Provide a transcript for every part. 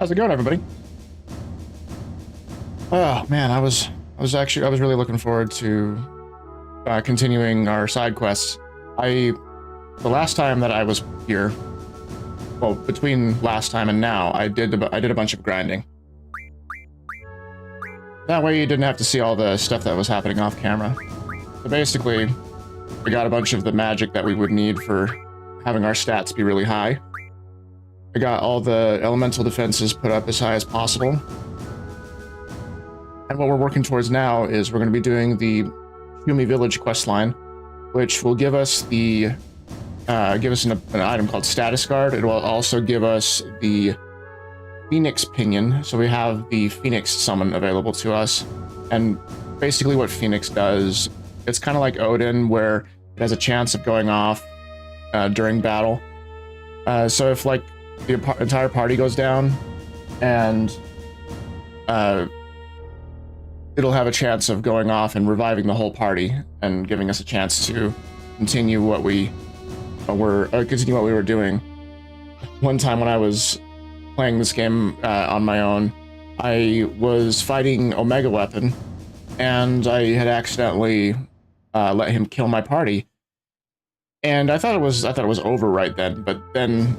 How's it going, everybody? Oh man, I was really looking forward to continuing our side quests. The last time that I was here, well, between last time and now, I did a bunch of grinding. That way you didn't have to see all the stuff that was happening off camera. So basically, we got a bunch of the magic that we would need for having our stats be really high. I got all the elemental defenses put up as high as possible. And what we're working towards now is we're going to be doing the Shumi Village questline, which will give us the an item called Status Guard. It will also give us the Phoenix Pinion, so we have the Phoenix summon available to us. And basically what Phoenix does, it's kind of like Odin, where it has a chance of going off during battle. So if like the entire party goes down, and it'll have a chance of going off and reviving the whole party and giving us a chance to continue what we were doing. One time when I was playing this game on my own, I was fighting Omega Weapon, and I had accidentally let him kill my party. And I thought it was over right then, but then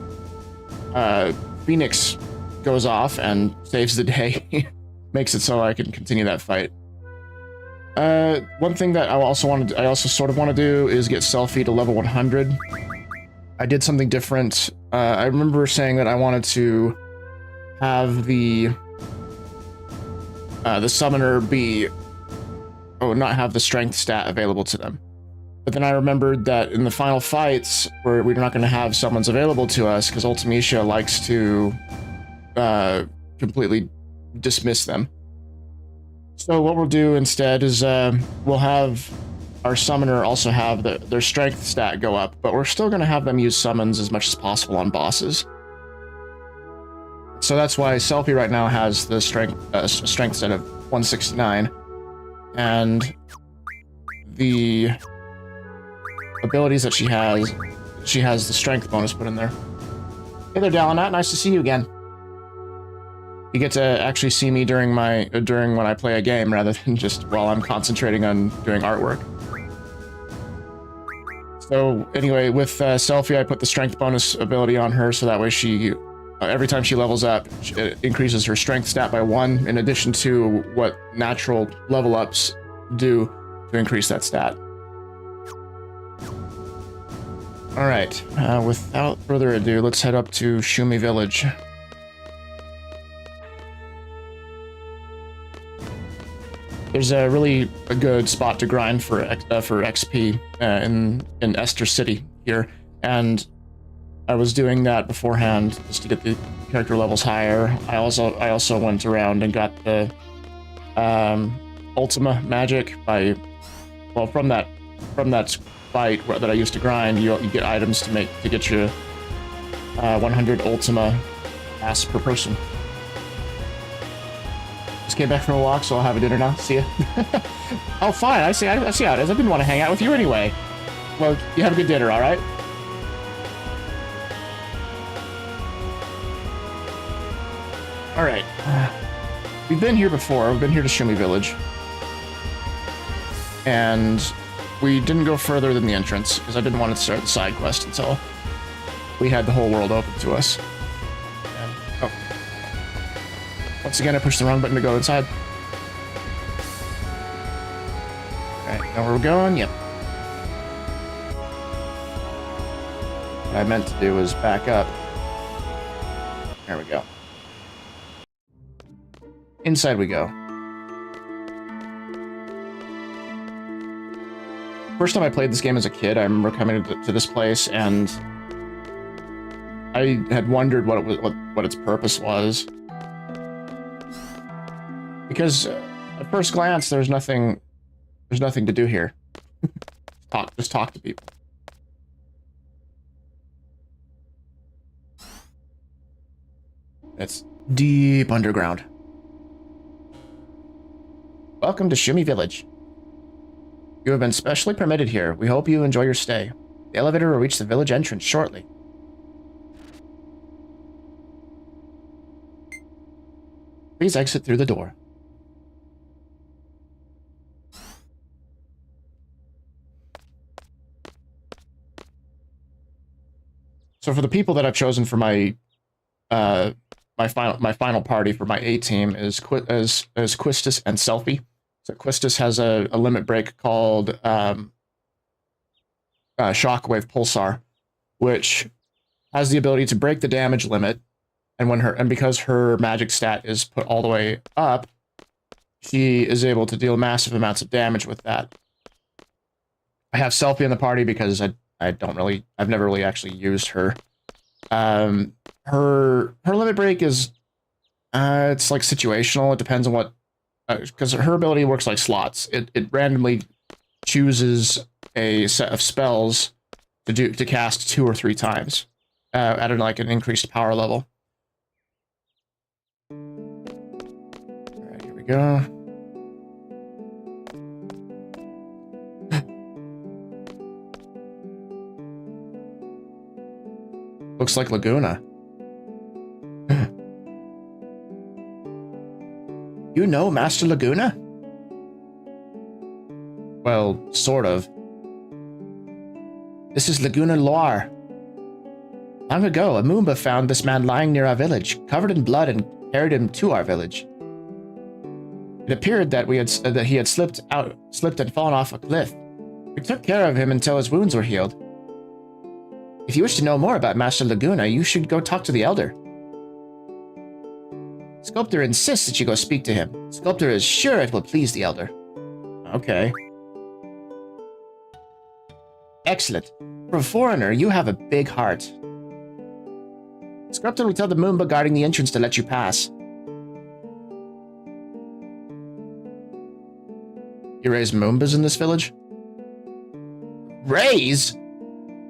Phoenix goes off and saves the day, makes it so I can continue that fight. One thing that I also sort of want to do is get Selfie to level 100. I did something different. I remember saying that I wanted to have the summoner not have the strength stat available to them. But then I remembered that in the final fights, where we're not going to have summons available to us, because Ultimecia likes to completely dismiss them. So what we'll do instead is we'll have our summoner also have their strength stat go up, but we're still going to have them use summons as much as possible on bosses. So that's why Selfie right now has the strength stat of 169, and the abilities that she has the strength bonus put in there. Hey there, Dalinat, nice to see you again. You get to actually see me during when I play a game rather than just while I'm concentrating on doing artwork. So anyway, with Selfie, I put the strength bonus ability on her, so that way she, every time she levels up, it increases her strength stat by 1, in addition to what natural level ups do to increase that stat. Alright, without further ado, let's head up to Shumi Village. There's a really good spot to grind for XP in Esther City here, and I was doing that beforehand just to get the character levels higher. I also went around and got the Ultima magic from that fight that I used to grind. You get items to get you 100 Ultima pass per person. Just came back from a walk, so I'll have a dinner now. See ya. Oh, fine. I see how it is. I didn't want to hang out with you anyway. Well, you have a good dinner, all right? All right. We've been here before. We've been here to Shumi Village. And we didn't go further than the entrance, because I didn't want to start the side quest until we had the whole world open to us. And, oh. Once again, I pushed the wrong button to go inside. Alright, know where we're going? Yep. What I meant to do was back up. There we go. Inside we go. First time I played this game as a kid, I remember coming to this place, and I had wondered what its purpose was. Because at first glance, there's nothing to do here. Just talk to people. It's deep underground. Welcome to Shumi Village. You have been specially permitted here. We hope you enjoy your stay. The elevator will reach the village entrance shortly. Please exit through the door. So for the people that I've chosen for my my final party for my A team is Quistis and Selfie. So Quistis has a limit break called Shockwave Pulsar, which has the ability to break the damage limit, and because her magic stat is put all the way up, she is able to deal massive amounts of damage with that. I have Selfie in the party because I've never really actually used her. Her limit break is it's like situational. It depends on what, because her ability works like slots. It randomly chooses a set of spells to cast 2 or 3 times at an increased power level. All right, here we go. Looks like Laguna. You know Master Laguna? Well, sort of. This is Laguna Loire. Long ago, a Moomba found this man lying near our village, covered in blood, and carried him to our village. It appeared that he had slipped and fallen off a cliff. We took care of him until his wounds were healed. If you wish to know more about Master Laguna, you should go talk to the Elder. Sculptor insists that you go speak to him. Sculptor is sure it will please the Elder. Okay. Excellent. For a foreigner, you have a big heart. Sculptor will tell the Moomba guarding the entrance to let you pass. You raise Moombas in this village? Raise?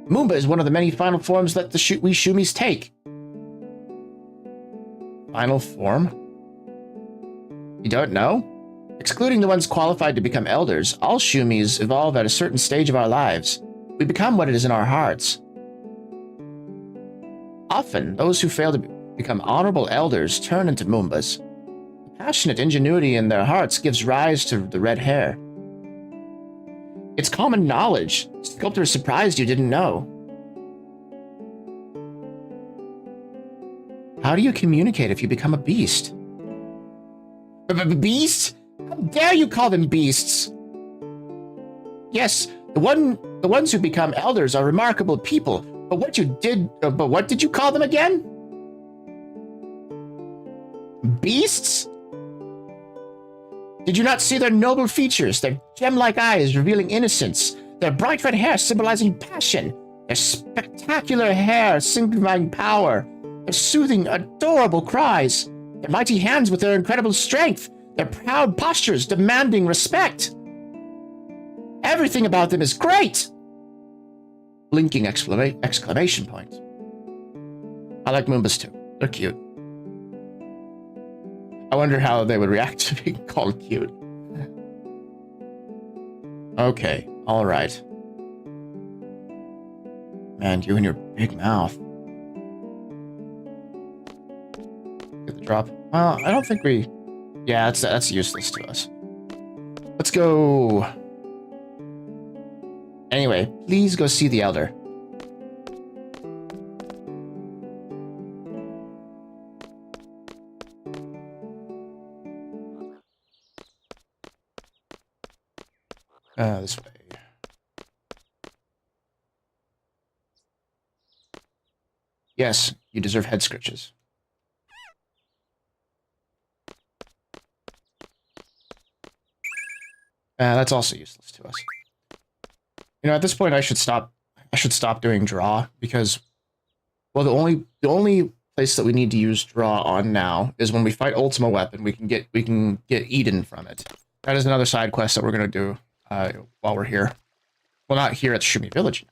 Moomba is one of the many final forms that we Shumis take. Final form? You don't know? Excluding the ones qualified to become elders, all Shumis evolve at a certain stage of our lives. We become what it is in our hearts. Often, those who fail to become honorable elders turn into Moombas. The passionate ingenuity in their hearts gives rise to the red hair. It's common knowledge. Sculptor is surprised you didn't know. How do you communicate if you become a beast? Beast? How dare you call them beasts? Yes, the ones who become elders are remarkable people, but what did you call them again? Beasts? Did you not see their noble features, their gem-like eyes revealing innocence, their bright red hair symbolizing passion, their spectacular hair signifying power, their soothing, adorable cries, their mighty hands with their incredible strength, their proud postures demanding respect? Everything about them is great! Blinking exclamation point. I like Moombas too. They're cute. I wonder how they would react to being called cute. Okay, alright. Man, you and your big mouth. Get the drop. Well, I don't think we... Yeah, that's useless to us. Let's go... Anyway, please go see the Elder. This way. Yes, you deserve head scratches. That's also useless to us. You know, at this point, I should stop doing draw because, well, the only place that we need to use draw on now is when we fight Ultima Weapon. We can get Eden from it. That is another side quest that we're gonna do while we're here. Well, not here at Shumi Village.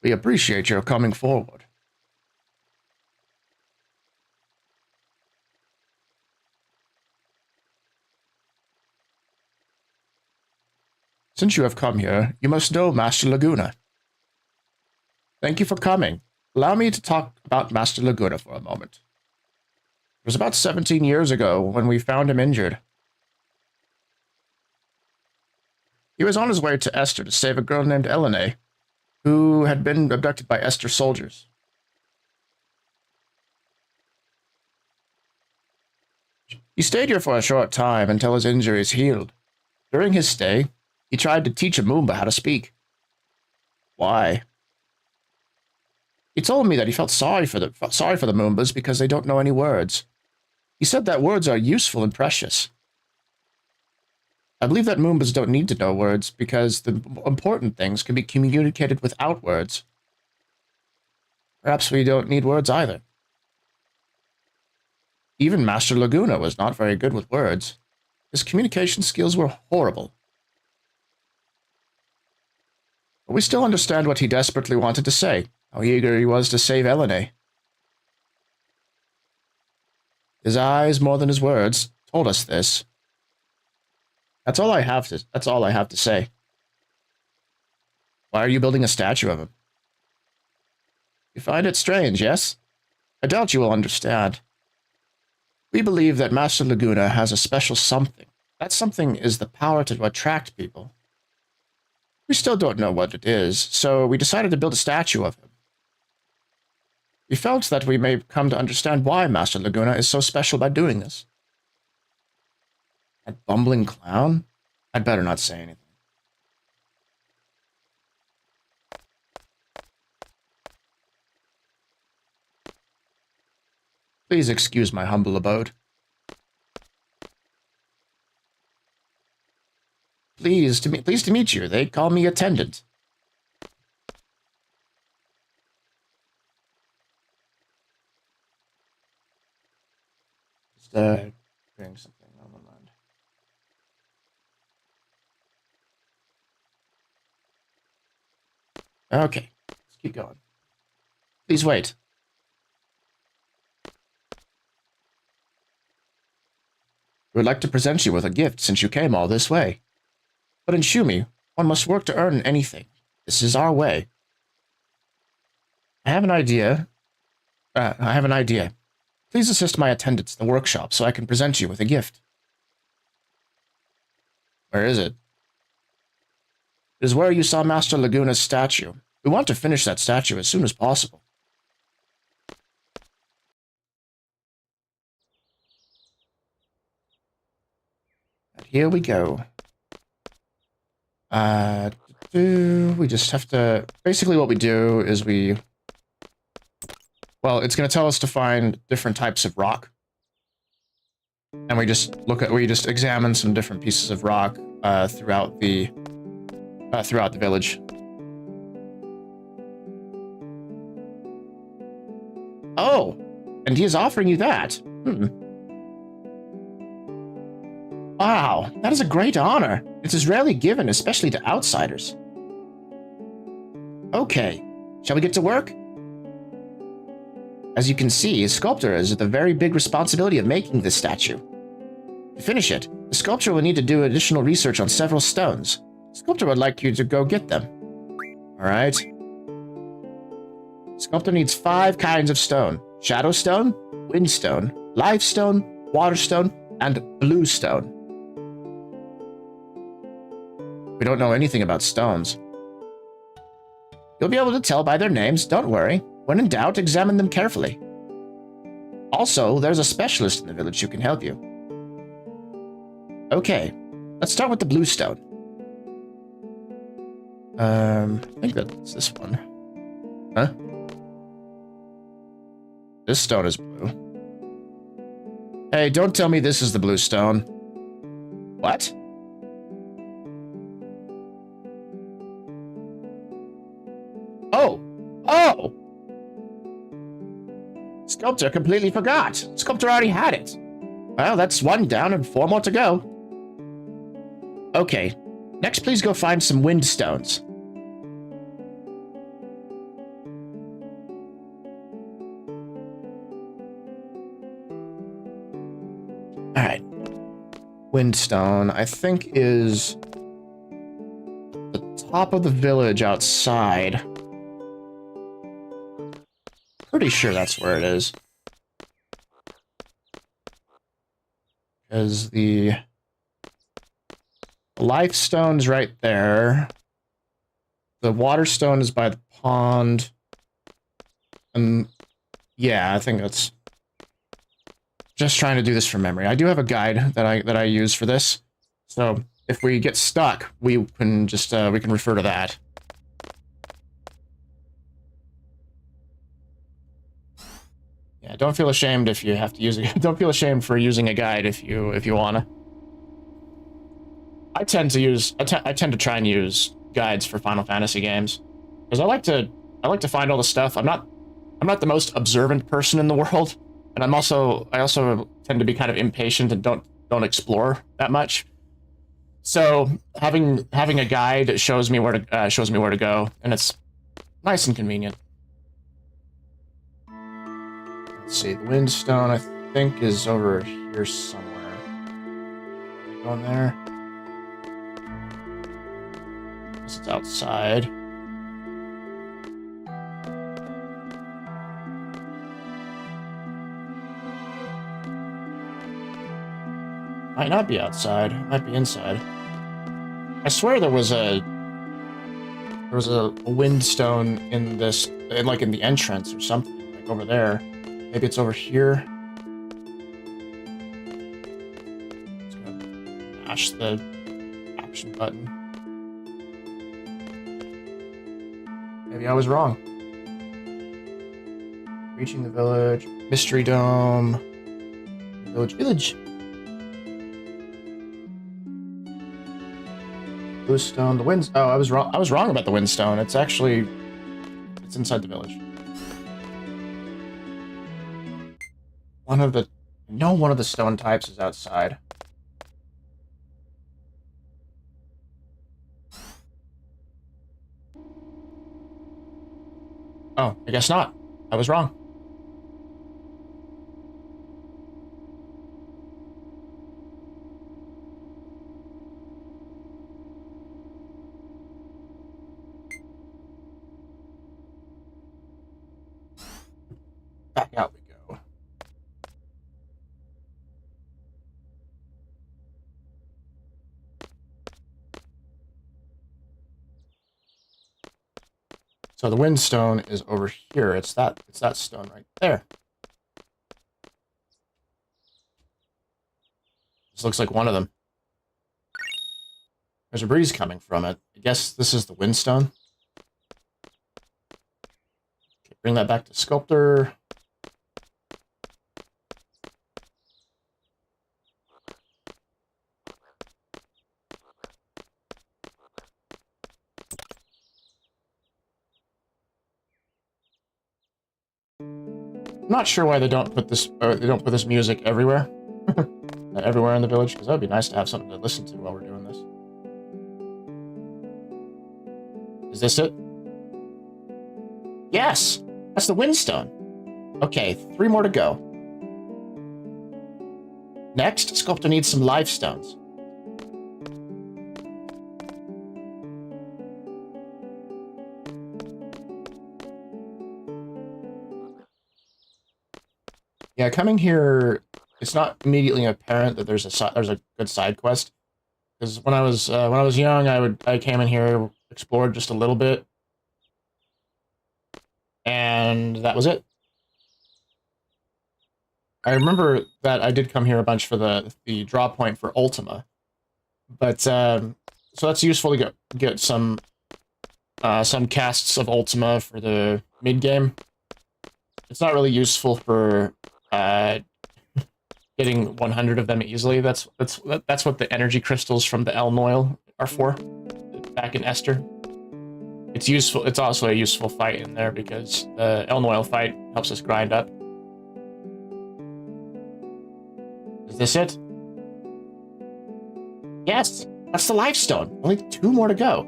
We appreciate your coming forward. Since you have come here, you must know Master Laguna. Thank you for coming. Allow me to talk about Master Laguna for a moment. It was about 17 years ago when we found him injured. He was on his way to Esther to save a girl named Elene, who had been abducted by Esther soldiers. He stayed here for a short time until his injuries healed. During his stay, he tried to teach a Moomba how to speak. Why? He told me that he felt sorry for the Moombas because they don't know any words. He said that words are useful and precious. I believe that Moombas don't need to know words because the important things can be communicated without words. Perhaps we don't need words either. Even Master Laguna was not very good with words. His communication skills were horrible. But we still understand what he desperately wanted to say, how eager he was to save Elene. His eyes, more than his words, told us this. That's all I have to say. Why are you building a statue of him? You find it strange, yes? I doubt you will understand. We believe that Master Laguna has a special something. That something is the power to attract people. We still don't know what it is, so we decided to build a statue of him. We felt that we may come to understand why Master Laguna is so special by doing this. That bumbling clown? I'd better not say anything. Please excuse my humble abode. Pleased to meet you. They call me attendant. Just doing something on my mind. Okay, let's keep going. Please wait. We would like to present you with a gift since you came all this way. But in Shumi, one must work to earn anything. This is our way. I have an idea. Please assist my attendants in the workshop so I can present you with a gift. Where is it? It is where you saw Master Laguna's statue. We want to finish that statue as soon as possible. And here we go. We just have to... Basically what we do is well, it's going to tell us to find different types of rock. And we just examine some different pieces of rock throughout the village. Oh, and he is offering you that. Wow, that is a great honor. It is rarely given, especially to outsiders. Okay, shall we get to work? As you can see, a sculptor is the very big responsibility of making this statue. To finish it, the sculptor will need to do additional research on several stones. The sculptor would like you to go get them. Alright. Sculptor needs 5 kinds of stone. Shadow stone, wind stone, life stone, water stone, and blue stone. We don't know anything about stones. You'll be able to tell by their names, don't worry. When in doubt, examine them carefully. Also, there's a specialist in the village who can help you. Okay, let's start with the blue stone. I think that's this one. Huh? This stone is blue. Hey, don't tell me this is the blue stone. What? Oh! Sculptor completely forgot. Sculptor already had it. Well, that's 1 down and 4 more to go. Okay, next please go find some wind stones. Alright. Windstone, I think, is the top of the village outside. Pretty sure that's where it is. Because the life stone's right there. The water stone is by the pond. And yeah, I think that's just trying to do this from memory. I do have a guide that I use for this. So if we get stuck, we can just we can refer to that. Yeah, don't feel ashamed if you have to use it. Don't feel ashamed for using a guide if you wanna. I tend to try and use guides for Final Fantasy games because I like to find all the stuff. I'm not the most observant person in the world, and I also tend to be kind of impatient and don't explore that much. So having a guide shows me where to go, and it's nice and convenient. Let's see, the windstone I think is over here somewhere. Going there. It's outside. Might not be outside. It might be inside. I swear there was a windstone in this, like in the entrance or something, like over there. Maybe it's over here. Just gonna mash the action button. Maybe I was wrong. Reaching the village. Mystery Dome. Village. Bluestone. The wind. Oh, I was wrong. I was wrong about the windstone. It's inside the village. One of the stone types is outside. Oh, I guess not. I was wrong. Back out we go. So the windstone is over here. It's that stone right there. This looks like one of them. There's a breeze coming from it. I guess this is the windstone. Okay, bring that back to sculptor. I'm not sure why they don't put this music everywhere. Everywhere in the village, because that would be nice to have something to listen to while we're doing this. Is this it? Yes! That's the windstone. Okay, 3 more to go. Next, sculptor needs some life stones. Yeah, coming here, it's not immediately apparent that there's a good side quest. Because when I was young, I came in here, explored just a little bit, and that was it. I remember that I did come here a bunch for the draw point for Ultima, but so that's useful to get some casts of Ultima for the mid game. It's not really useful for getting 100 of them easily. That's what the energy crystals from the Elm Oil are for. Back in Esther, it's useful. It's also a useful fight in there because the Elm Oil fight helps us grind up. Is this it? Yes, that's the life stone. Only 2 more to go.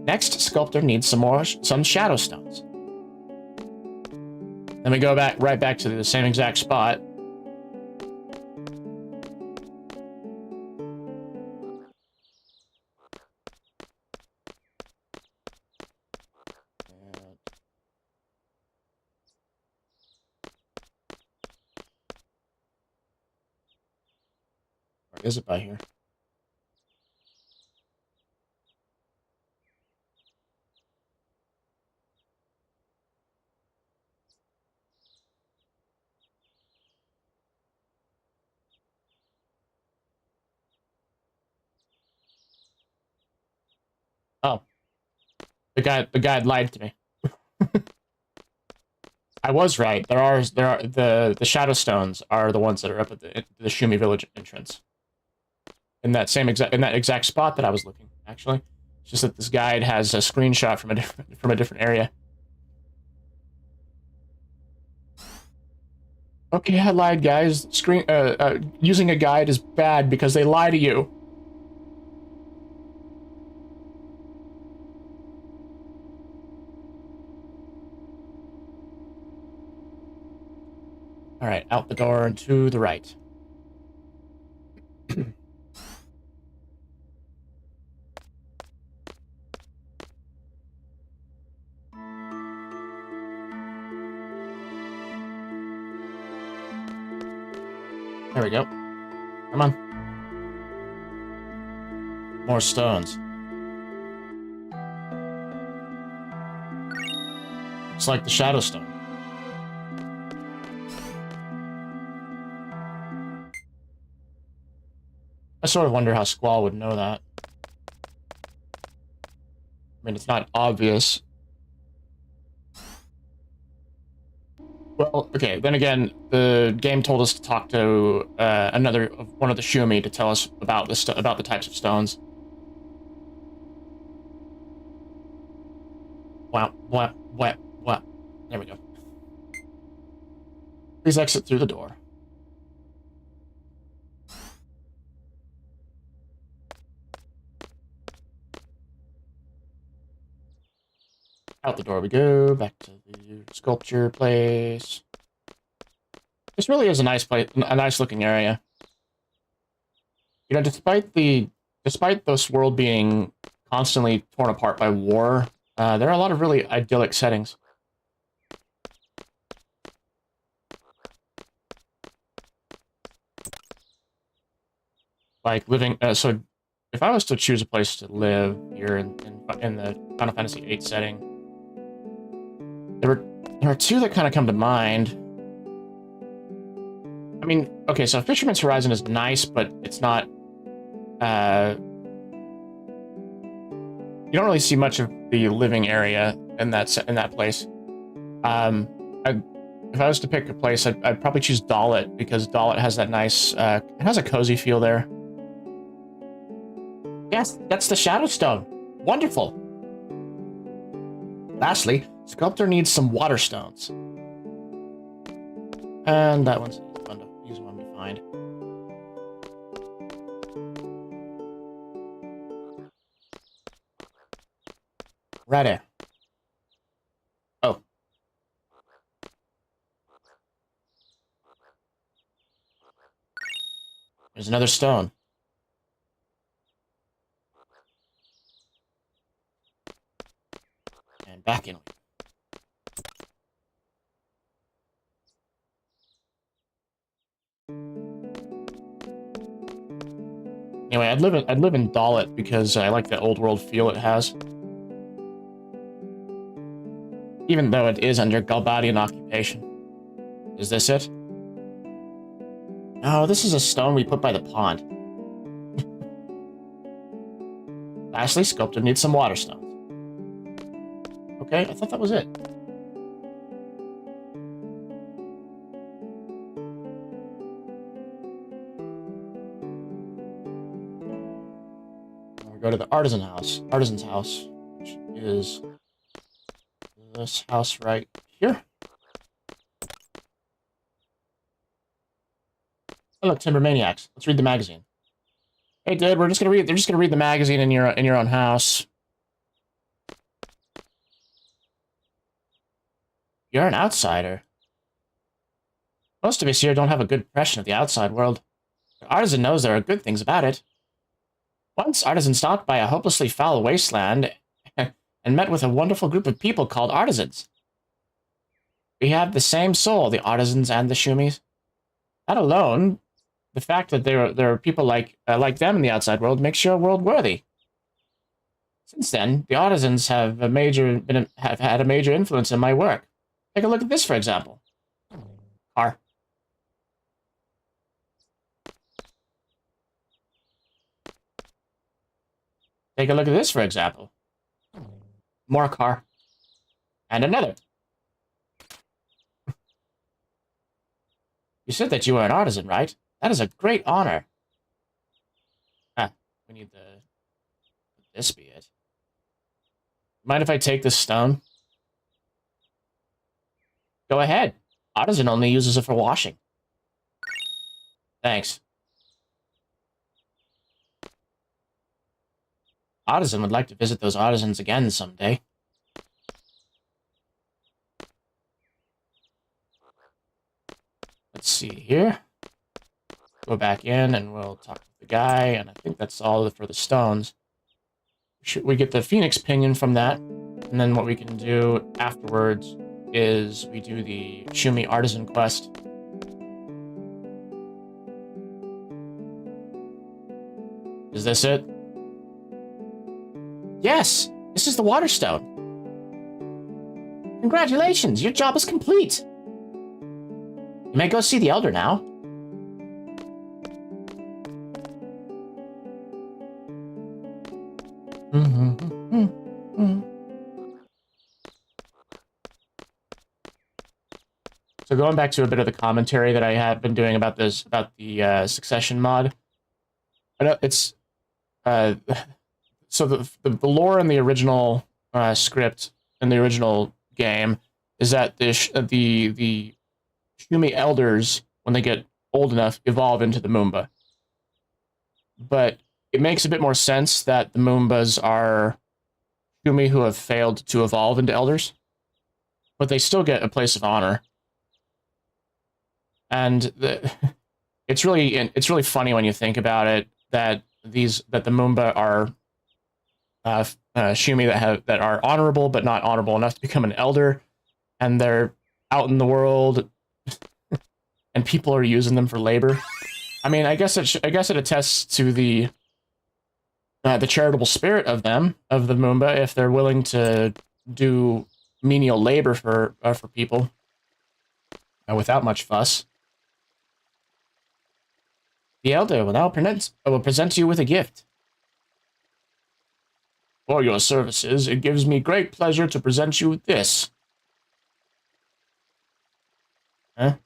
Next, sculptor needs some shadow stones. Then we go right back to the same exact spot. Is it by here? Oh. The guy lied to me. I was right. There are the shadow stones are the ones that are up at the Shumi village entrance. In that exact spot that I was looking, actually. It's just that this guide has a screenshot from a different area. Okay, I lied, guys. Using a guide is bad because they lie to you. All right, out the door and to the right. There we go. Come on. More stones. It's like the shadow stone. I sort of wonder how Squall would know that. I mean, it's not obvious. Well, okay, then again, the game told us to talk to one of the Shumi to tell us about the types of stones. Wow, what? There we go. Please exit through the door. Out the door we go, back to the sculpture place. This really is a nice place, a nice looking area. You know, despite this world being constantly torn apart by war, there are a lot of really idyllic settings. Like living, so if I was to choose a place to live here in the Final Fantasy VIII setting, there are two that kind of come to mind. I mean, okay, so Fisherman's Horizon is nice, but it's not. You don't really see much of the living area in that place. If I was to pick a place, I'd probably choose Dalit, because Dalit has that nice. It has a cozy feel there. Yes, that's the Shadow Stone. Wonderful. Lastly, Sculptor needs some water stones. And that one's an easy one to find. Ready. Oh. There's another stone. And back in. Anyway, I'd live in Dalit because I like the old world feel it has. Even though it is under Galbadian occupation. Is this it? No, this is a stone we put by the pond. Lastly, Sculptor needs some water stones. Okay, I thought that was it. We go to the artisan's house, which is this house right here. Oh, look, Timber Maniacs. Let's read the magazine. Hey, dude, they're just gonna read the magazine in your own house. You're an outsider. Most of us here don't have a good impression of the outside world. The Artisan knows there are good things about it. Once, Artisan stopped by a hopelessly foul wasteland and met with a wonderful group of people called Artisans. We have the same soul, the Artisans and the Shumis. That alone the fact that there are people like them in the outside world makes your world worthy. Since then, the artisans have had a major influence in my work. Take a look at this, for example. Car. Take a look at this, for example. More car. And another. You said that you were an artisan, right? That is a great honor. Ah, we need this be it. Mind if I take this stone? Go ahead. Artisan only uses it for washing. Thanks. Artisan would like to visit those artisans again someday. Let's see here. Go back in and we'll talk to the guy, and I think that's all for the stones. We get the Phoenix Pinion from that, and then what we can do afterwards is we do the Shumi Artisan quest. Is this it? Yes! This is the Waterstone. Congratulations! Your job is complete! You may go see the Elder now. So going back to a bit of the commentary that I have been doing about the Succession mod, I know it's so the lore in the original script in the original game is that the Shumi elders, when they get old enough, evolve into the Moomba. But it makes a bit more sense that the Moombas are Shumi who have failed to evolve into elders, but they still get a place of honor. And it's really funny when you think about it that the Moomba are Shumi that are honorable but not honorable enough to become an elder, and they're out in the world, and people are using them for labor. I mean, I guess it attests to the charitable spirit of the Moomba if they're willing to do menial labor for people without much fuss. The Elder will now present you with a gift. For your services, it gives me great pleasure to present you with this. Huh?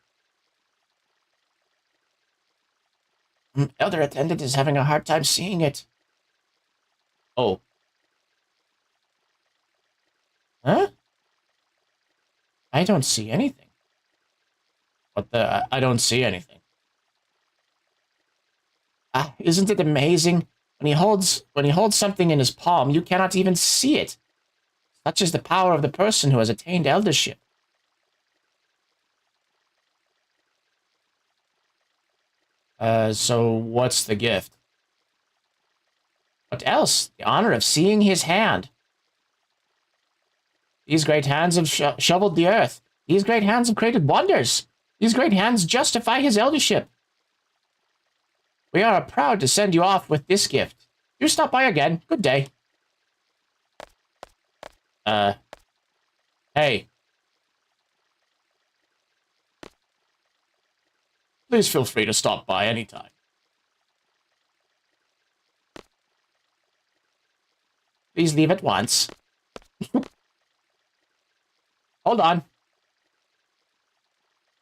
Elder attendant is having a hard time seeing it. Oh. Huh? I don't see anything. What the? I don't see anything. Ah, isn't it amazing? When he holds something in his palm, you cannot even see it. Such is the power of the person who has attained eldership. So what's the gift? What else? The honor of seeing his hand. These great hands have shoveled the earth. These great hands have created wonders. These great hands justify his eldership. We are proud to send you off with this gift. Do stop by again. Good day. Hey. Please feel free to stop by anytime. Please leave at once. Hold on.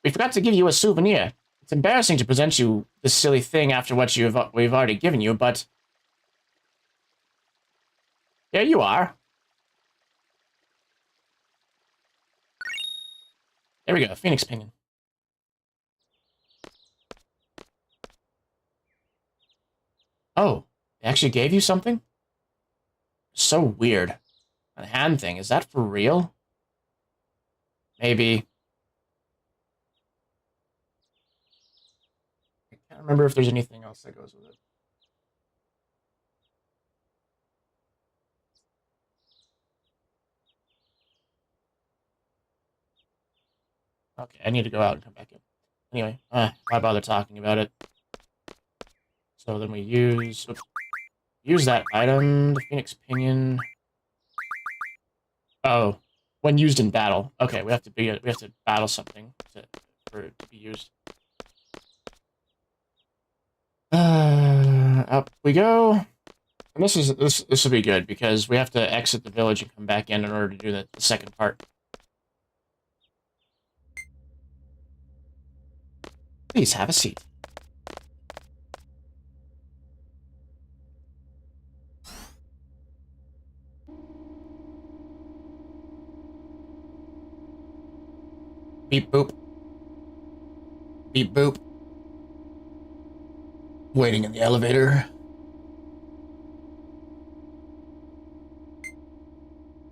We forgot to give you a souvenir. It's embarrassing to present you this silly thing after what we've already given you, but here you are. There we go, Phoenix Pinion. Oh, they actually gave you something? So weird. A hand thing, is that for real? Maybe. I can't remember if there's anything else that goes with it. Okay, I need to go out and come back in. Anyway, why bother talking about it? So then we use that item, the Phoenix Pinion. Oh, when used in battle. Okay, we have to battle something for it to be used. Up we go. And this will be good because we have to exit the village and come back in order to do the second part. Please have a seat. Beep boop. Beep boop. Waiting in the elevator.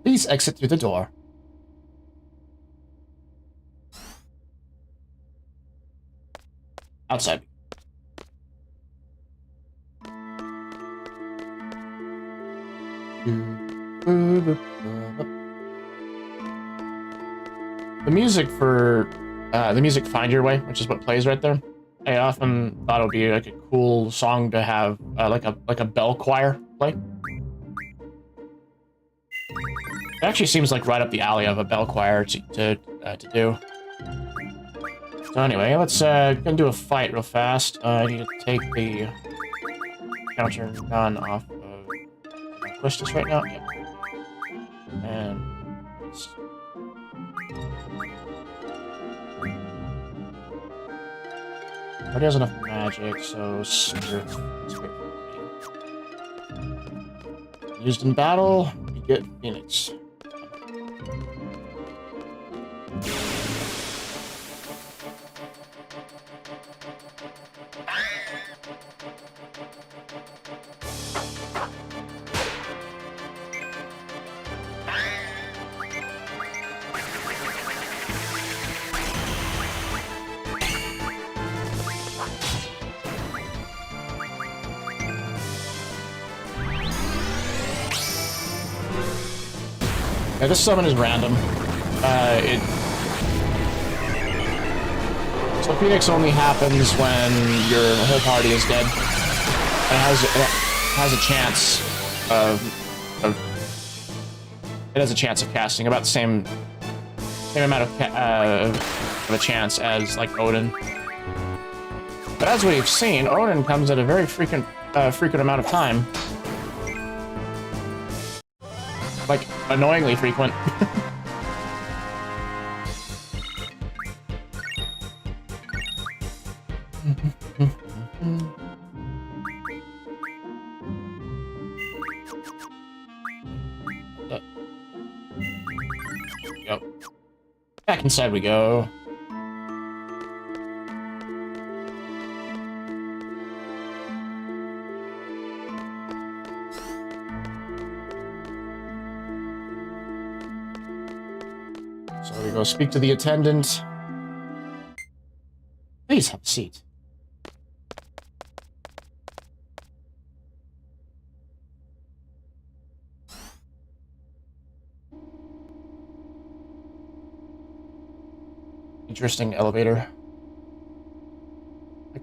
Please exit through the door. Outside. The music for the music "Find Your Way," which is what plays right there. I often thought it would be like a cool song to have, like a bell choir play. It actually seems like right up the alley of a bell choir to do. So anyway, let's gonna do a fight real fast. I need to take the counter gun off of Quistis right now. Yep. And already has enough magic, so spirit. Used in battle, we get Phoenix. Yeah, this summon is random. So Phoenix only happens when your whole party is dead. And it has a chance of casting about the same amount of a chance as like Odin. But as we've seen, Odin comes at a very frequent amount of time. Like, annoyingly frequent. Yep. Back inside we go. So we go speak to the attendant. Please have a seat. Interesting elevator.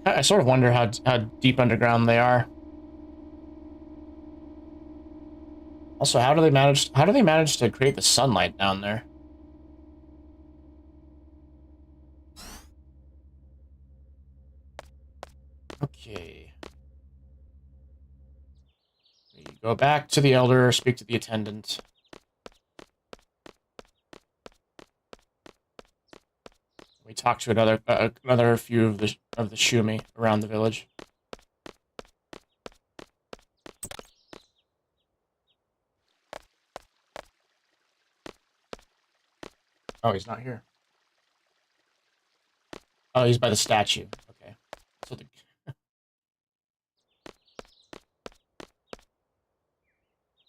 I sort of wonder how deep underground they are. Also, how do they manage to create the sunlight down there? Okay. We go back to the elder, speak to the attendant. We talk to another few of the Shumi around the village. Oh, he's not here. Oh, he's by the statue. Okay. So the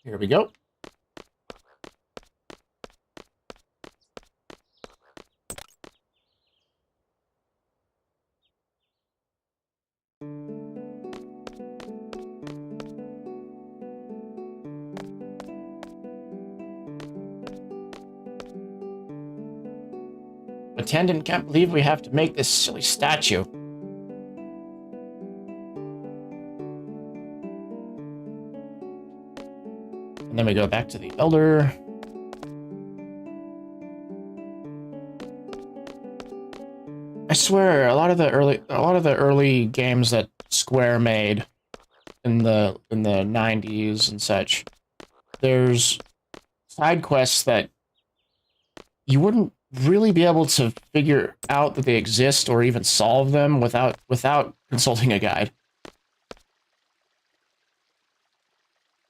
here we go. Attendant can't believe we have to make this silly statue. then we go back to the Elder. I swear, a lot of the early games that Square made in the 90s and such, there's side quests that you wouldn't really be able to figure out that they exist or even solve them without consulting a guide.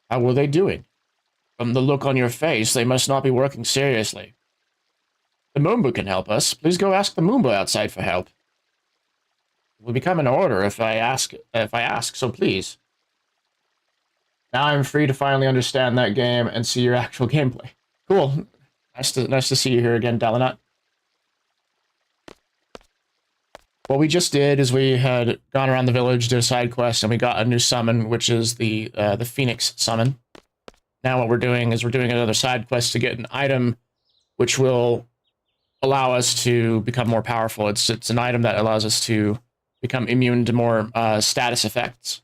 How were they doing? From the look on your face, they must not be working seriously. The Moomba can help us. Please go ask the Moomba outside for help. It will become an order if I ask, so please. Now I'm free to finally understand that game and see your actual gameplay. Cool. Nice to see you here again, Dalinat. What we just did is we had gone around the village, did a side quest, and we got a new summon, which is the Phoenix summon. Now what we're doing is we're doing another side quest to get an item which will allow us to become more powerful. It's an item that allows us to become immune to more status effects.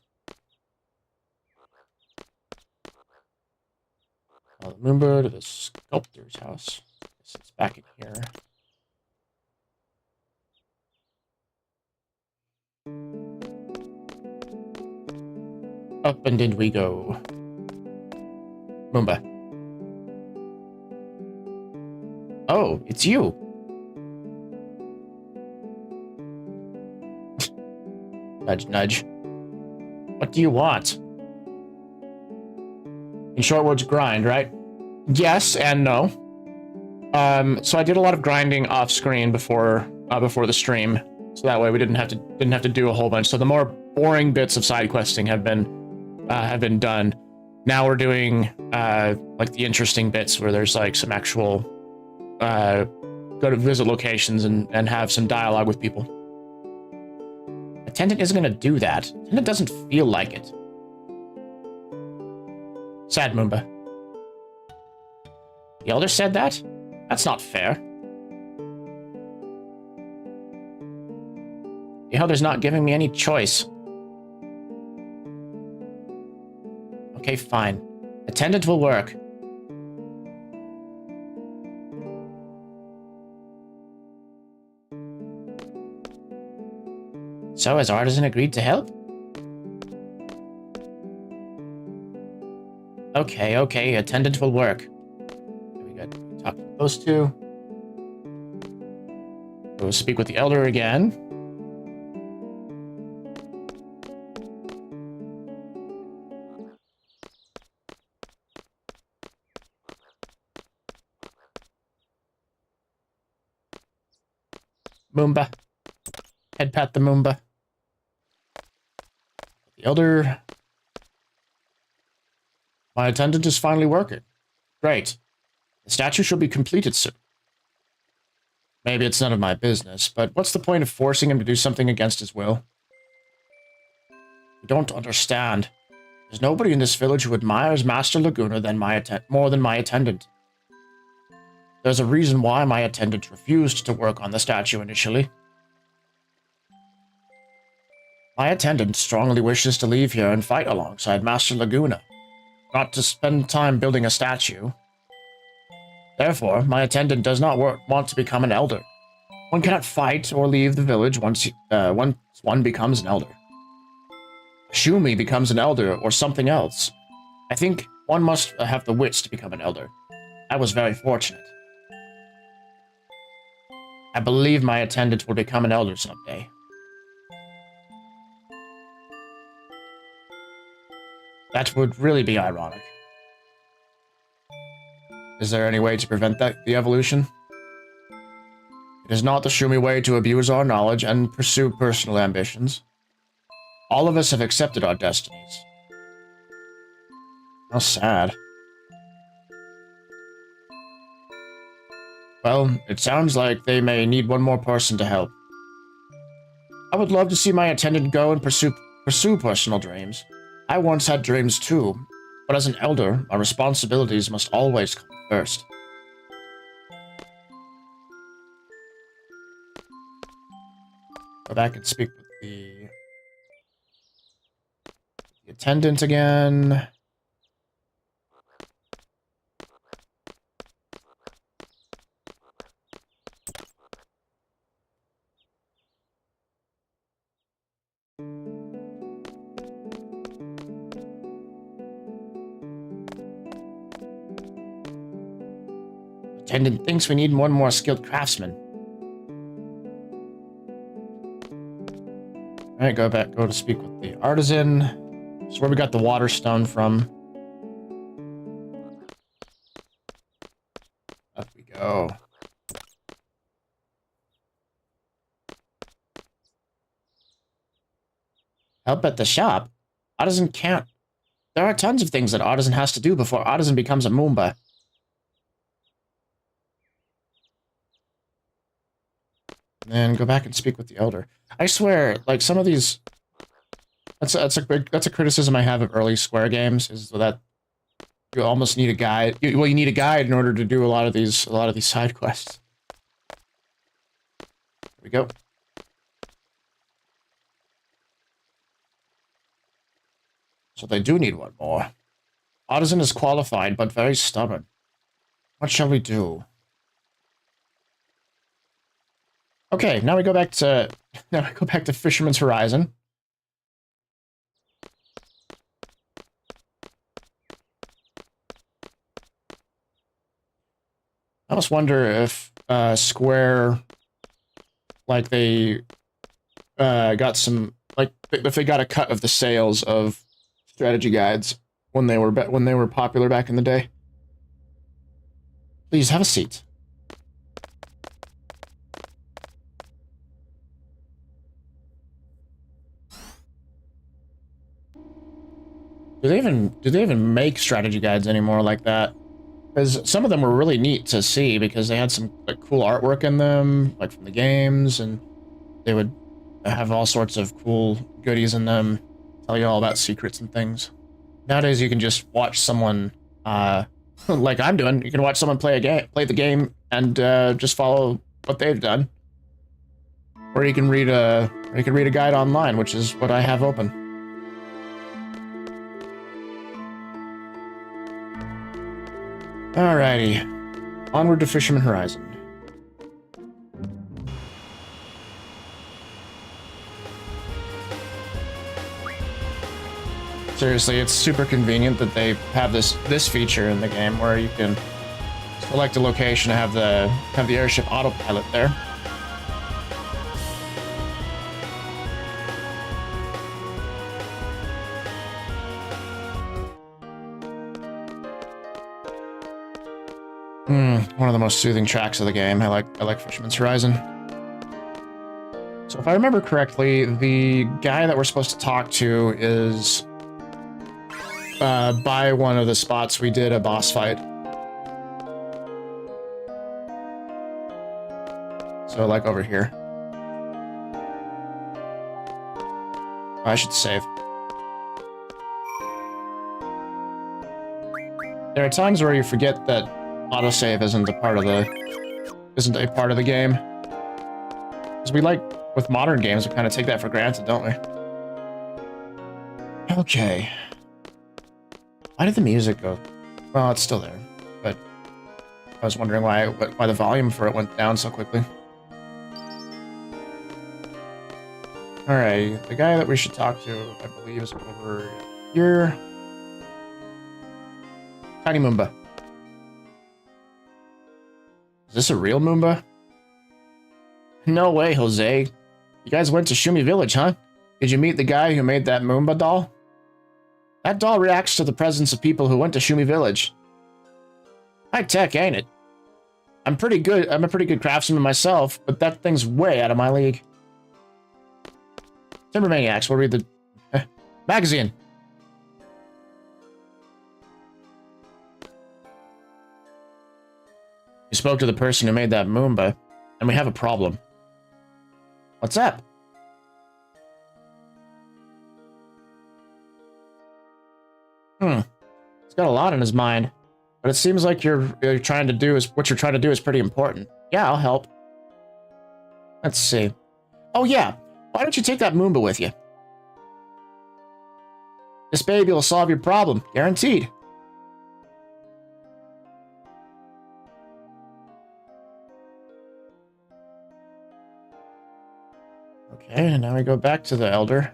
The Moomba to the sculptor's house. It's back in here. Up and in we go. Moomba. Oh, it's you. Nudge, nudge. What do you want? In short words, grind, right? Yes and no. So I did a lot of grinding off screen before the stream, so that way we didn't have to do a whole bunch. So the more boring bits of side questing have been done. Now we're doing like the interesting bits where there's like some actual go to visit locations and have some dialogue with people. Attendant isn't gonna do that. Attendant doesn't feel like it. Sad Moomba. The Elder said that? That's not fair. The Elder's not giving me any choice. Okay, fine. Attendant will work. So, has Artisan agreed to help? Okay, attendant will work. We got to talk to those two. We'll speak with the Elder again. Moomba. Head pat the Moomba. The Elder. My attendant is finally working. Great. The statue should be completed soon. Maybe it's none of my business, but what's the point of forcing him to do something against his will? You don't understand. There's nobody in this village who admires Master Laguna more than my attendant. There's a reason why my attendant refused to work on the statue initially. My attendant strongly wishes to leave here and fight alongside Master Laguna, not to spend time building a statue. Therefore, my attendant does not want to become an elder. One cannot fight or leave the village once one becomes an elder. Shumi becomes an elder or something else. I think one must have the wits to become an elder. I was very fortunate. I believe my attendant will become an elder someday. That would really be ironic. Is there any way to prevent the evolution? It is not the Shumi way to abuse our knowledge and pursue personal ambitions. All of us have accepted our destinies. How sad. Well, it sounds like they may need one more person to help. I would love to see my attendant go and pursue personal dreams. I once had dreams too, but as an elder, my responsibilities must always come first. Go back and speak with the attendant again. Attendant thinks we need one more skilled craftsman. Alright, go to speak with the artisan. That's where we got the water stone from. Up we go. Help at the shop? Artisan can't. There are tons of things that Artisan has to do before Artisan becomes a Moomba. And then go back and speak with the Elder. I swear, like, some of these... That's a criticism I have of early Square games, is that you almost need a guide. Well, you need a guide in order to do a lot of these side quests. There we go. So they do need one more. Artisan is qualified, but very stubborn. What shall we do? Okay, now we go back to Fisherman's Horizon. I almost wonder if Square, like, they got some, like, if they got a cut of the sales of strategy guides when they were popular back in the day. Please have a seat. Do they even make strategy guides anymore like that? Because some of them were really neat to see because they had some, like, cool artwork in them, like from the games, and they would have all sorts of cool goodies in them, tell you all about secrets and things. Nowadays, you can just watch someone, like I'm doing. You can watch someone play the game, and just follow what they've done. Or you can read a guide online, which is what I have open. Alrighty, onward to Fisherman Horizon. Seriously, it's super convenient that they have this feature in the game where you can select a location and have the airship autopilot there. One of the most soothing tracks of the game. I like Fisherman's Horizon. So if I remember correctly, the guy that we're supposed to talk to is by one of the spots we did a boss fight. So like over here. I should save. There are times where you forget that autosave isn't a part of the game. Because we, like, with modern games, we kind of take that for granted, don't we? Okay. Why did the music go? Well, it's still there, but I was wondering why the volume for it went down so quickly. Alright, the guy that we should talk to, I believe, is over here. Tiny Moomba. Is this a real Moomba? No way, Jose. You guys went to Shumi Village, huh? Did you meet the guy who made that Moomba doll? That doll reacts to the presence of people who went to Shumi Village. High tech, ain't it? I'm a pretty good craftsman myself, but that thing's way out of my league. Timbermaniacs, we'll read the magazine. You spoke to the person who made that Moomba, and we have a problem. What's up? He's got a lot on his mind, but it seems like what you're trying to do is pretty important. Yeah, I'll help. Let's see. Oh yeah, why don't you take that Moomba with you? This baby will solve your problem, guaranteed. Okay, and now we go back to the Elder.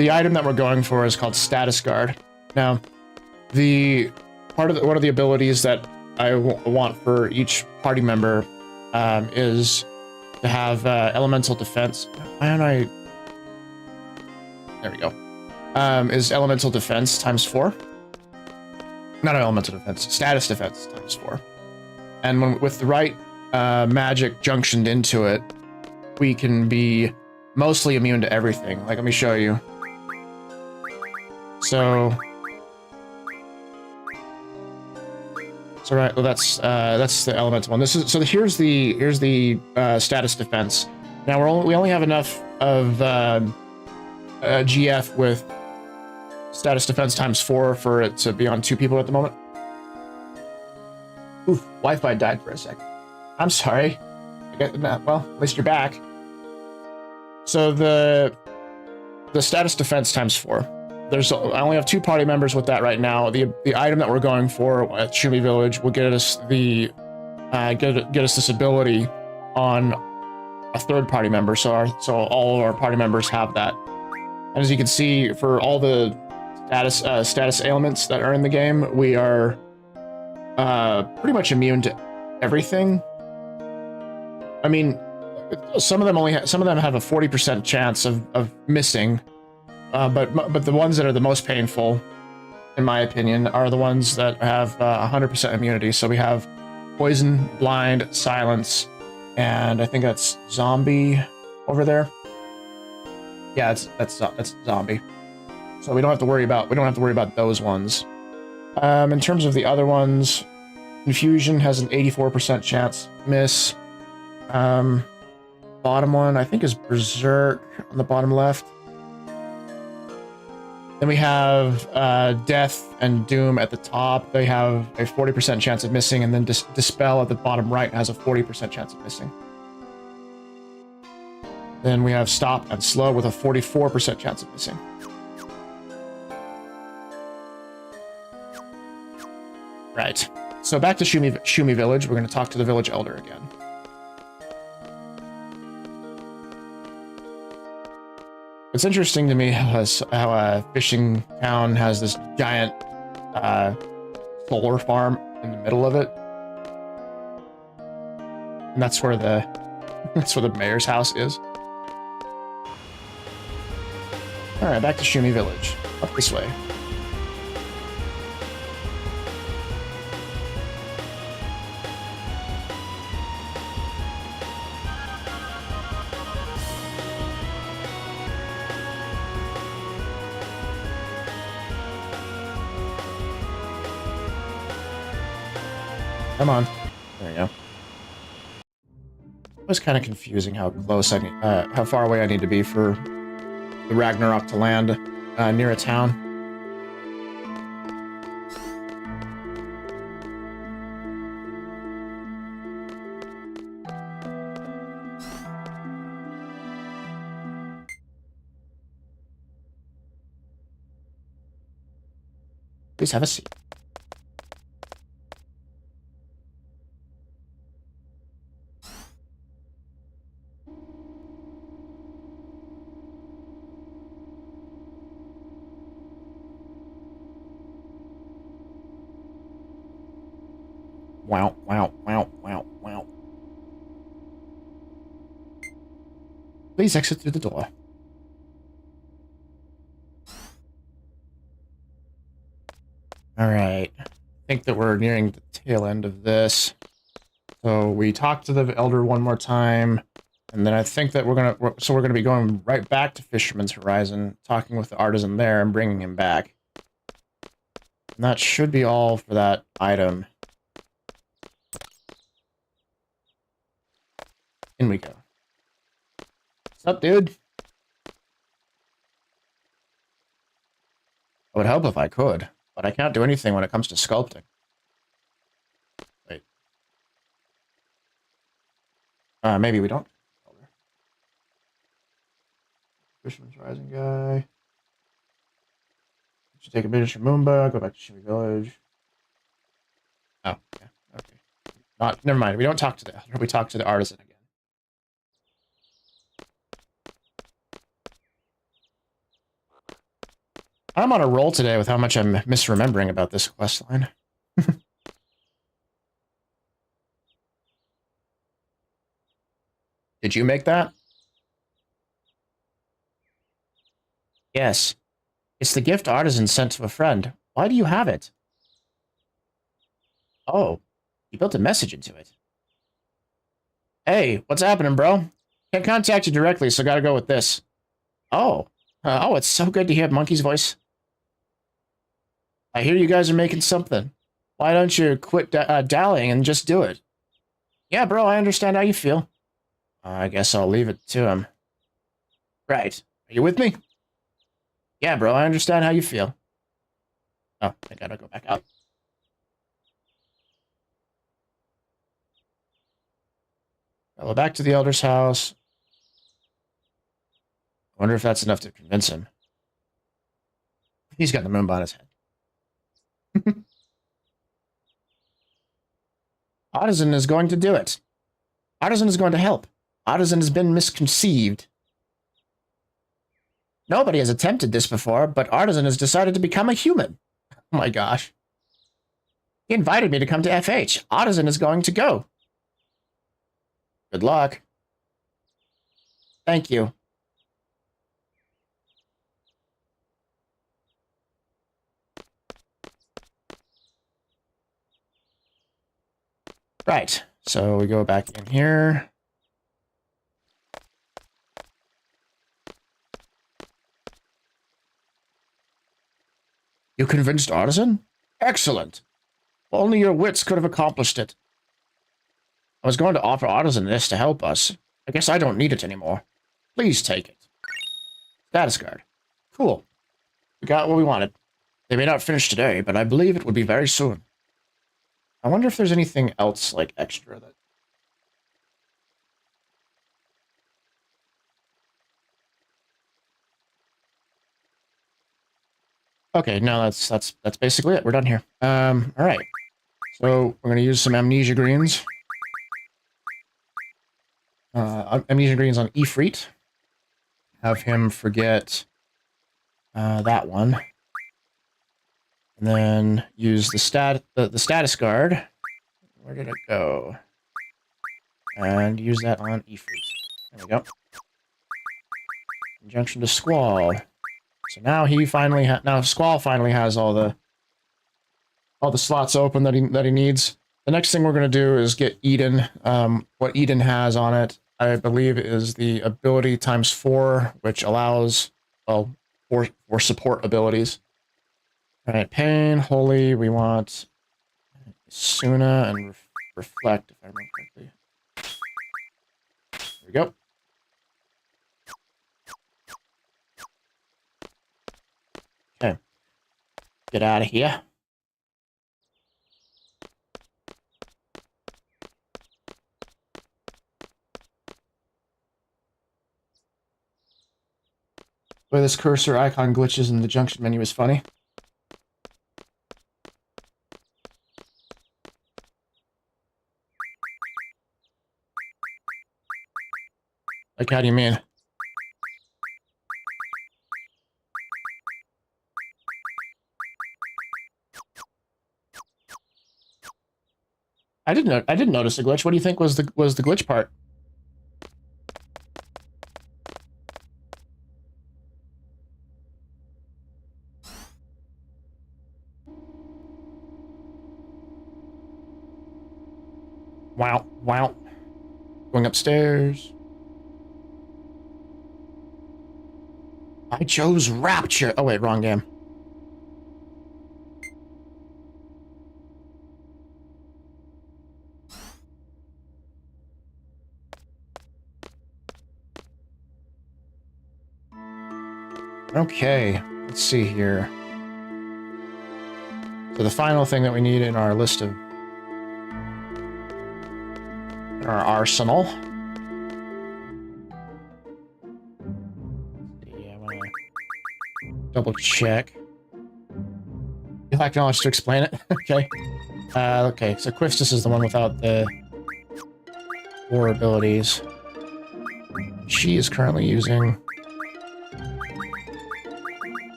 the item that we're going for is called Status Guard. Now, one of the abilities that I want for each party member is to have elemental defense. Why don't I? There we go. Is elemental defense times 4. Not elemental defense, status defense times 4. And with the right magic junctioned into it, we can be mostly immune to everything. Like, let me show you. So right, well, that's the elemental one. Here's the status defense. Now we only have enough of GF with status defense times 4 for it to be on 2 people at the moment. Oof, Wi-Fi died for a second. I'm sorry. Well, at least you're back. So the status defense times 4. I only have 2 party members with that right now. The item that we're going for at Shumi Village will get us get us this ability on a 3rd party member. So all of our party members have that. And as you can see, for all the status ailments that are in the game, we are pretty much immune to everything. I mean, some of them have a 40% chance of missing. But the ones that are the most painful, in my opinion, are the ones that have 100% immunity. So we have poison, blind, silence, and I think that's zombie over there. Yeah, that's zombie. So we don't have to worry about those ones. In terms of the other ones, confusion has an 84% chance miss. Bottom one I think is berserk on the bottom left. Then we have Death and Doom at the top. They have a 40% chance of missing, and then Dispel at the bottom right has a 40% chance of missing. Then we have Stop and Slow with a 44% chance of missing. Right. So back to Shumi Village. We're going to talk to the village elder again. It's interesting to me how Fishing Town has this giant solar farm in the middle of it, and that's where the mayor's house is. All right, back to Shumi Village. Up this way. Come on. There you go. It was kind of confusing how close how far away I need to be for the Ragnarok to land near a town. Please have a seat. Wow, wow, wow, wow, wow. Please exit through the door. Alright. I think that we're nearing the tail end of this. So we talked to the elder one more time, and then I think that we're gonna be going right back to Fisherman's Horizon, talking with the artisan there and bringing him back. And that should be all for that item. In we go. What's up, dude? I would help if I could, but I can't do anything when it comes to sculpting. Wait. Maybe we don't. Fisherman's Rising guy. Should take a miniature Moomba, go back to Shumi Village. Oh, yeah, okay. Never mind, we don't talk to the elder, we talk to the artisan again. I'm on a roll today with how much I'm misremembering about this quest line. Did you make that? Yes. It's the gift Artisan sent to a friend. Why do you have it? Oh, you built a message into it. Hey, what's happening, bro? Can't contact you directly, so gotta go with this. Oh. Oh, it's so good to hear Monkey's voice. I hear you guys are making something. Why don't you quit dallying and just do it? Yeah, bro, I understand how you feel. I guess I'll leave it to him. Right. Are you with me? Yeah, bro, I understand how you feel. Oh, I gotta go back out. Go back to the Elder's house. I wonder if that's enough to convince him. He's got the moon on his head. Artisan is going to do it. Artisan is going to help. Artisan has been misconceived. Nobody has attempted this before, but Artisan has decided to become a human. Oh my gosh. He invited me to come to FH. Artisan is going to go. Good luck. Thank you. Right, so we go back in here. You convinced Artisan? Excellent. Only your wits could have accomplished it. I was going to offer Artisan this to help us. I guess I don't need it anymore. Please take it. Status card. Cool. We got what we wanted. They may not finish today, but I believe it would be very soon. I wonder if there's anything else, like, extra that... Okay, no, that's basically it. We're done here. Alright. So, we're gonna use some amnesia greens. Amnesia greens on Ifrit. Have him forget that one. And then use the status guard. Where did it go? And use that on Ifrit. There we go. Conjunction to Squall. So now he finally now Squall finally has all the slots open that he needs. The next thing we're gonna do is get Eden. What Eden has on it, I believe, is the ability ×4, which allows, well, for support abilities. All right, Pain, Holy, we want Suna and Reflect, if I remember correctly. There we go. Okay. Get out of here. The way this cursor icon glitches in the junction menu is funny. Like, how do you mean? I didn't notice a glitch. What do you think was the glitch part? Wow, wow. Going upstairs. I chose Rapture. Oh wait, wrong game. Okay, let's see here. So the final thing that we need in our list of our arsenal. Yeah, I want to double check. You lack knowledge to explain it. Okay. Okay, so Quistis is the one without the war abilities. She is currently using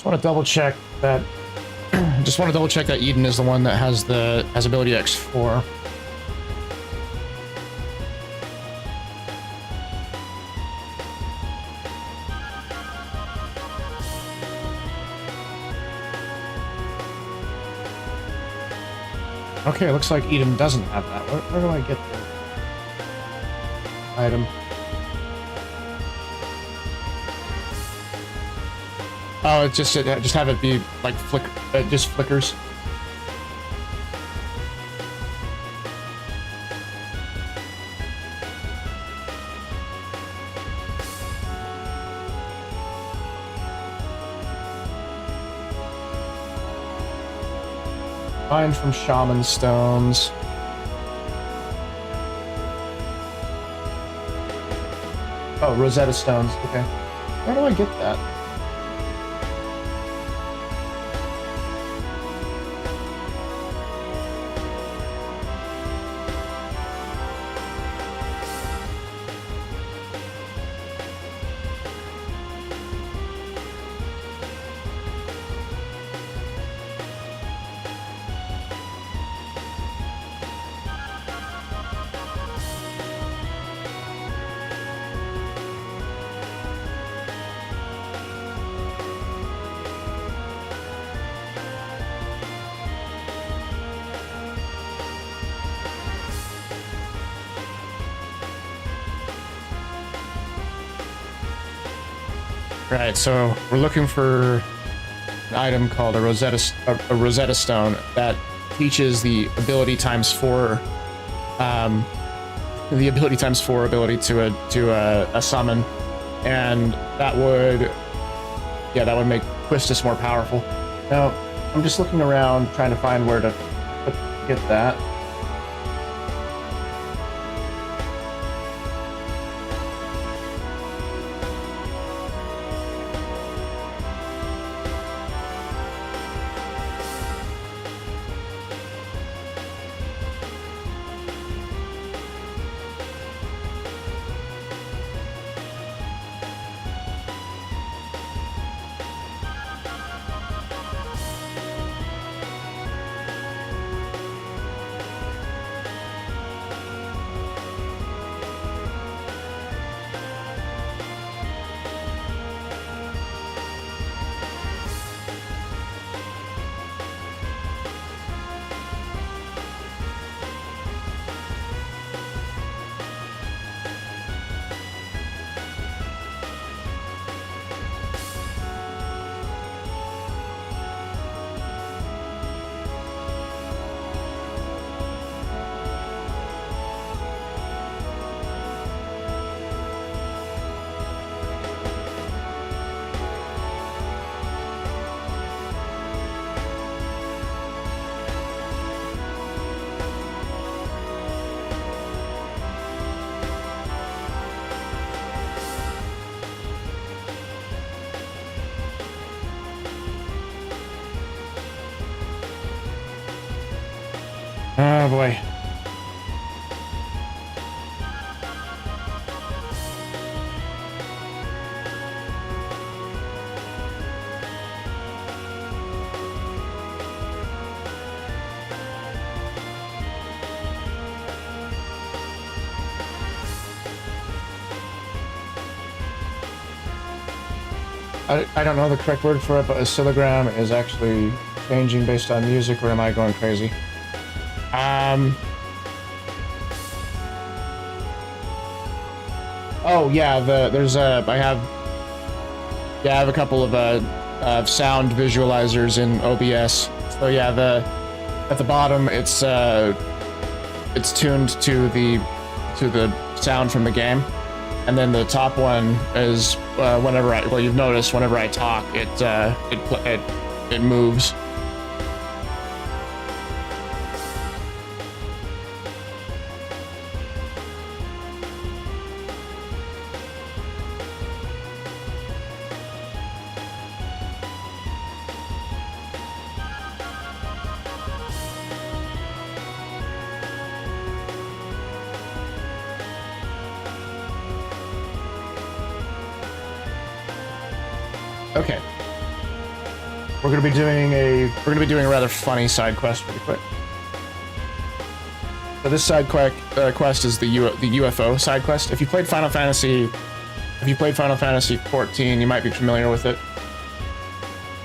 want to double check that. Just want to double check that Eden is the one that has ability X4. Okay, looks like Eden doesn't have that. Where do I get the item? Oh, just have it be like flicker. It just flickers. Find from Shaman Stones. Oh, Rosetta Stones. Okay. Where do I get that? Right, so we're looking for an item called a Rosetta Stone that teaches the ability times 4, ability to a summon, and that would make Quistis more powerful. Now, I'm just looking around trying to find where to get that. Oh boy. I don't know the correct word for it, but oscillogram is actually changing based on music, or am I going crazy? Oh yeah, I have a couple of sound visualizers in OBS. So yeah, at the bottom it's tuned to the sound from the game, and then the top one is you've noticed whenever I talk, it moves. Okay. we're gonna be doing a rather funny side quest really quick. So this side quest is the UFO side quest. If you played Final Fantasy 14, you might be familiar with it.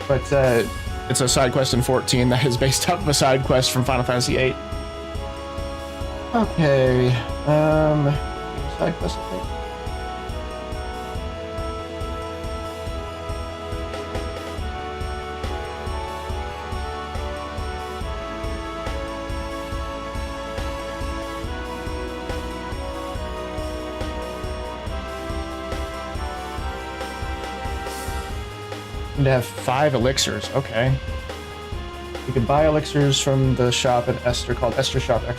But it's a side quest in 14 that is based off of a side quest from Final Fantasy 8. Okay, side quest, I think. To have 5 elixirs. Okay. You can buy elixirs from the shop at Esther called Esther Shop ! Can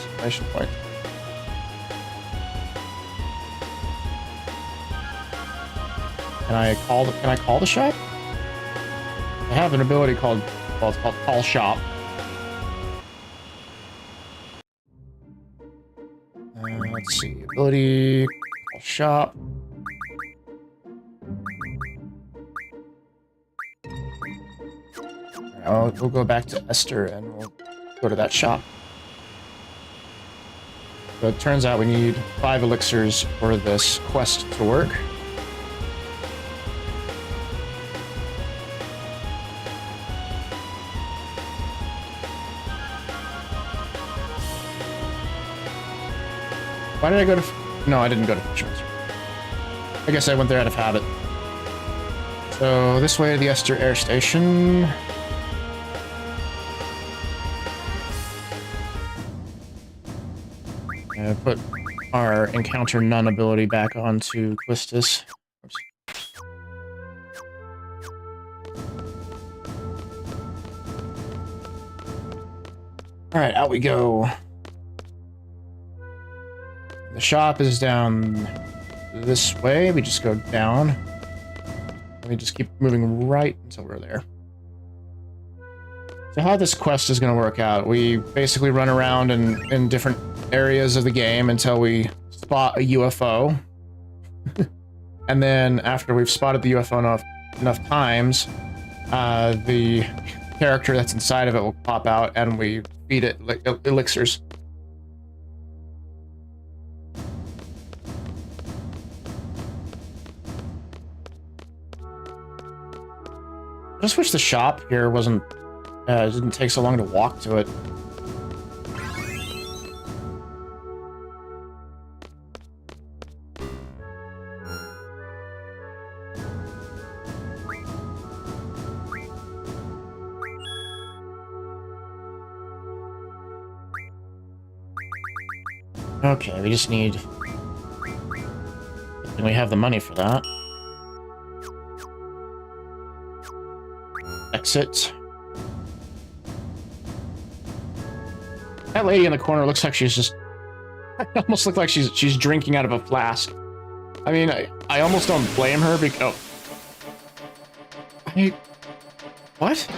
I call the shop? I have an ability called, well, it's called Call Shop. Let's see, ability Call Shop. We'll go back to Esther and we'll go to that shop. So it turns out we need 5 elixirs for this quest to work. Why did I go to... No, I didn't go to Fisherman's. I guess I went there out of habit. So this way to the Esther Air Station. Put our Encounter None ability back onto Quistis. Oops. Alright, out we go. The shop is down this way. We just go down. We just keep moving right until we're there. So how this quest is going to work out, we basically run around in different areas of the game until we spot a UFO. And then after we've spotted the UFO enough times, the character that's inside of it will pop out and we feed it elixirs. I just wish the shop here wasn't didn't take so long to walk to it. Okay, we just need... And we have the money for that. Exit. That lady in the corner looks like she's just... almost looks like she's drinking out of a flask. I mean, I almost don't blame her because... Oh. What?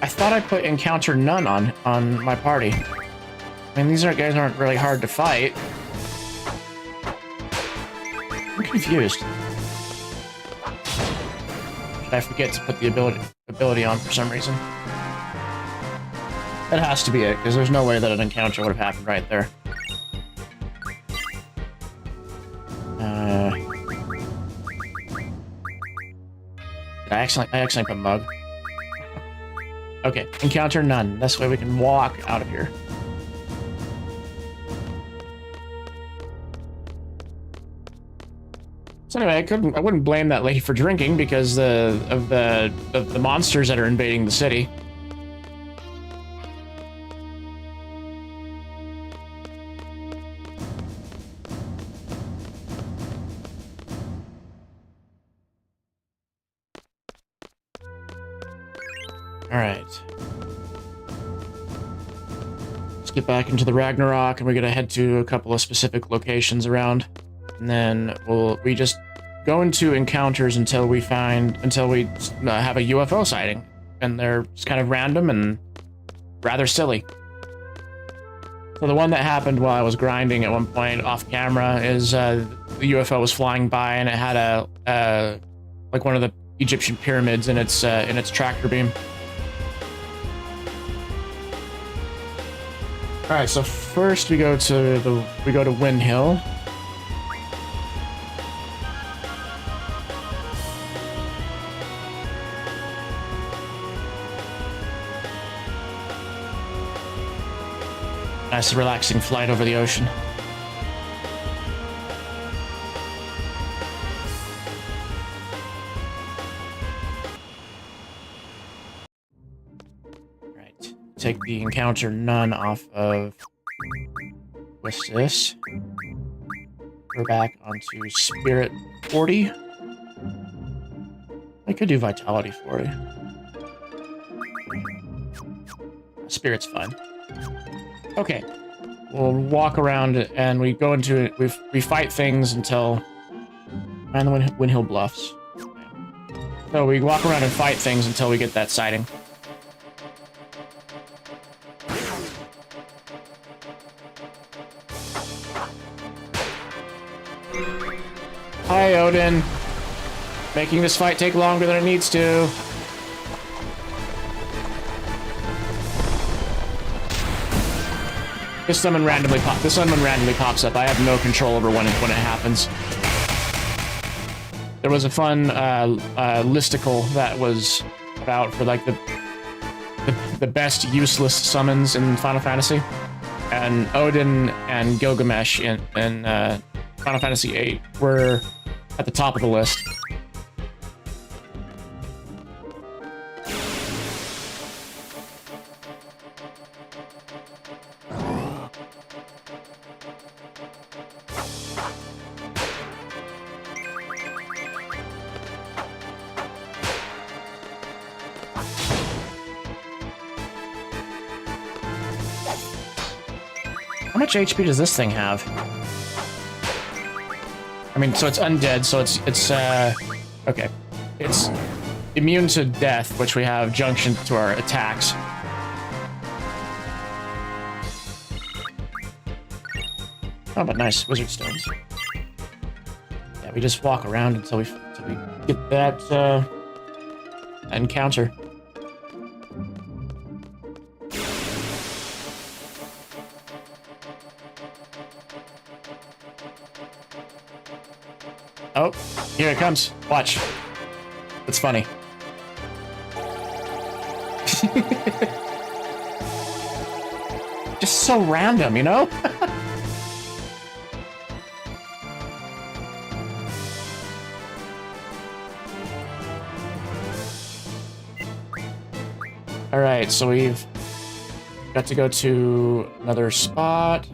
I thought I put Encounter None on my party. I mean, these guys aren't really hard to fight. I'm confused. Did I forget to put the ability on for some reason? That has to be it, because there's no way that an encounter would have happened right there. I accidentally put Mug. Okay, Encounter None. This way we can walk out of here. So anyway, I wouldn't blame that lady for drinking because of the monsters that are invading the city. All right. Let's get back into the Ragnarok, and we're gonna head to a couple of specific locations around, and then we just go into encounters until we have a UFO sighting, and they're just kind of random and rather silly. So the one that happened while I was grinding at one point off camera is the UFO was flying by and it had like one of the Egyptian pyramids in its tractor beam. All right, so first we go to Wind Hill. Nice relaxing flight over the ocean. Right, take the encounter none off of this. We're back onto Spirit 40. I could do Vitality 40. Spirit's fine. Okay, we'll walk around and we go into it. We fight things until find the Wind Hill Bluffs. So we walk around and fight things until we get that sighting. Hi, Odin. Making this fight take longer than it needs to. This summon randomly pops up. I have no control over when it happens. There was a fun listicle that was about for like the best useless summons in Final Fantasy, and Odin and Gilgamesh in Final Fantasy VIII were at the top of the list. How much HP does this thing have? I mean, so it's undead, so it's okay. It's immune to death, which we have junction to our attacks. Oh, but nice wizard stones. Yeah, we just walk around until we get that encounter. Oh, here it comes. Watch. It's funny. Just so random, you know? All right, so we've got to go to another spot.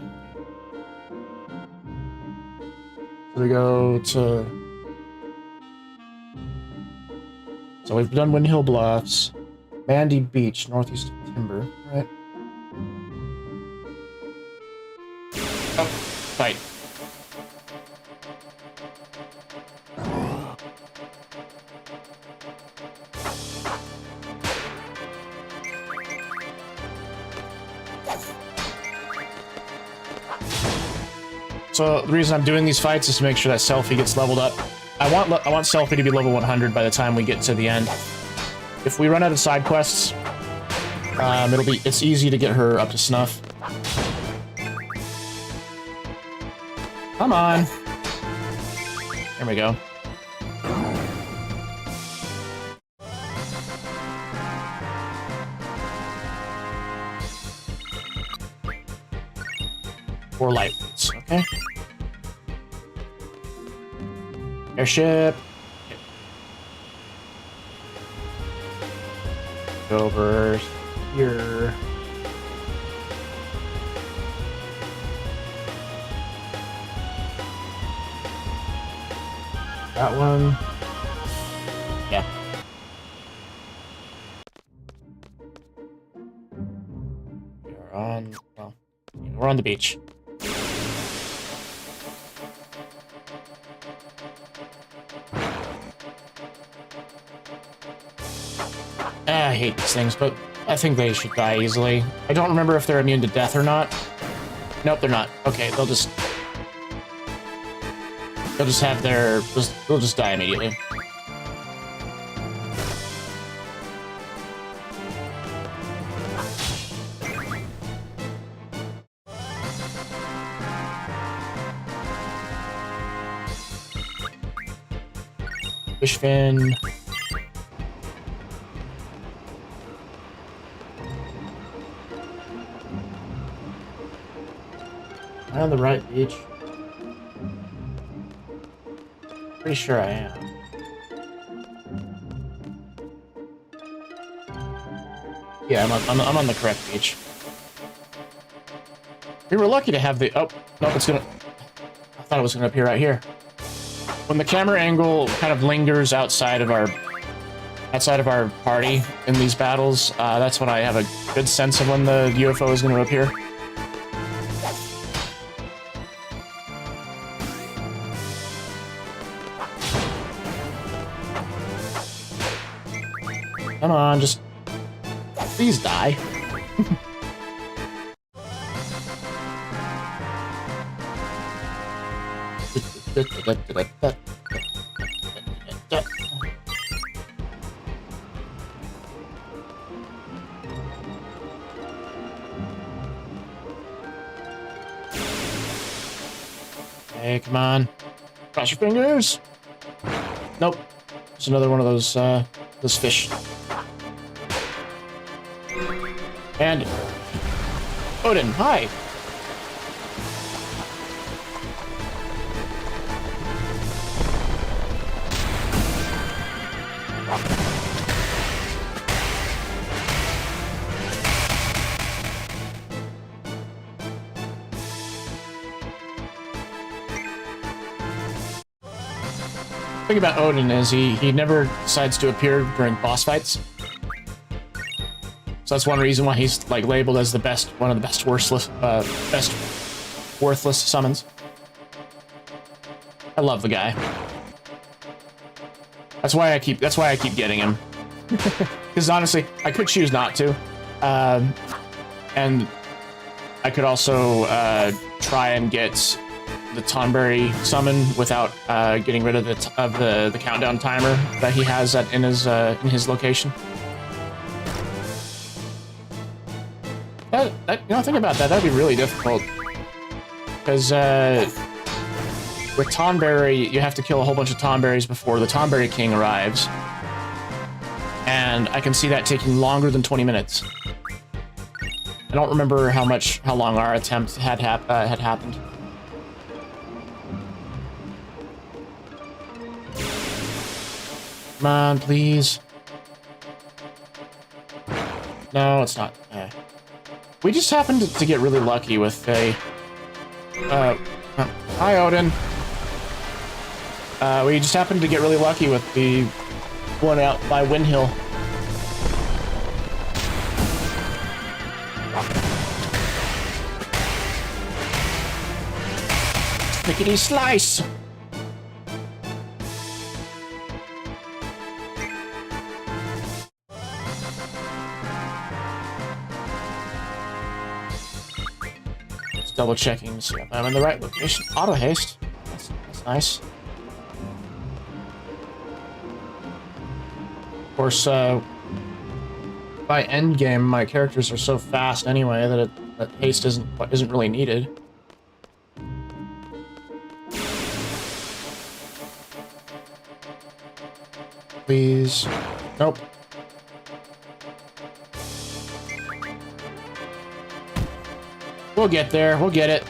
We go to... So we've done Wind Hill Bluffs, Mandy Beach, northeast of Timber, right? Oh, fight. So the reason I'm doing these fights is to make sure that Selphie gets leveled up. I want Selphie to be level 100 by the time we get to the end. If we run out of side quests, it's easy to get her up to snuff. Come on. There we go. Four lightweights, okay. Airship. Go over here. That one. Yeah. We're on the beach. I hate these things, but I think they should die easily. I don't remember if they're immune to death or not. Nope, they're not. Okay, they'll just have their... They'll just die immediately. Fish fin. Am I on the right beach? Pretty sure I am. Yeah, I'm on the correct beach. We were lucky to have the... Oh, no, it's gonna... I thought it was gonna appear right here. When the camera angle kind of lingers outside of our party in these battles, that's when I have a good sense of when the UFO is going to appear. Come on, just please die. Hey, come on. Cross your fingers. Nope. It's another one of those fish. And Odin, hi. The thing about Odin is he never decides to appear during boss fights. So that's one reason why he's like labeled as the best, one of the best worthless summons. I love the guy. That's why I keep getting him. Because honestly, I could choose not to, and I could also try and get the Tonberry summon without getting rid of the countdown timer that he has in his location. Think about that. That'd be really difficult. Because with Tonberry, you have to kill a whole bunch of Tonberries before the Tonberry King arrives. And I can see that taking longer than 20 minutes. I don't remember how long our attempt had happened. Come on, please. No, it's not. We just happened to get really lucky with a... hi, Odin. We just happened to get really lucky with the one out by Windhill. Lickety slice! Double checking to see if I'm in the right location. Auto haste. That's nice. Of course, by end game, my characters are so fast anyway that haste isn't really needed. Please. Nope. We'll get there. We'll get it.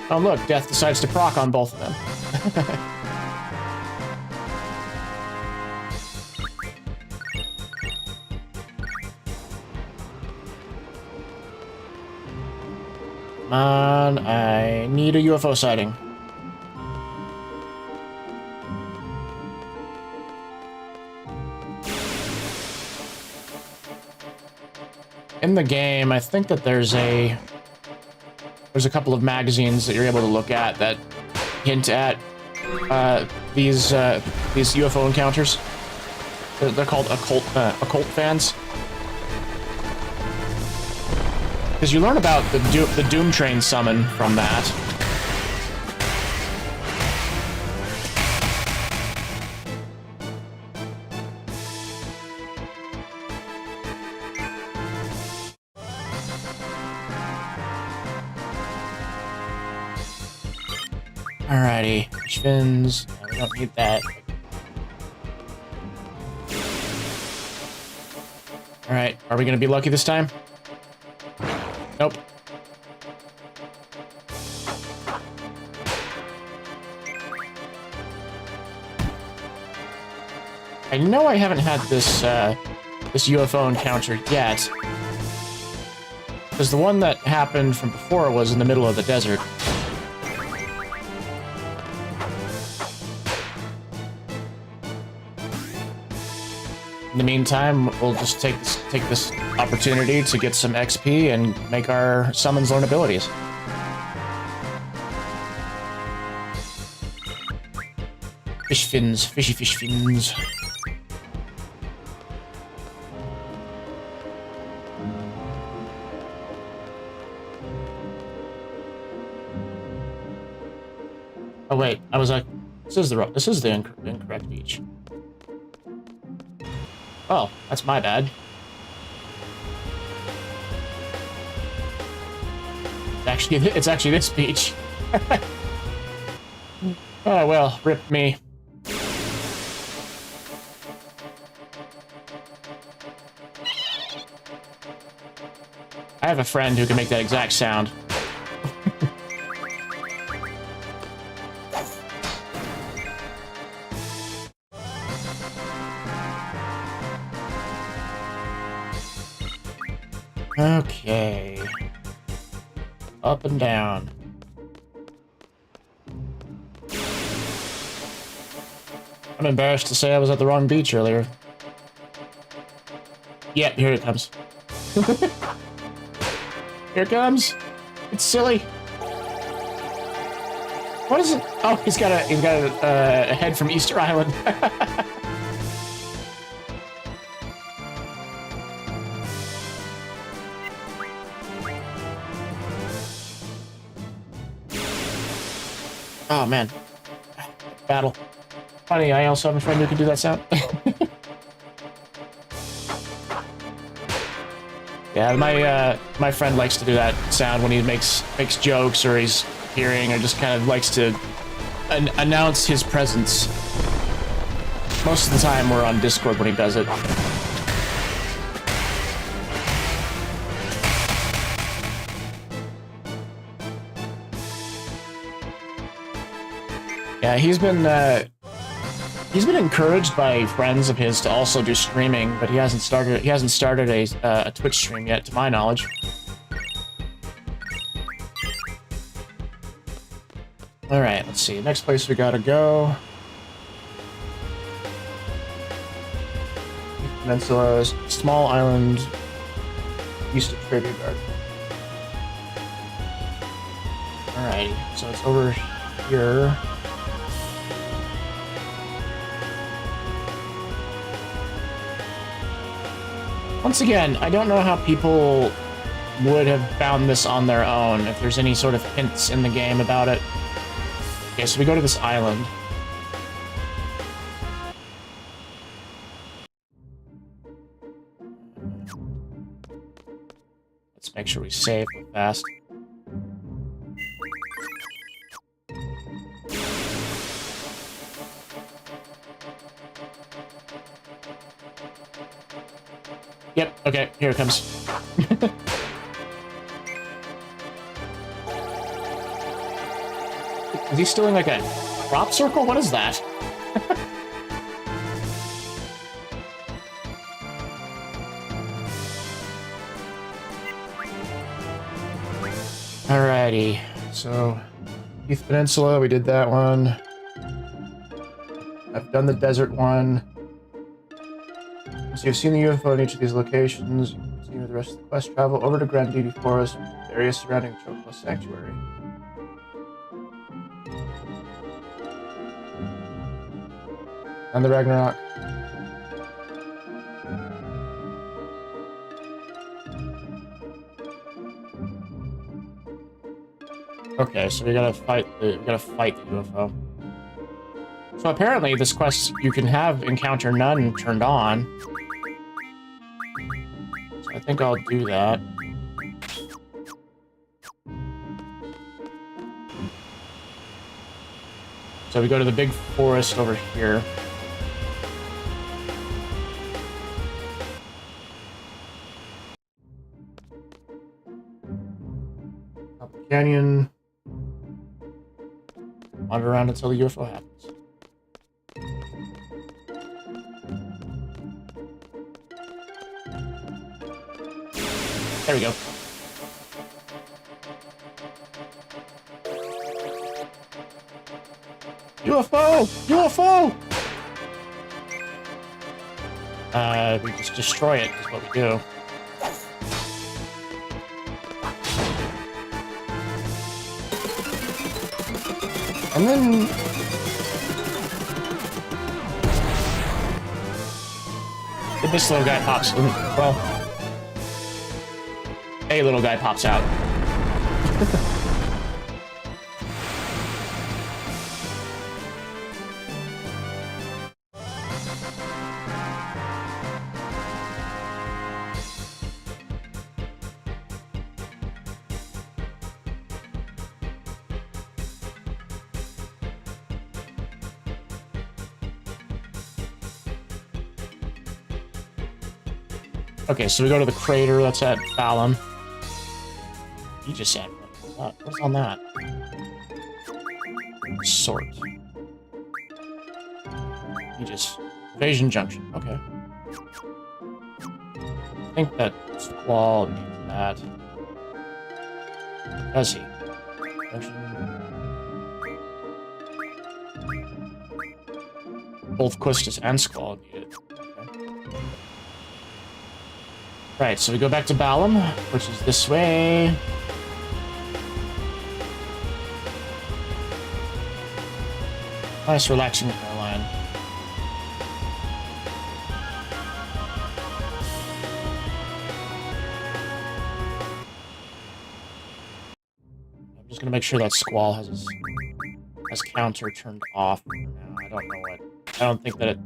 Oh, look. Death decides to proc on both of them. Come on. I need a UFO sighting. In the game, I think that there's a couple of magazines that you're able to look at that hint at these UFO encounters. They're called occult fans, because you learn about the Doom Train summon from that. Alrighty, fish fins. No, we don't need that. Alright, are we gonna be lucky this time? Nope. I know I haven't had this, this UFO encounter yet. Because the one that happened from before was in the middle of the desert. In the meantime, we'll just take this opportunity to get some XP and make our summons learn abilities. Fish fins, fishy fish fins. Oh wait, I was like, this is the incorrect beach. Oh, that's my bad. It's actually this beach. Oh well, rip me. I have a friend who can make that exact sound. Okay. Up and down. I'm embarrassed to say I was at the wrong beach earlier. Yeah, here it comes. Here it comes. It's silly. What is it? Oh, he's got a head from Easter Island. Oh man, battle. Funny, I also have a friend who can do that sound. Yeah, my friend likes to do that sound when he makes jokes or he's hearing or just kind of likes to announce his presence. Most of the time we're on Discord when he does it. Yeah, he's been encouraged by friends of his to also do streaming, but he hasn't started a Twitch stream yet, to my knowledge. All right, let's see. Next place we gotta go. Peninsula, small island east of Trivia Garden. Alrighty, so it's over here. Once again, I don't know how people would have found this on their own, if there's any sort of hints in the game about it. Okay, so we go to this island. Let's make sure we save fast. Yep, okay, here it comes. Is he still in like a crop circle? What is that? Alrighty, so Heath Peninsula, we did that one. I've done the desert one. So you've seen the UFO in each of these locations. You can continue the rest of the quest. Travel over to Grand Duty Forest, the area surrounding Chokla Sanctuary. And the Ragnarok. Okay, so we gotta fight the UFO. So apparently this quest you can have encounter none turned on. So I think I'll do that. So we go to the big forest over here. Up the canyon. Wander around until the UFO happens. There we go. UFO! UFO! We just destroy it, is what we do. And then... this little guy pops... well... a little guy pops out. Okay, so we go to the crater that's at Balam. You just said, what's on that? Sort. You just... Evasion Junction, okay. I think that Squall needs that. Does he? Junction. Both Quistis and Squall need it. Okay. Right, so we go back to Balam, which is this way. Nice, relaxing line. I'm just gonna make sure that Squall has counter turned off for now. I don't know what. I don't think that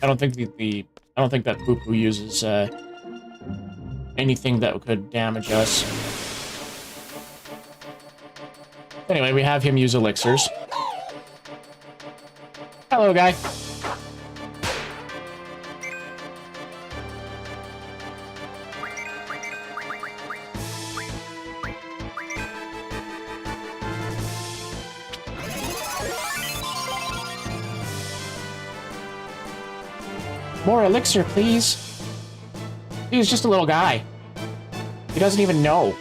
I don't think that Poo Poo uses anything that could damage us. Anyway, we have him use elixirs. Hello, guy. More elixir, please. He's just a little guy. He doesn't even know.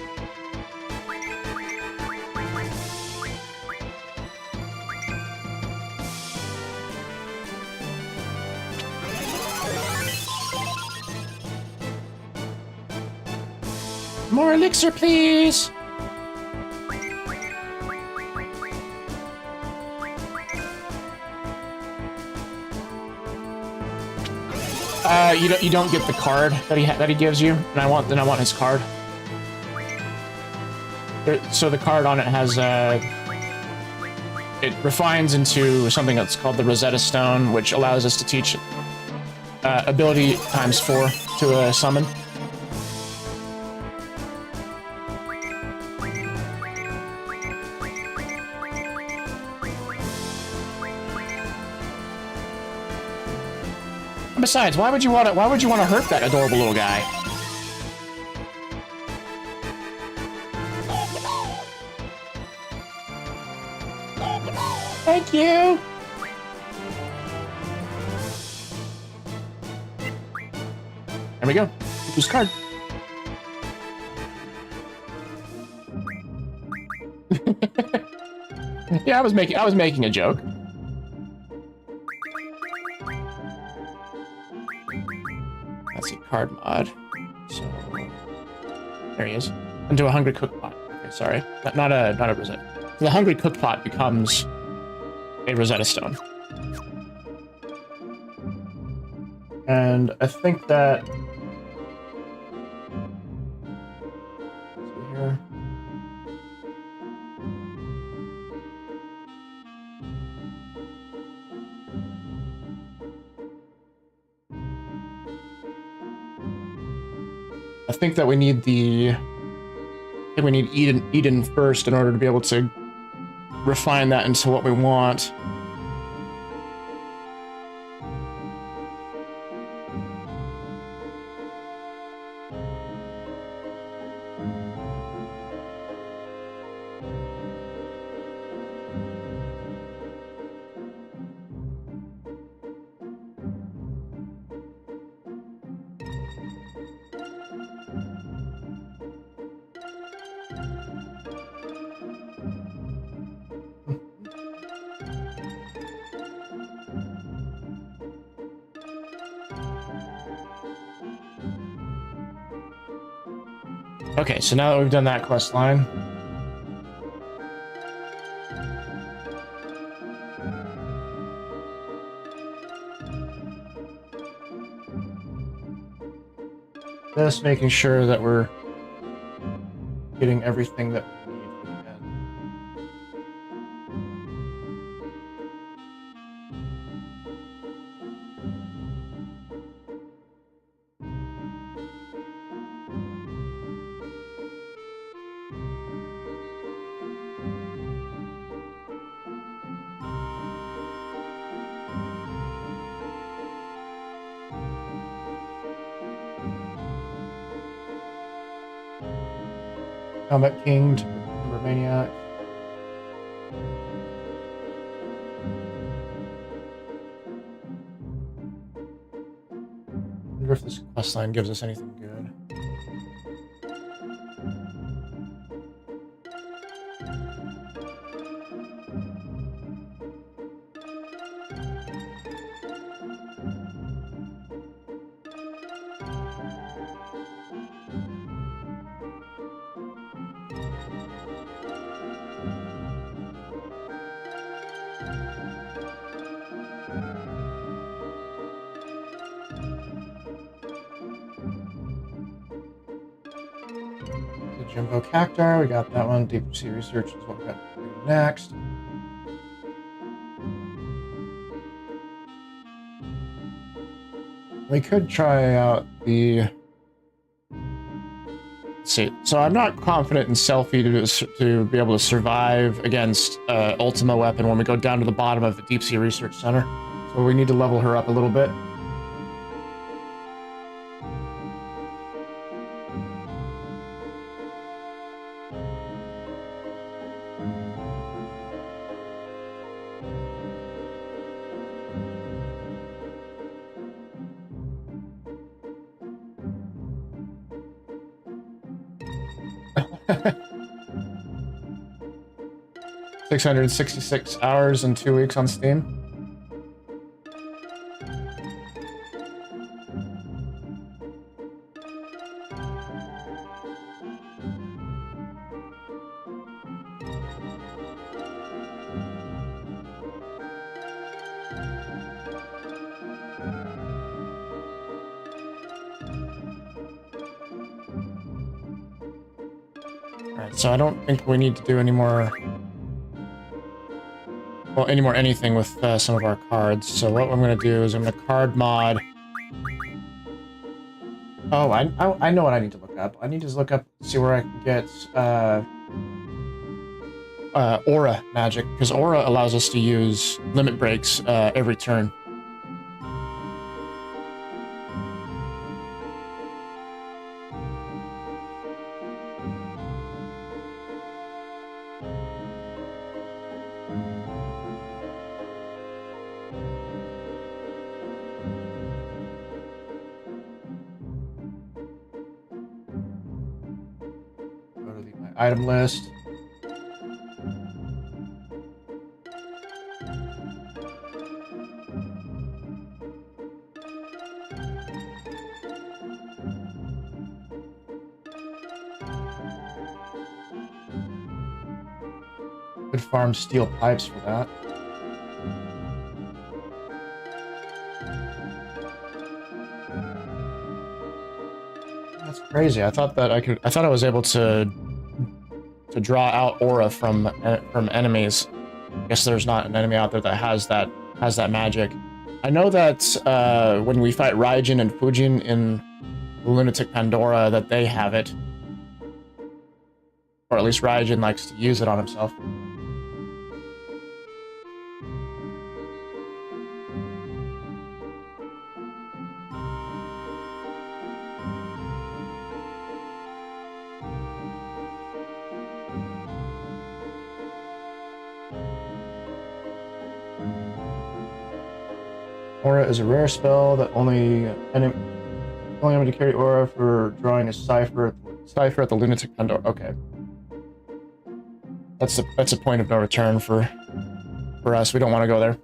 More elixir, please! You don't get the card that he gives you, and I want his card. So the card on it has it refines into something that's called the Rosetta Stone, which allows us to teach ability ×4 to a summon. Besides, why would you want to hurt that adorable little guy? Thank you. There we go. Whose card? Yeah, I was making a joke. Card mod. So there he is. Into a hungry cook pot. Okay, sorry. Not a Rosetta. The hungry cook pot becomes a Rosetta Stone. And I think that here. I think that we need Eden first in order to be able to refine that into what we want. Okay, so now that we've done that quest line, just making sure that we're getting everything that we need for the end. Combat King to Maniac. I wonder if this quest line gives us anything good. Jumbo Cactar, we got that one. Deep Sea Research is what we got to do next. We could try out the... Let's see. So I'm not confident in Selfie to be able to survive against Ultima weapon when we go down to the bottom of the Deep Sea Research Center. So we need to level her up a little bit. $666 hours and 2 weeks on Steam. Alright, so I don't think we need to do any more... Well, anything with some of our cards. So what I'm going to do is I'm going to card mod. Oh, I know what I need to look up. I need to look up, see where I can get aura magic, because aura allows us to use limit breaks every turn. Item list. Could farm steel pipes for that. That's crazy. I thought I was able to draw out aura from enemies. I guess there's not an enemy out there that has that magic. I know that when we fight Raijin and Fujin in Lunatic Pandora, that they have it, or at least Raijin likes to use it on himself. Aura is a rare spell that only able to carry aura for drawing a cipher at the Lunatic Pandora. Okay, that's a point of no return for us. We don't want to go there.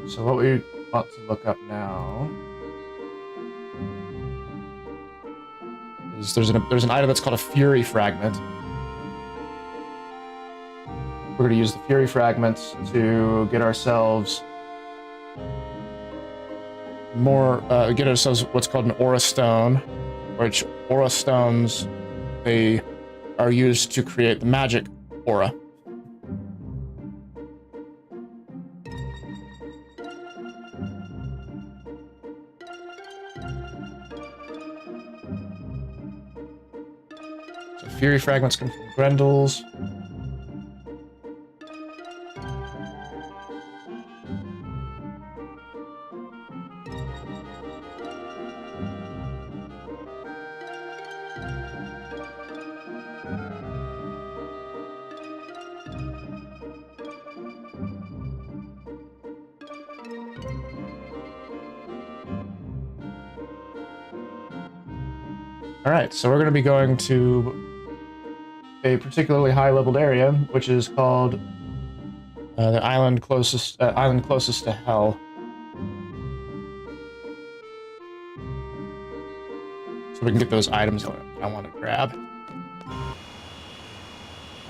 So what we want to look up now is there's an item that's called a Fury Fragment. We're going to use the Fury Fragments to get ourselves what's called an Aura Stone, which Aura Stones, they are used to create the magic aura. So Fury Fragments come from Grendel's. Alright, so we're going to be going to a particularly high-leveled area, which is called the island closest to Hell. So we can get those items that I want to grab.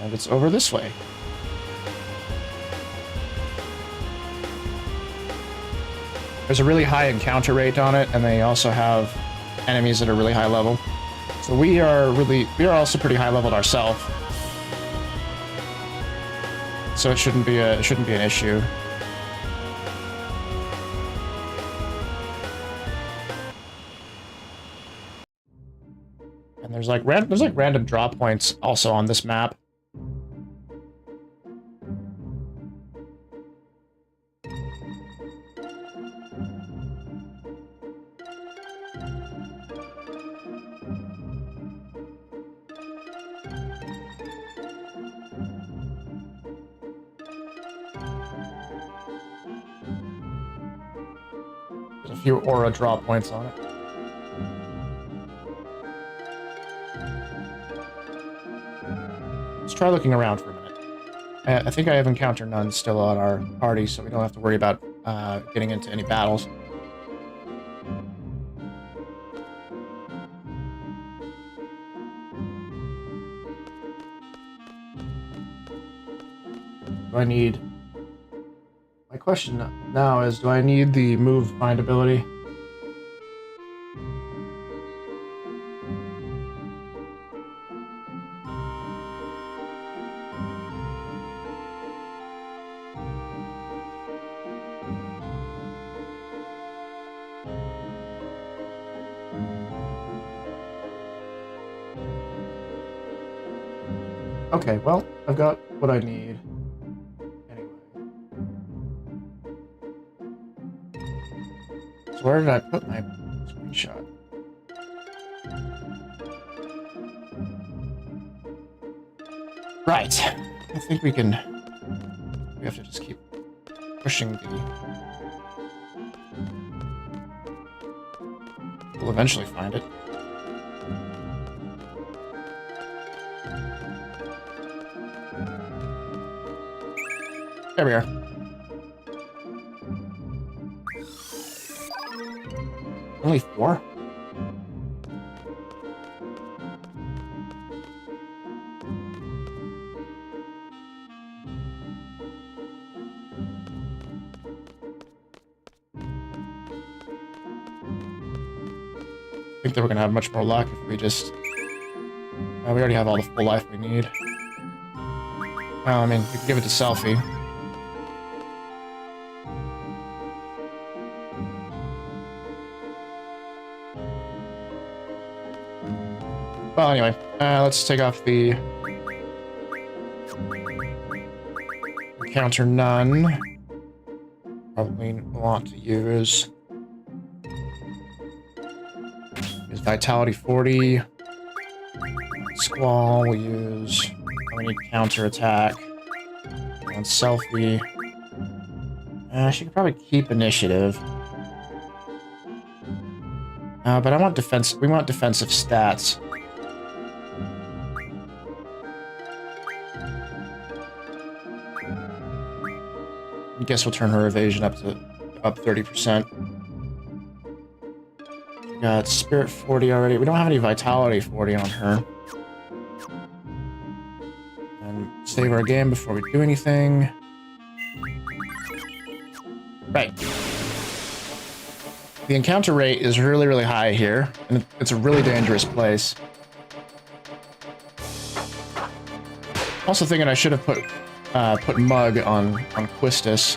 And it's over this way. There's a really high encounter rate on it, and they also have enemies that are really high level. So we are also pretty high leveled ourselves. So it shouldn't be an issue. And there's like random drop points also on this map. There's a few aura drop points on it. Let's try looking around for a minute. I think I have encounter none still on our party, so we don't have to worry about getting into any battles. Do I need... My question now is, do I need the move find ability? Okay, well, I've got what I need. So where did I put my screenshot? Right. I think we have to just keep pushing we'll eventually find it. There we are. Only 4? I think that we're gonna have much more luck if we just... we already have all the full life we need. Well, I mean, we can give it to Selfie. Well, anyway, let's take off the encounter none. Probably want to use Vitality 40. Squall, we'll use... We need counter attack. And Selfie. She could probably keep initiative. But I want defense. We want defensive stats. I guess we'll turn her evasion up to up 30%. We got Spirit 40 already. We don't have any Vitality 40 on her. And save our game before we do anything. Right. The encounter rate is really, really high here, and it's a really dangerous place. Also thinking I should have put Mug on Quistis.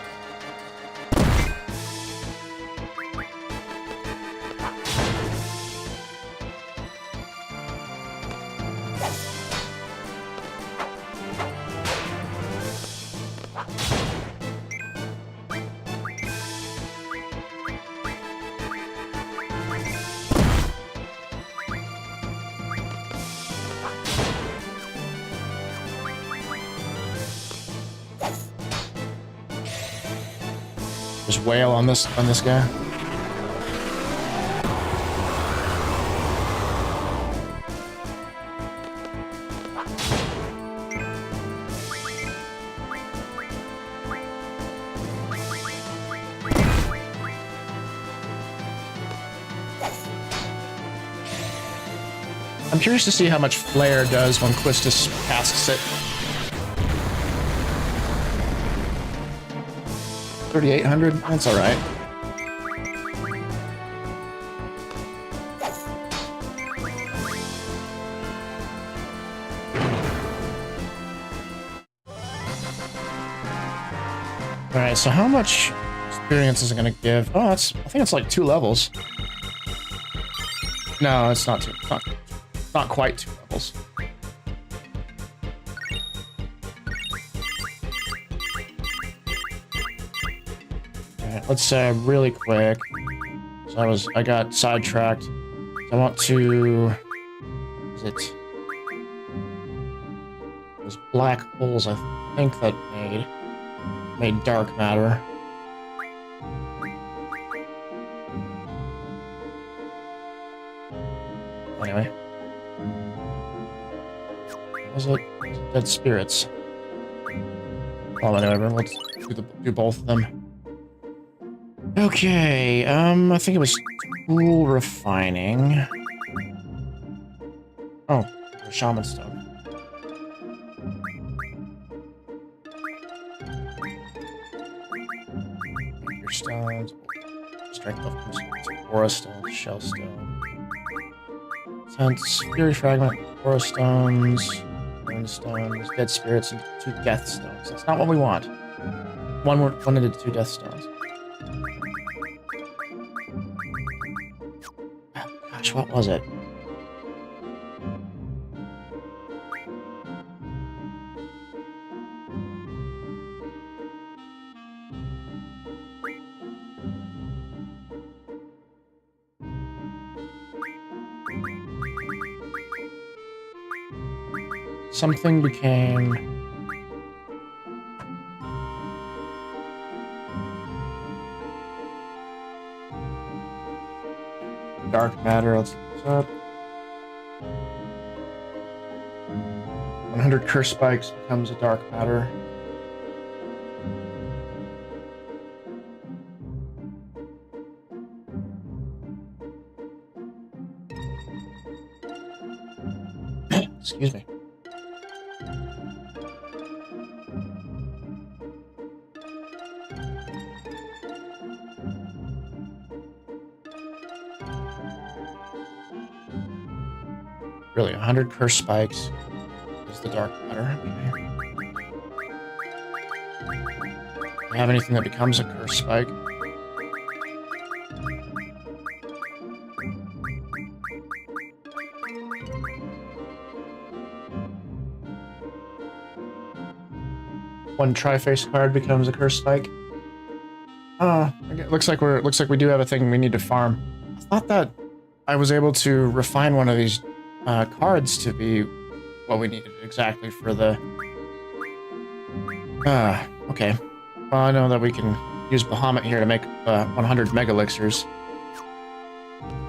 Just wail on this guy. I'm curious to see how much Flare does when Quistis casts it. 3,800? That's alright. Alright, so how much experience is it going to give? Oh, I think it's like 2 levels. No, it's not 2. It's not quite 2 levels. Let's say really quick. So I got sidetracked. I want to. Is it? Those black holes, I think that made dark matter. Anyway, was it dead spirits? Well, anyway, let's do both of them. Okay, I think it was tool refining. Oh, shaman stone. Your stones, strength buff, aura stone, shell stone, sense, fury fragment, aura stones, moon stones, dead spirits, and 2 death stones. That's not what we want. One into 2 death stones. Gosh, what was it? Something became... dark matter, let's look this up. 100 curse spikes becomes a dark matter. Excuse me. Really, 100 curse spikes is the dark matter. Okay. Do you have anything that becomes a curse spike? One tri-face card becomes a curse spike. Oh, it looks like we do have a thing we need to farm. I thought that I was able to refine one of these cards to be what we needed exactly for the... okay. Well, I know that we can use Bahamut here to make 100 mega elixirs.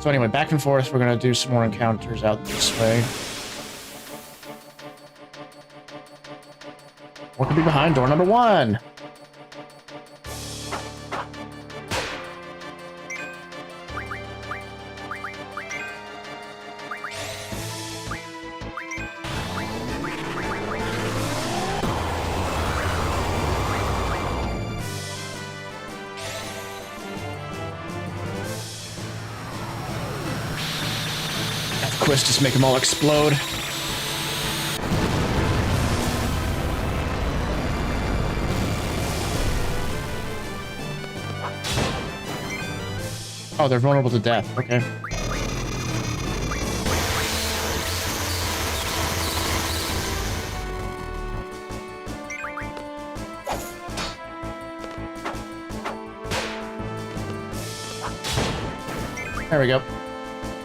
So anyway, back and forth, we're going to do some more encounters out this way. What could be behind door number 1? Quistis make them all explode. Oh, they're vulnerable to death. Okay. There we go.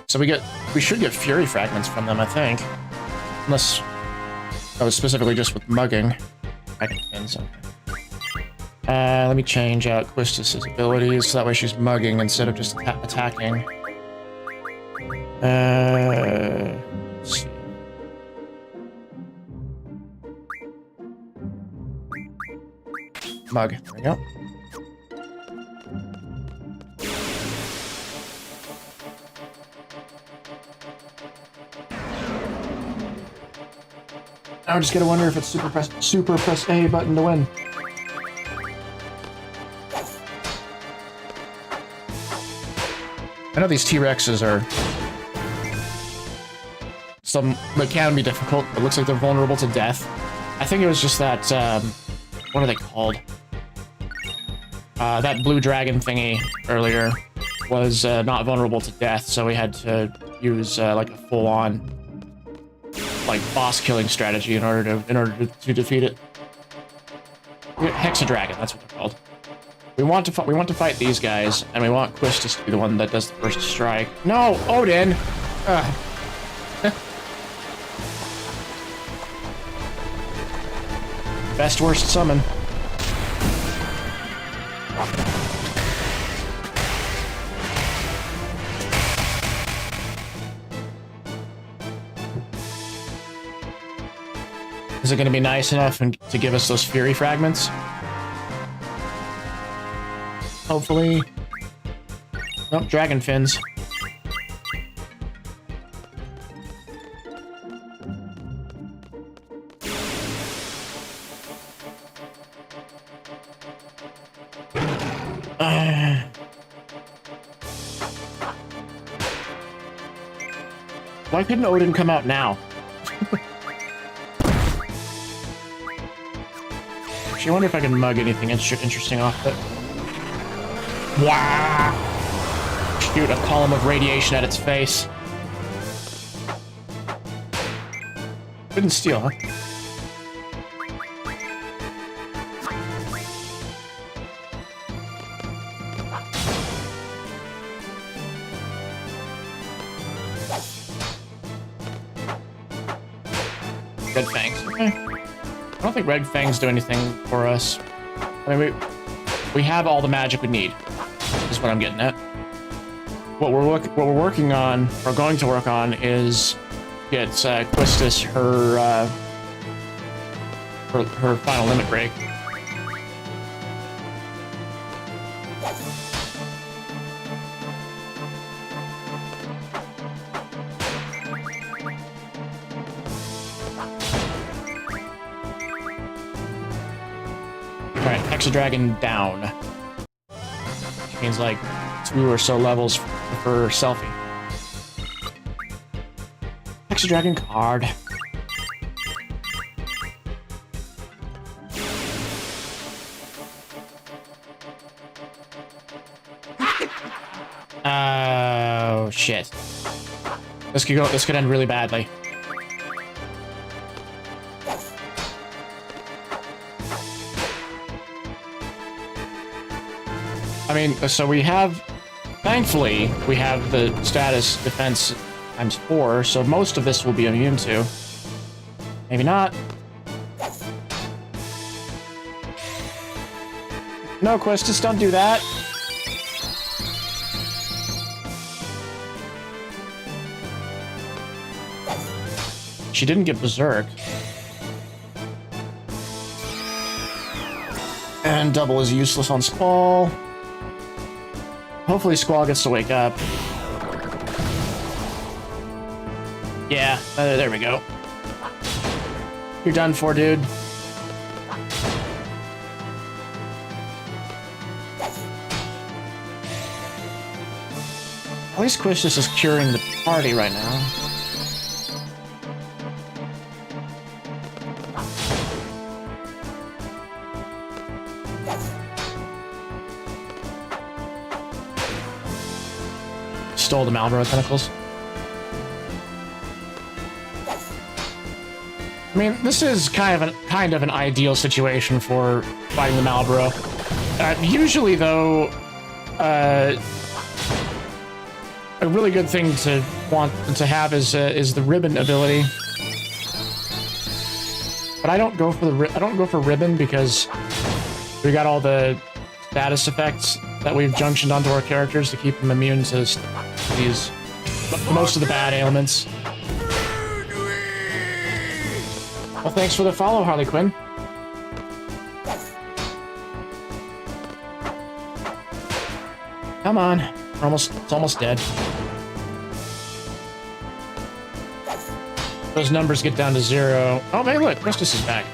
So we should get fury fragments from them, I think. Unless that was specifically just with mugging. I can pin something. Let me change out Quistis' abilities so that way she's mugging instead of just attacking. Let's see. Mug. There we go. I'm just gonna wonder if it's super press A button to win. I know these T-Rexes are they can be difficult. It looks like they're vulnerable to death. I think it was just that what are they called? That blue dragon thingy earlier was not vulnerable to death, so we had to use like a full-on like boss killing strategy in order to defeat it. Hexadragon, that's what they're called. We want to fight these guys, and we want Quistis to be the one that does the first strike. No, Odin. Best worst summon. Is it going to be nice enough to give us those fury fragments? Hopefully. Nope, dragon fins. Why couldn't Odin come out now? Actually, I wonder if I can mug anything interesting off it. Wow! Shoot a column of radiation at its face. Couldn't steal, huh? Red Fangs. Okay. I don't think Red Fangs do anything for us. I mean, we have all the magic we need. Is what I'm getting at. What we're working on, or going to work on, is get Quistis her final limit break. Alright, Hexadragon down. Which means like 2 or so levels for selfie. Hexadragon card. Oh shit. This could end really badly. I mean, so we have, thankfully, we have the status defense ×4, so most of this will be immune to. Maybe not. No, Quistis, don't do that. She didn't get berserk. And double is useless on Squall. Hopefully Squall gets to wake up. Yeah, there we go. You're done for, dude. At least Quistis is curing the party right now. stole the Malboro tentacles. I mean, this is kind of an ideal situation for fighting the Malboro. Usually, though, a really good thing to want to have is the ribbon ability. But I don't go for ribbon because we got all the status effects that we've junctioned onto our characters to keep them immune to these most of the bad ailments. Well, thanks for the follow, Harley Quinn. Come on, it's almost dead. Those numbers get down to 0. Oh, hey, look, Christus is back.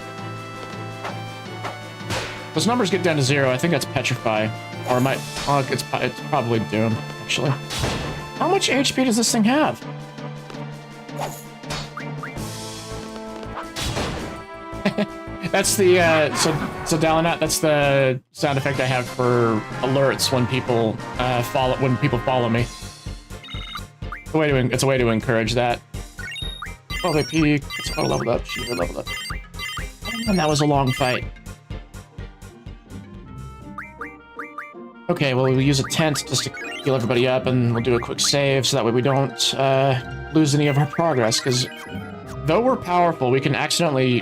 Those numbers get down to 0. I think that's Petrify, or it might. Oh, it's probably Doom, actually. How much HP does this thing have? That's the so Dalinat. That's the sound effect I have for alerts when people follow me. It's a way to encourage that. Oh, they peaked. It's got leveled up. She leveled up. And that was a long fight. Okay, well, we'll use a tent just to heal everybody up, and we'll do a quick save so that way we don't lose any of our progress, because though we're powerful, we can accidentally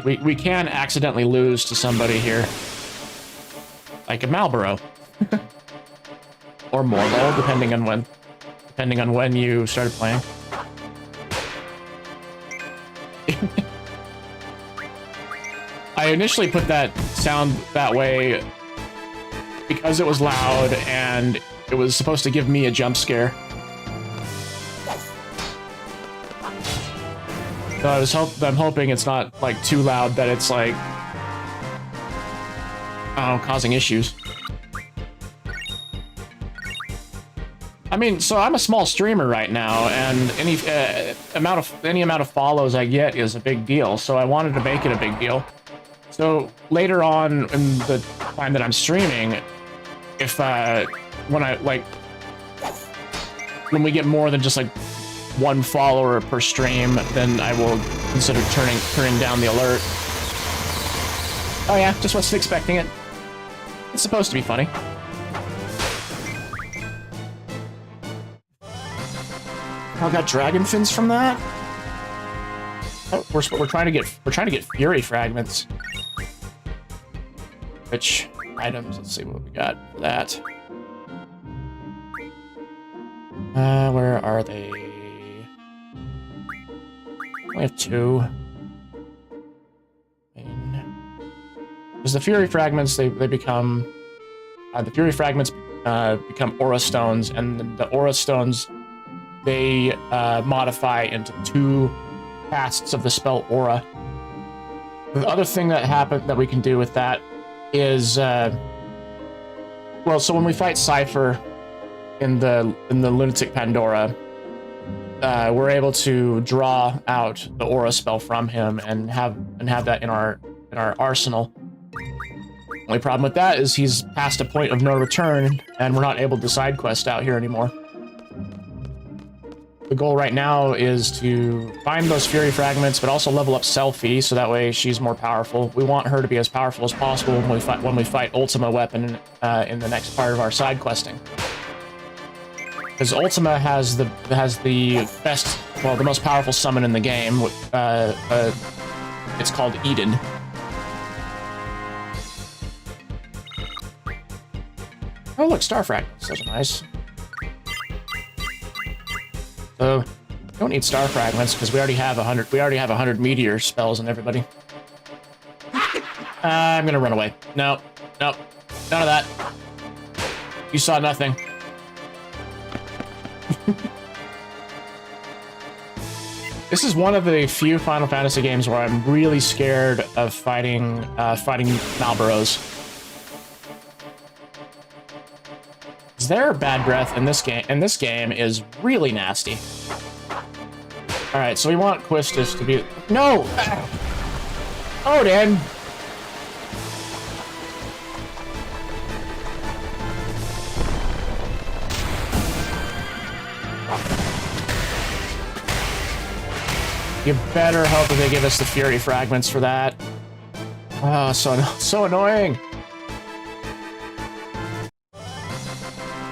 lose to somebody here. Like a Malboro. Or Morgul, depending on when you started playing. I initially put that sound that way because it was loud and it was supposed to give me a jump scare. So I'm hoping it's not like too loud that it's like, causing issues. I mean, so I'm a small streamer right now, and any amount of follows I get is a big deal. So I wanted to make it a big deal. So later on in the time that I'm streaming, if when we get more than just like one follower per stream, then I will consider turning down the alert. Oh yeah, just wasn't expecting it. It's supposed to be funny. I got dragon fins from that. Oh, we're trying to get fury fragments. Which items? Let's see what we got for that. Where are they? We have 2. Because the fury fragments, they become the fury fragments become aura stones, and the aura stones they modify into 2 casts of the spell aura. The other thing that we can do with that is well, so when we fight Cypher in the Lunatic Pandora, we're able to draw out the aura spell from him and have that in our arsenal. Only problem with that is he's past a point of no return, and we're not able to side quest out here anymore. The goal right now is to find those fury fragments, but also level up Selfie, so that way she's more powerful. We want her to be as powerful as possible when we fight Ultima Weapon in the next part of our side questing. Because Ultima has the best, well, the most powerful summon in the game. It's called Eden. Oh look, star fragments. Those are nice. So don't need star fragments because we already have 100. We already have 100 meteor spells on everybody. I'm gonna run away. No, none of that. You saw nothing. This is one of the few Final Fantasy games where I'm really scared of fighting Malboros. Their bad breath in this game is really nasty. All right, so we want Quistis to be no. Odin. You better hope that they give us the Fury fragments for that. Oh, so annoying.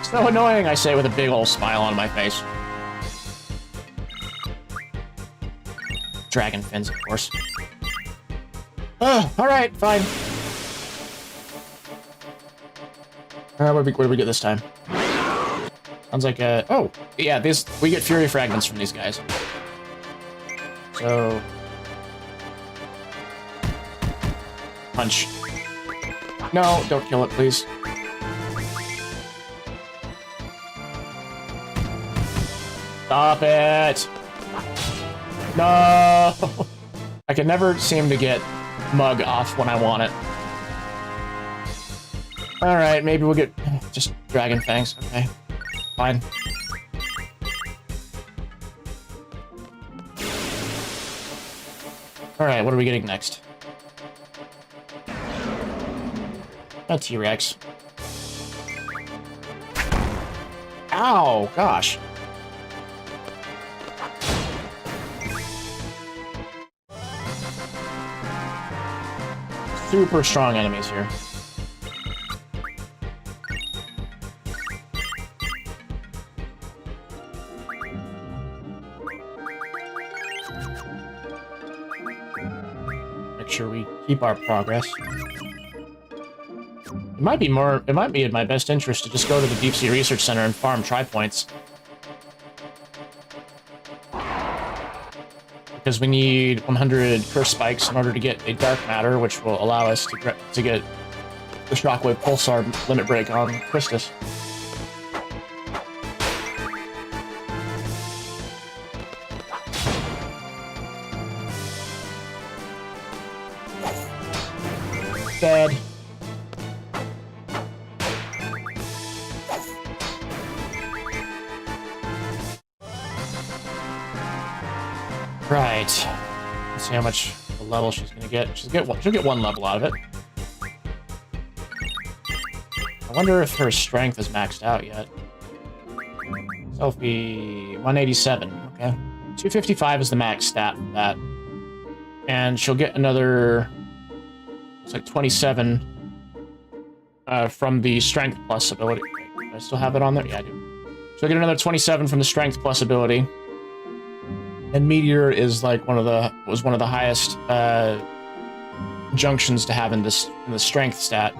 So annoying, I say with a big old smile on my face. Dragon fins, of course. Oh, alright, fine. What do we get this time? Sounds like a... Oh, yeah, we get Fury fragments from these guys. So... Punch. No, don't kill it, please. Stop it! No! I can never seem to get Mug off when I want it. Alright, maybe we'll get just Dragon Fangs. Okay, fine. Alright, what are we getting next? A T-Rex. Ow, gosh. Super strong enemies here. Make sure we keep our progress. It might be in my best interest to just go to the Deep Sea Research Center and farm tri-points. Because we need 100 curse spikes in order to get a dark matter, which will allow us to get the Shockwave Pulsar limit break on Christus. Dead. Right. Let's see how much the level she's gonna get. She'll get one level out of it. I wonder if her strength is maxed out yet. Selfie 187. Okay. 255 is the max stat for that. And she'll get another, it's like 27 from the strength plus ability. Wait, do I still have it on there? Yeah, I do. She'll get another 27 from the strength plus ability. And Meteor is like one of the highest junctions to have in the strength stat.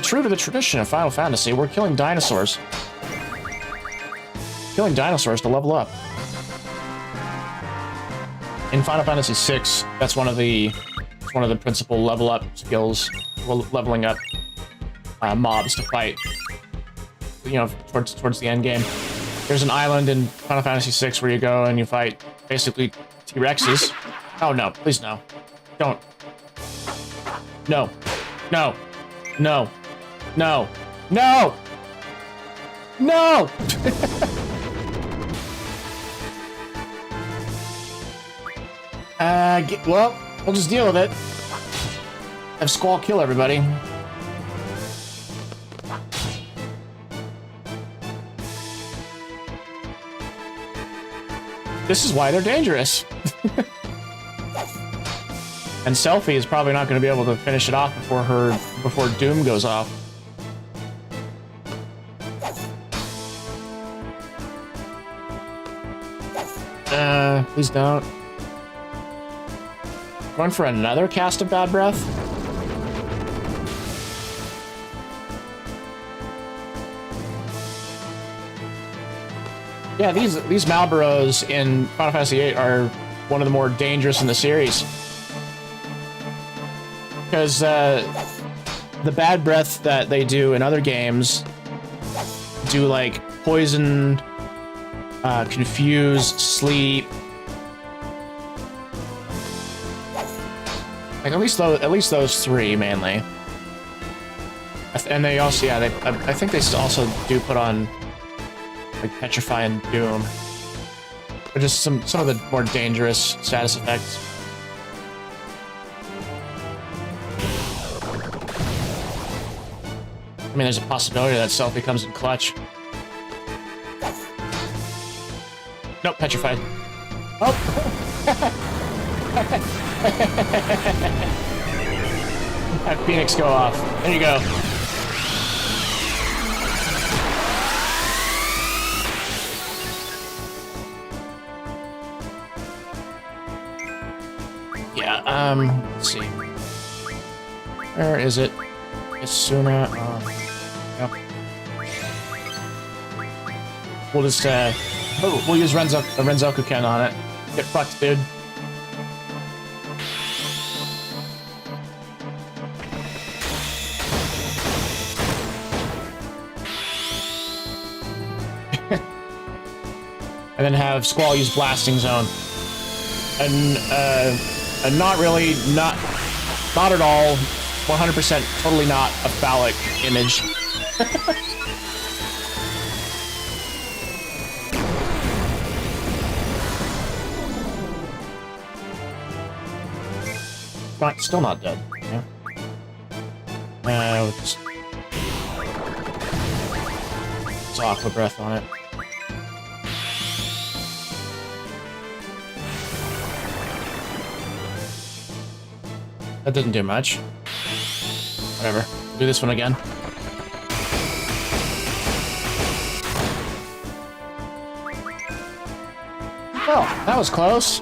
True to the tradition of Final Fantasy, we're killing dinosaurs. Killing dinosaurs to level up. In Final Fantasy VI, that's one of the principal level up skills, leveling up mobs to fight. You know, towards the end game. There's an island in Final Fantasy VI where you go and you fight basically T-Rexes. Oh no, please no. Don't. No. No. No. No. No! No! Well, we'll just deal with it. Have Squall kill everybody. This is why they're dangerous. And Selfie is probably not going to be able to finish it off before Doom goes off. Please don't. Going for another cast of Bad Breath? Yeah, these Malboros in Final Fantasy VIII are one of the more dangerous in the series. Because the Bad Breath that they do in other games do like poison, confuse, sleep. Like at least those three mainly. And they also, yeah, I think they also do put on like Petrify and Doom. But just some of the more dangerous status effects. mean, there's a possibility that Selfie comes in clutch. Nope, petrified. Oh! Have Phoenix go off. There you go. Yeah, let's see. Where is it? Isuna. Yep. We'll just, we'll use Renzoku-ken on it. Get fucked, dude. And then have Squall use Blasting Zone. And not really, not at all, 100% totally not a phallic image. But still not dead. Yeah. Just Aqua Breath on it. That didn't do much. Whatever. Do this one again. Oh, that was close.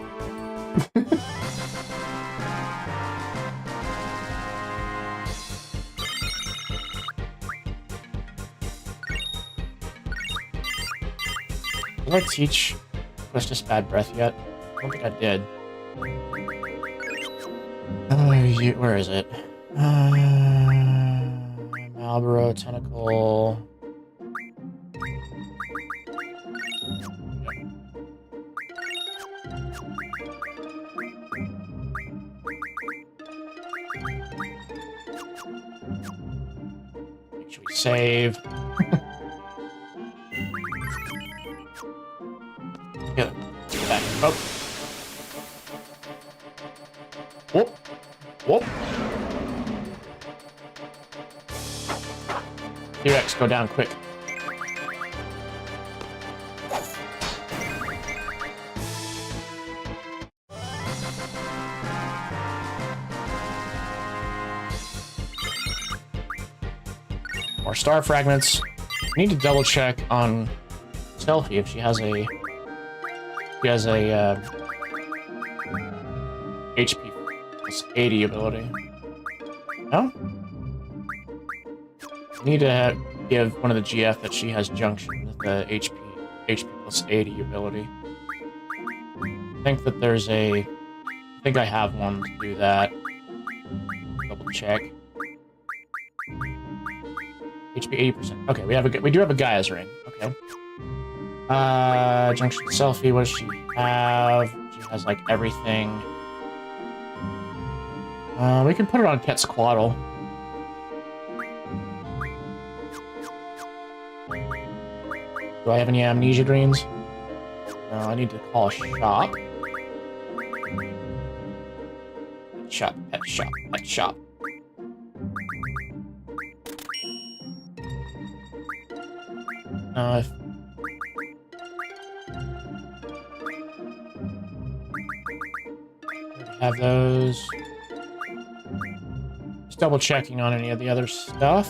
Did I teach Twistus Bad Breath yet? I don't think I did. Where is it? Malboro, Tentacle. Make sure we save. Get back. Oh. Whoop. Whoop. T-Rex, go down quick. More star fragments. I need to double check on Selfie if she has a HP plus 80 ability. No? I need to give one of the GF that she has Junction the HP plus 80 ability. I think that there's I think I have one to do that. Double check. HP 80%. Okay, we do have a Gaia's ring. Okay. Junction Selfie, what does she have? She has like everything. We can put it on Quetzalcoatl. Do I have any amnesia greens? No, I need to call a shop. Pet shop. If have those. Just double checking on any of the other stuff.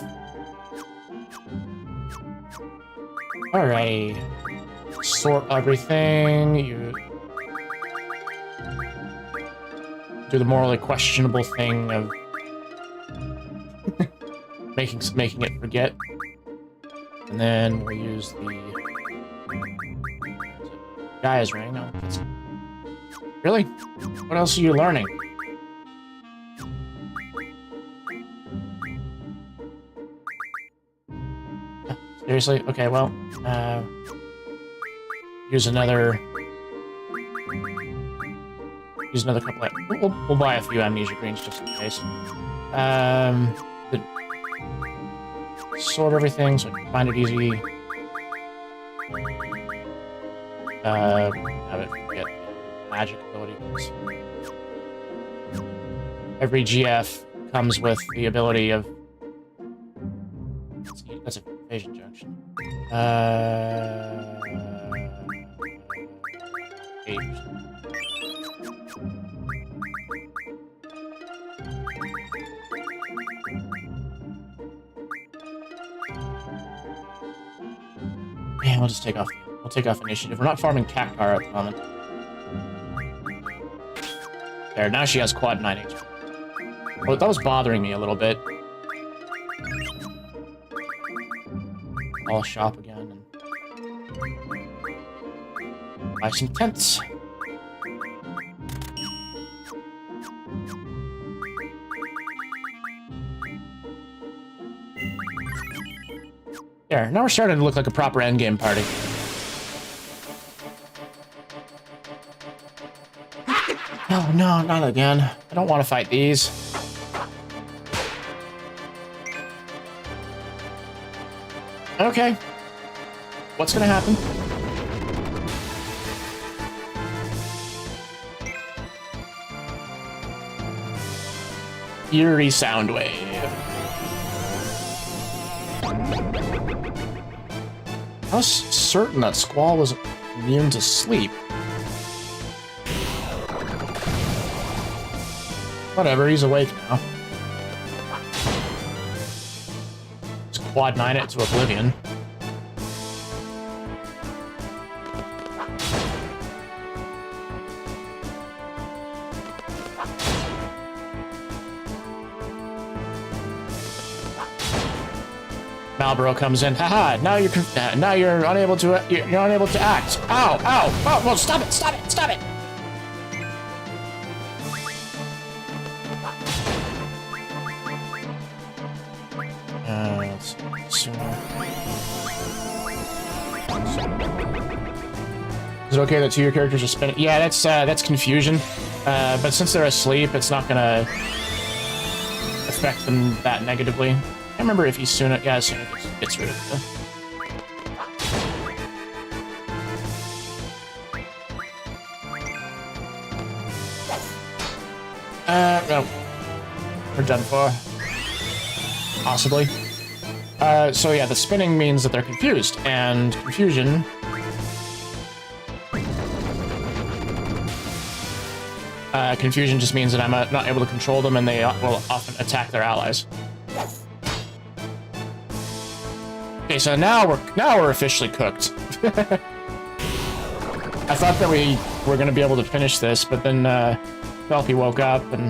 Alright. Sort everything. You do the morally questionable thing of making it forget. And then we'll use the Gaia's ring. No, really? What else are you learning? Seriously? Okay, well, use another couple of... We'll buy a few amnesia greens just in case. Sort everything so I can find it easy. Have it get magic ability. Every GF comes with the ability of That's a Asian junction. 8%. Yeah, we'll just take off. We'll take off initiative. We're not farming Cactar at the moment. There, now she has quad 9 HP. Oh, that was bothering me a little bit. I'll shop again and buy some tents. There, now we're starting to look like a proper endgame party. Oh, no, not again. I don't want to fight these. Okay. What's gonna happen? Eerie sound wave. I was certain that Squall was immune to sleep. Whatever, he's awake now. Just quad 9 it to oblivion. Malboro comes in. Haha! Now you're unable to act. Ow! Ow! Oh! Well, stop it! Stop it! Stop it! Let's see. Is it okay that 2 of your characters are spinning? Yeah, that's confusion. But since they're asleep, it's not gonna affect them that negatively. I can't remember if Asuna gets rid of the... No. We're done for. Possibly. So yeah, the spinning means that they're confused, and confusion... confusion just means that I'm not able to control them, and they will often attack their allies. Okay, so now we're officially cooked. I thought that we were going to be able to finish this, but then Velpy woke up, and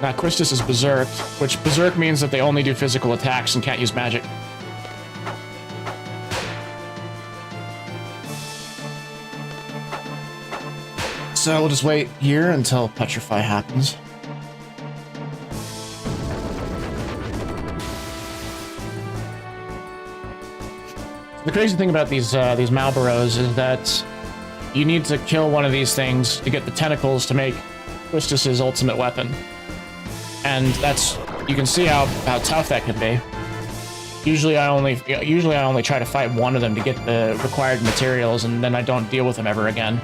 now Quistis is berserked, which berserk means that they only do physical attacks and can't use magic. So we'll just wait here until Petrify happens. The crazy thing about these Malboros is that you need to kill one of these things to get the tentacles to make Quistis's ultimate weapon. And that's, you can see how tough that can be. Usually I only try to fight one of them to get the required materials, and then I don't deal with them ever again.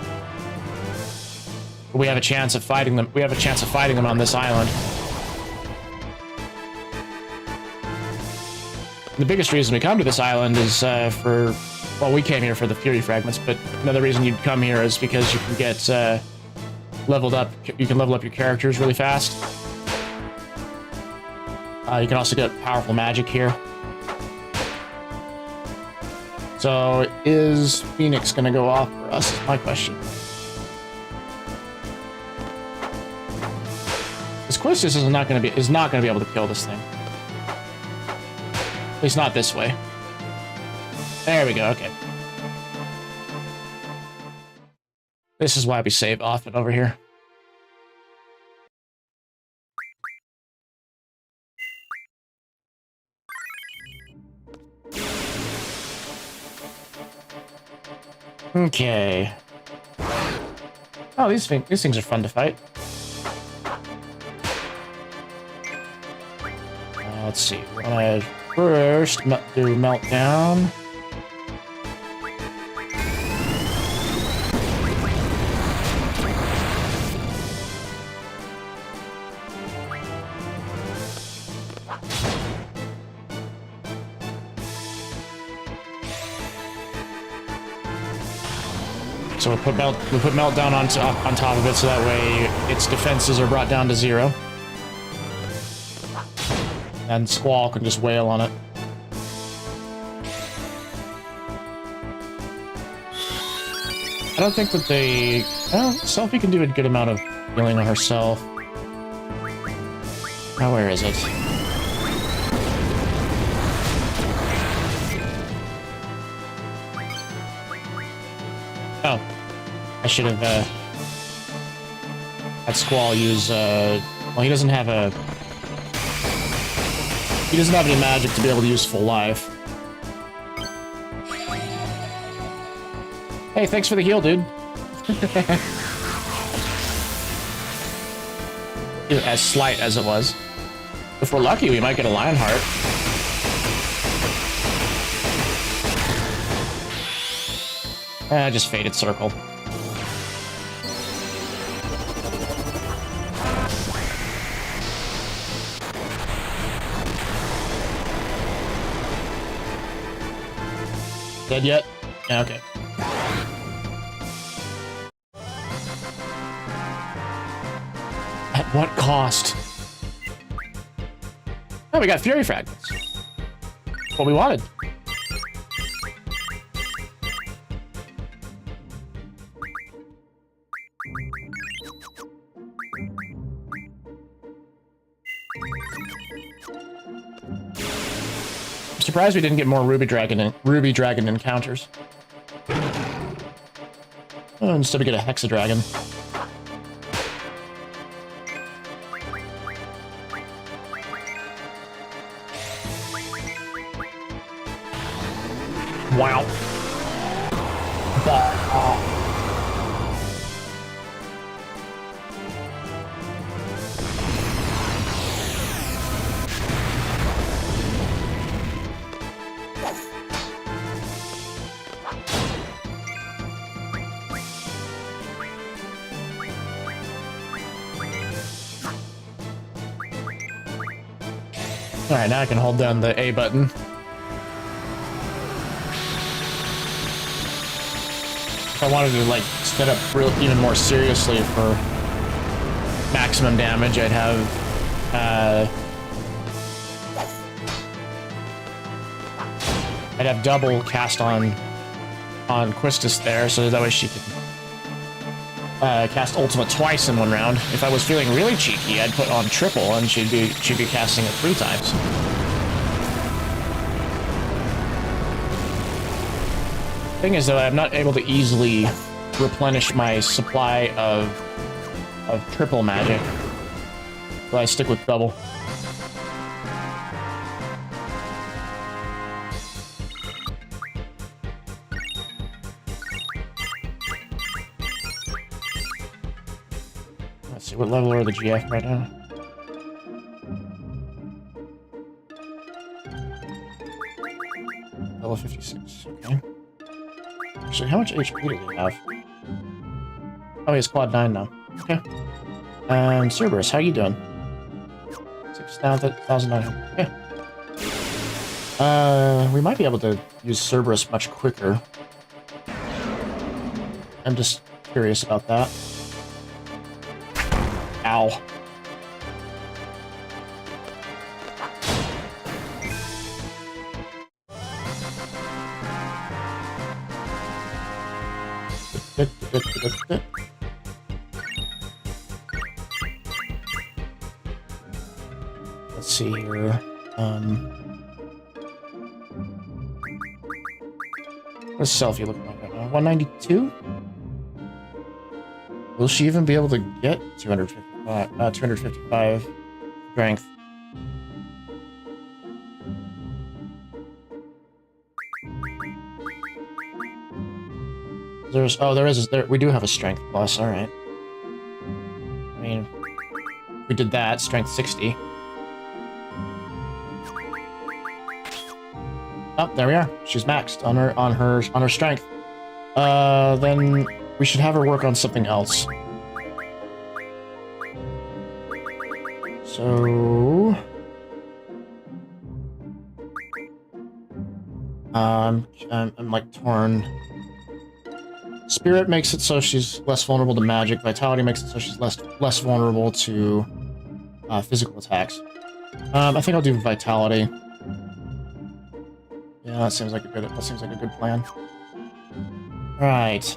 We have a chance of fighting them. We have a chance of fighting them on this island. The biggest reason we come to this island is well, we came here for the Fury Fragments, but another reason you'd come here is because you can get leveled up. You can level up your characters really fast. You can also get powerful magic here. So, is Phoenix going to go off for us? Is my question. This Quistis is not going to be able to kill this thing. At least not this way. There we go. Okay. This is why we save often over here. Okay. Oh, these things are fun to fight. Let's see. We're gonna first do Meltdown. So we put Meltdown on top of it, so that way its defenses are brought down to 0. And Squall can just wail on it. I don't think that they... Well, Selfie can do a good amount of healing on herself. Now, where is it? Oh. I should have, had Squall use, well, he doesn't have any magic to be able to use full life. Hey, thanks for the heal, dude. As slight as it was. If we're lucky, we might get a Lionheart. Just Fated Circle. Dead yet? Yeah, okay. At what cost? Oh, we got Fury Fragments. What we wanted. I'm surprised we didn't get more Ruby Dragon encounters. Oh, instead we get a Hexadragon. Wow. Alright, now I can hold down the A button. If I wanted to, like, set up even more seriously for maximum damage, I'd have, double cast on Quistis there, so that way she could cast ultimate twice in one round. If I was feeling really cheeky, I'd put on triple, and she'd be casting it 3 times. Thing is, though, I'm not able to easily replenish my supply of triple magic, so I stick with double. Let's see, what level are the GF right now? Level 56, okay. Actually, how much HP do they have? Oh, he's quad 9 now. Okay. Cerberus, how you doing? 6,900. Okay. We might be able to use Cerberus much quicker. I'm just curious about that. Ow. Let's see here. What's Selfie looking like right now? 192? Will she even be able to get 255 strength? We do have a strength plus, alright. I mean, we did that, strength 60. Oh, there we are. She's maxed on her strength. Then we should have her work on something else. So I'm like torn. Spirit makes it so she's less vulnerable to magic. Vitality makes it so she's less vulnerable to physical attacks. I think I'll do Vitality. Yeah, that seems like a good plan. Right.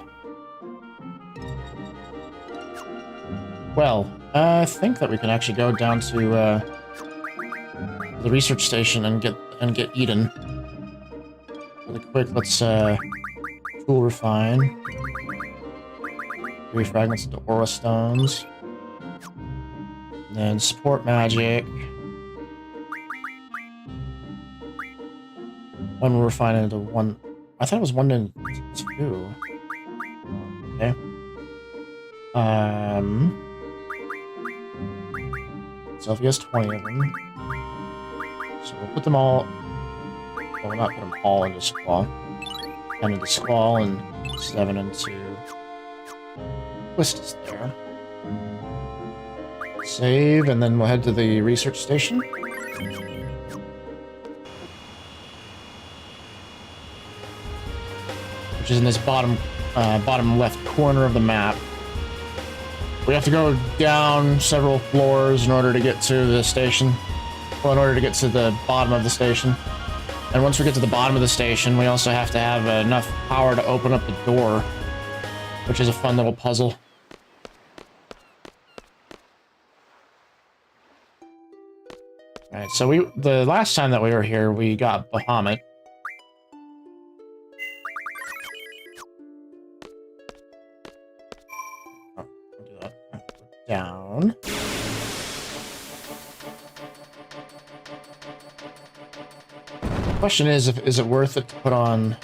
Well, I think that we can actually go down to the research station and get Eden. Really quick, let's tool refine. 3 fragments into aura stones. And then support magic. 1 will refine into 1. I thought it was 1 and 2. Okay. So if he has 20 of them, so we'll put them all. Well, we'll not put them all into Squall. 10 into Squall and 7 into Twist is there. Save, and then we'll head to the research station. Which is in this bottom left corner of the map. We have to go down several floors in order to get to the station. Well, in order to get to the bottom of the station. And once we get to the bottom of the station, we also have to have enough power to open up the door, which is a fun little puzzle. Alright, so the last time that we were here, we got Bahamut. Oh, we'll do that. Down. The question is it worth it to put on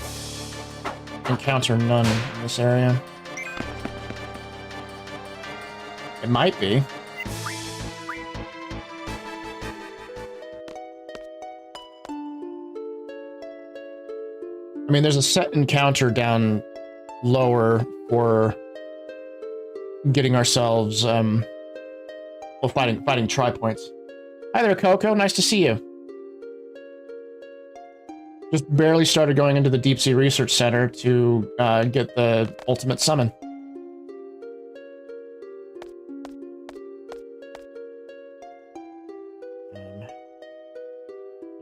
encounter none in this area? It might be. I mean, there's a set encounter down lower for getting ourselves, well, fighting tri-points. Hi there, Coco. Nice to see you. Just barely started going into the Deep Sea Research Center to get the ultimate summon.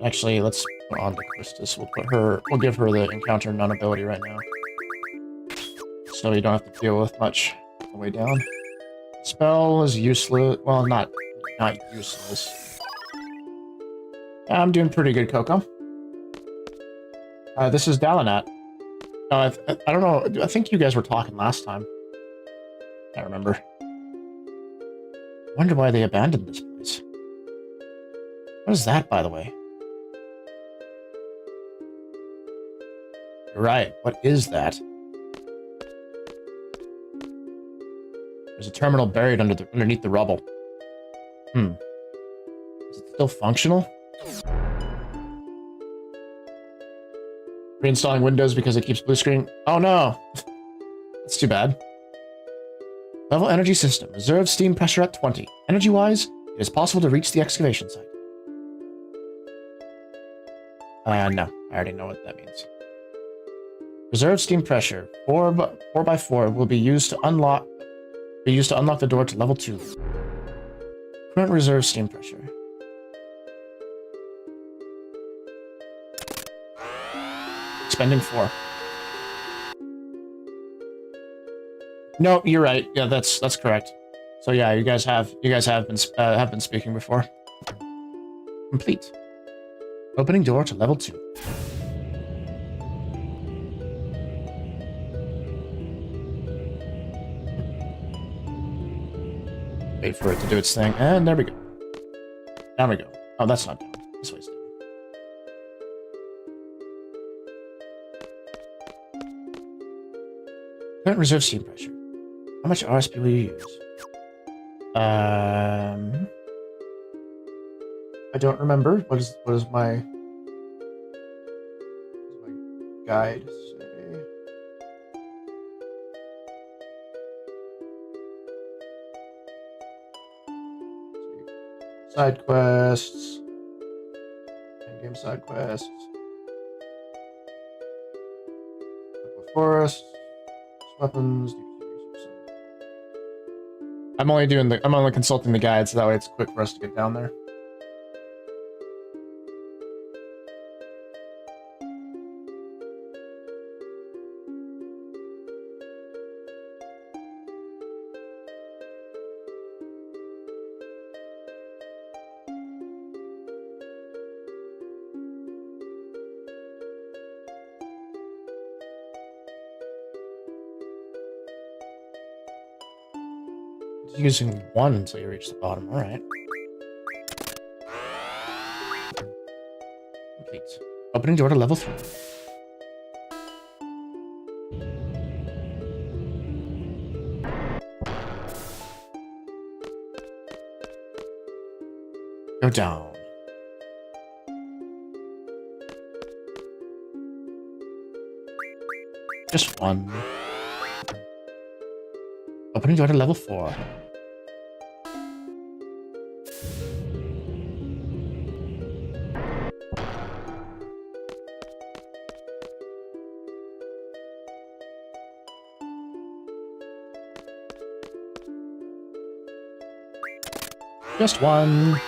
Actually, let's put on to Christus. We'll give her the encounter none ability right now. So you don't have to deal with much on the way down. Spell is useless. Well, not useless. I'm doing pretty good, Coco. This is Dalinat. I don't know. I think you guys were talking last time. Can't remember. Wonder why they abandoned this place. What is that, by the way? You're right. What is that? There's a terminal buried underneath the rubble. Is it still functional? Reinstalling Windows because it keeps blue screen. Oh no! That's too bad. Level energy system. Reserve steam pressure at 20. Energy-wise, it is possible to reach the excavation site. No. I already know what that means. Reserve steam pressure. 4x4 will be used to unlock the door to level 2. Current reserve steam pressure. Expending 4. No, you're right. Yeah, that's correct. So yeah, you guys have been speaking before. Complete. Opening door to level 2. Wait for it to do its thing, and there we go. Down we go. Oh, that's not down. This way's down. Current reserve steam pressure. How much RSP will you use? I don't remember. What does my guide say? Side quests. Endgame side quests. forest, weapons. I'm only consulting the guide, so that way it's quick for us to get down there. Using one until you reach the bottom. All right. Complete. Opening door to level 3. Go down. Just one. Opening door to level 4. Just one.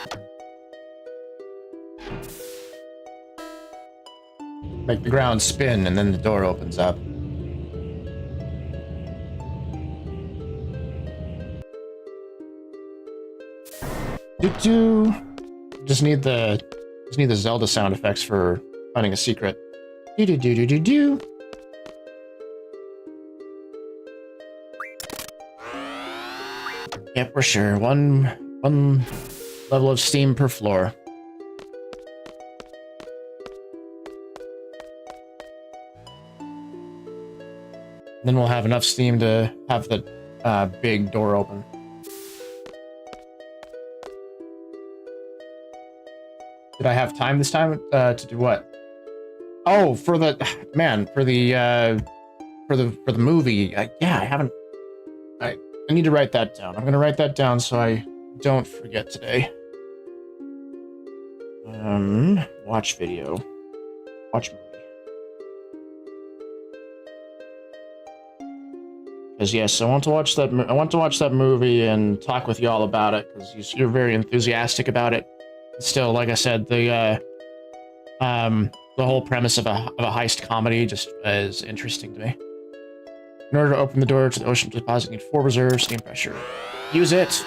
Make the ground spin and then the door opens up. Do just need the Zelda sound effects for finding a secret. Do. Yep, we're sure. One level of steam per floor. Then we'll have enough steam to have the big door open. Did I have time this time to do what? Oh, for the movie. Yeah, I haven't. I need to write that down. I'm gonna write that down so I don't forget today. Watch video. Watch movie. Because yes, I want to watch that movie and talk with y'all about it because you're very enthusiastic about it. Still, like I said, the whole premise of a heist comedy just is interesting to me. In order to open the door to the ocean deposit, you need 4 reserve steam pressure. Use it.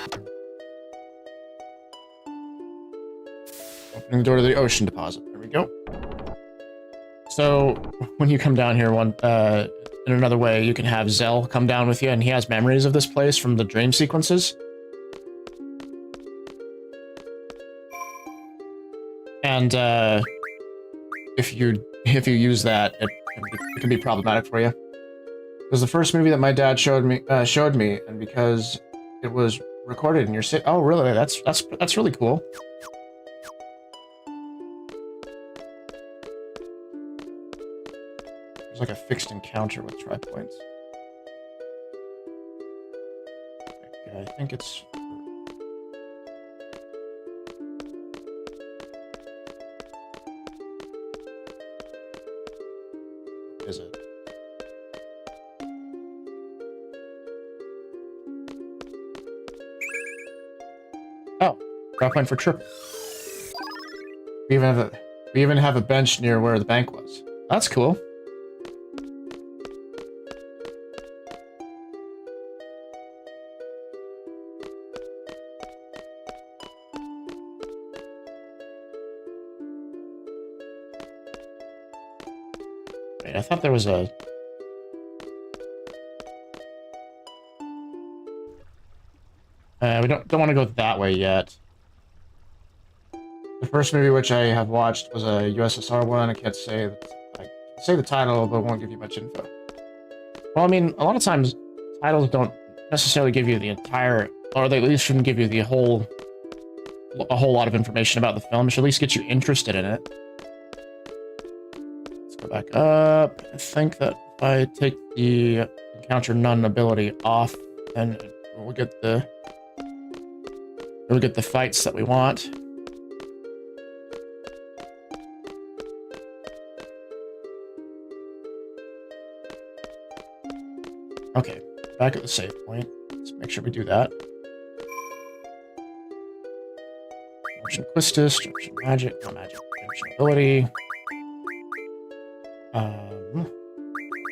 Opening the door to the ocean deposit. There we go. So when you come down here in another way, you can have Zell come down with you, and he has memories of this place from the dream sequences. And if you use that, it can be problematic for you. It was the first movie that my dad showed me, and because it was recorded in your city. Oh, really? That's really cool. There's like a fixed encounter with try points. Okay, I think it's. Is it? Oh, drop point for trip. We even have a bench near where the bank was. That's cool. Wait, I thought there was a. We don't want to go that way yet. The first movie which I have watched was a USSR one. I can't say the title, but it won't give you much info. Well, I mean, a lot of times titles don't necessarily give you the entire, or they at least shouldn't give you a whole lot of information about the film. It should at least get you interested in it. Let's go back up. I think that if I take the encounter none ability off, then we'll get the fights that we want. Okay, back at the save point. Let's make sure we do that. Dimension Quistis, Dimension Magic, not Magic, Dimension Ability.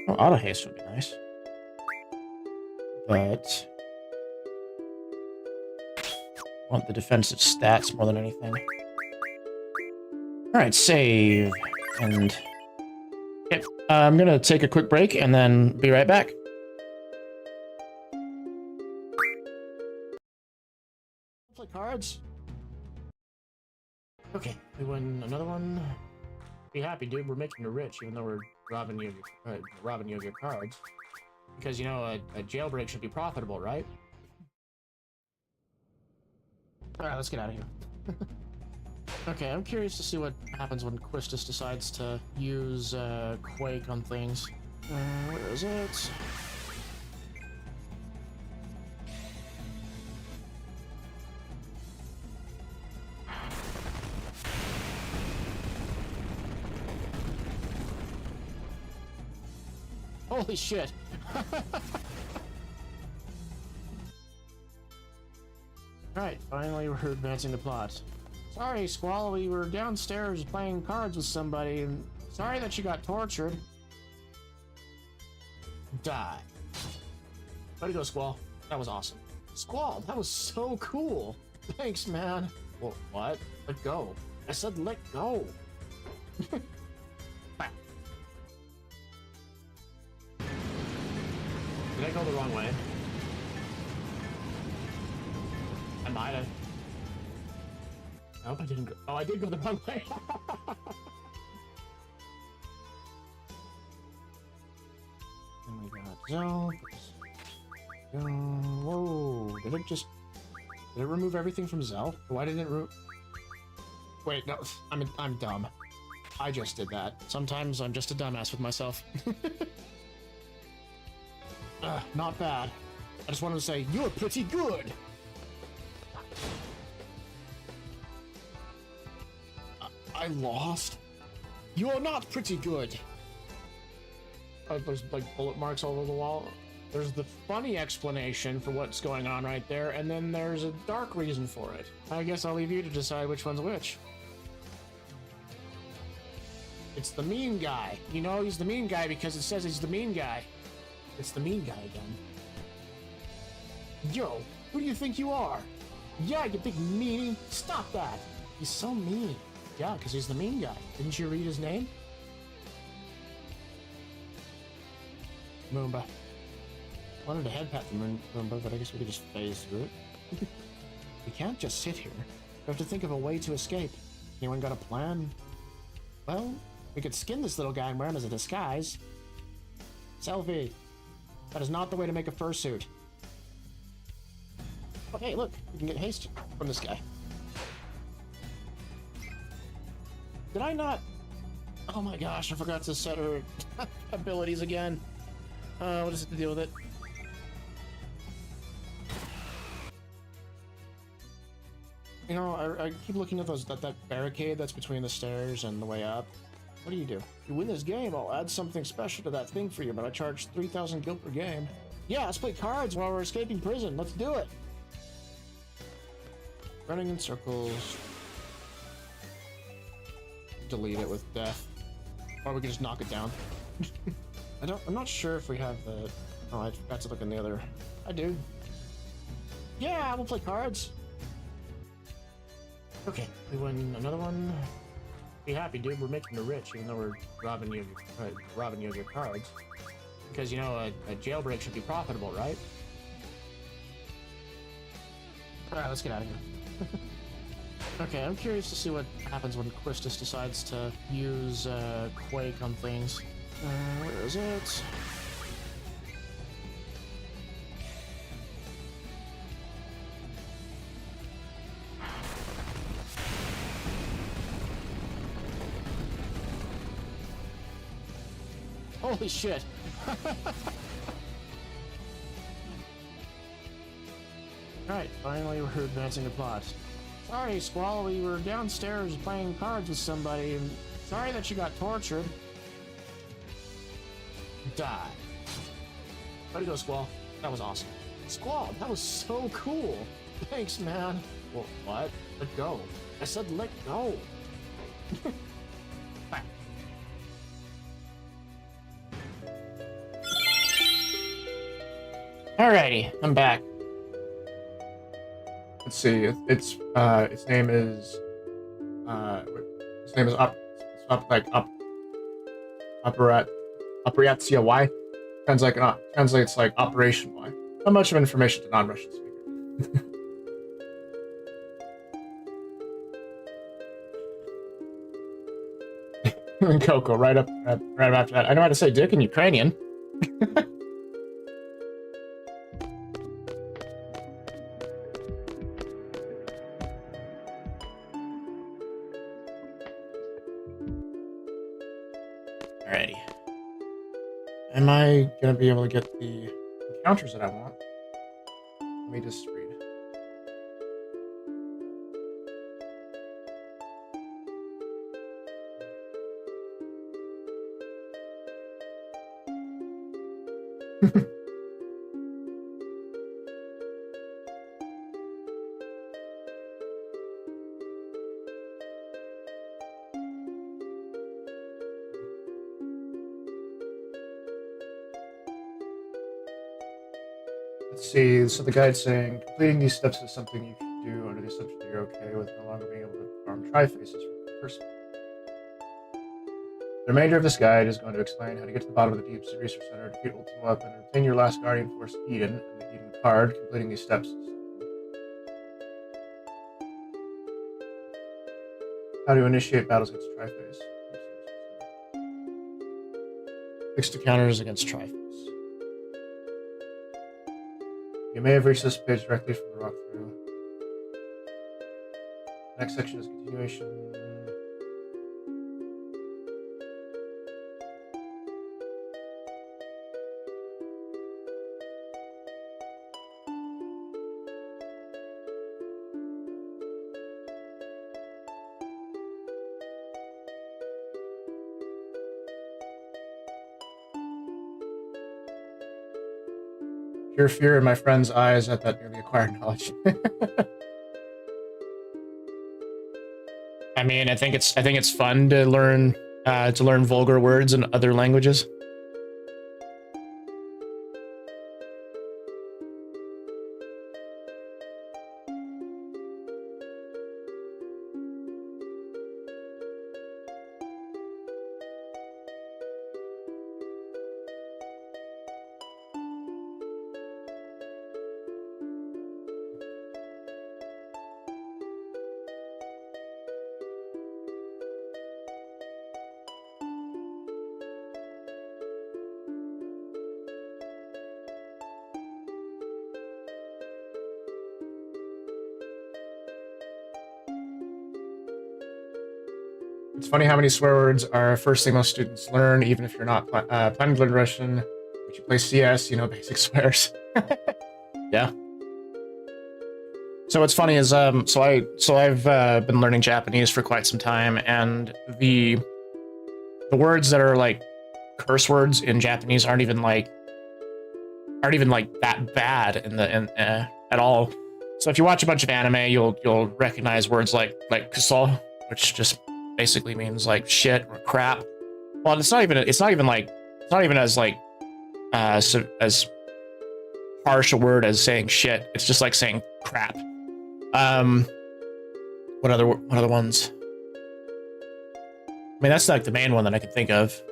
Oh, Auto Haste would be nice. But I want the defensive stats more than anything. Alright, save. And okay, I'm gonna take a quick break and then be right back. Play cards. Okay, we win another one. Be happy, dude. We're making you rich, even though we're robbing you of your cards. Because you know a jailbreak should be profitable, right? All right, let's get out of here. Okay, I'm curious to see what happens when Quistis decides to use Quake on things. Where is it? Holy shit! Alright, finally we're advancing the plot. Sorry, Squall, we were downstairs playing cards with somebody, and sorry that you got tortured. Die. Way to go, Squall. That was awesome. Squall, that was so cool. Thanks, man. Well, what? Let go. I said let go. Did I go the wrong way? I might have. I hope I didn't go. Oh, I did go the wrong way. And we got Zell. Whoa. Did it remove everything from Zell? Why didn't it Wait, no. I'm dumb. I just did that. Sometimes I'm just a dumbass with myself. Not bad. I just wanted to say, you're pretty good! I lost? You're not pretty good! There's like bullet marks all over the wall. There's the funny explanation for what's going on right there, and then there's a dark reason for it. I guess I'll leave you to decide which one's which. It's the mean guy. You know he's the mean guy because it says he's the mean guy. It's the mean guy again. Yo, who do you think you are? Yeah, you big meanie. Stop that. He's so mean. Yeah, because he's the mean guy. Didn't you read his name? Moomba. I wanted to head pat the Moomba, but I guess we could just phase through it. We can't just sit here. We have to think of a way to escape. Anyone got a plan? Well, we could skin this little guy and wear him as a disguise. Selfie. That is not the way to make a fursuit. Oh, hey, look. We can get haste from this guy. Did I not? Oh my gosh, I forgot to set her abilities again. What does it have to deal with it? You know, I keep looking at that barricade that's between the stairs and the way up. What do? If you win this game, I'll add something special to that thing for you, but I charge 3,000 gil per game. Yeah, let's play cards while we're escaping prison. Let's do it. Running in circles. Delete it with death. Or we can just knock it down. I'm not sure if we have the... Oh, I forgot to look in the other... I do. Yeah, we'll play cards. Okay, we win another one. Be happy, dude. We're making you rich, even though we're robbing you of your cards. Because, you know, a jailbreak should be profitable, right? Alright, let's get out of here. Okay, I'm curious to see what happens when Quistis decides to use Quake on things. Where is it? Holy shit! Alright, finally we're advancing the plot. Sorry, Squall, we were downstairs playing cards with somebody, and sorry that you got tortured. Die. Way to go, Squall. That was awesome. Squall, that was so cool. Thanks, man. Well, what? Let go. I said let go. Bye. Alrighty, I'm back. Let's see. Its name is Operatia Y. Translates like Operation Y. Not much of information to non-Russian speakers. And Coco, right after that. I know how to say dick in Ukrainian. Alrighty. Am I gonna be able to get the encounters that I want? Let me just read. Let's see. So the guide's saying completing these steps is something you should do under the assumption that you're okay with no longer being able to perform tri-faces from the person. The remainder of this guide is going to explain how to get to the bottom of the Deep Sea Research Center, defeat Ultimate Weapon, and obtain your last Guardian Force Eden and the Eden card. Completing these steps is how to initiate battles against tri-face. Fixed encounters against tri-face. You may have reached this page directly from the walkthrough. Next section is continuation. Pure fear in my friend's eyes at that newly acquired knowledge. I mean, I think it's fun to learn vulgar words in other languages. It's funny how many swear words are first thing most students learn, even if you're not planning to learn Russian. But you play CS, you know basic swears. Yeah. So what's funny is so I've been learning Japanese for quite some time, and the words that are like curse words in Japanese aren't even like that bad at all. So if you watch a bunch of anime, you'll recognize words like kuso, which just basically means like shit or crap. Well, it's not even as as harsh a word as saying shit. It's just like saying crap. What other ones? I mean, that's like the main one that I can think of.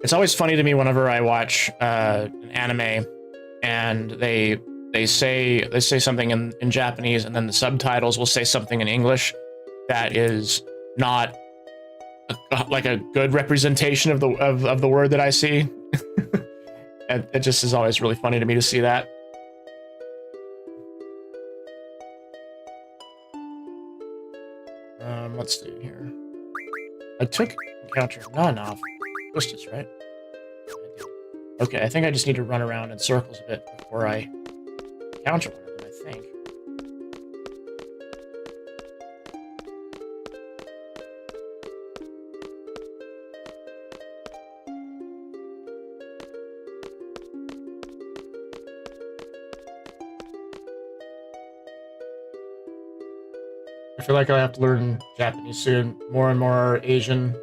It's always funny to me whenever I watch an anime and they say something in Japanese and then the subtitles will say something in English that is not like a good representation of the word that I see. It just is always really funny to me to see that. Let's see here. I took encounter none off hostess, right? Okay, I think I just need to run around in circles a bit before I encounter one of them, I think. I feel like I have to learn Japanese soon. More and more Asian,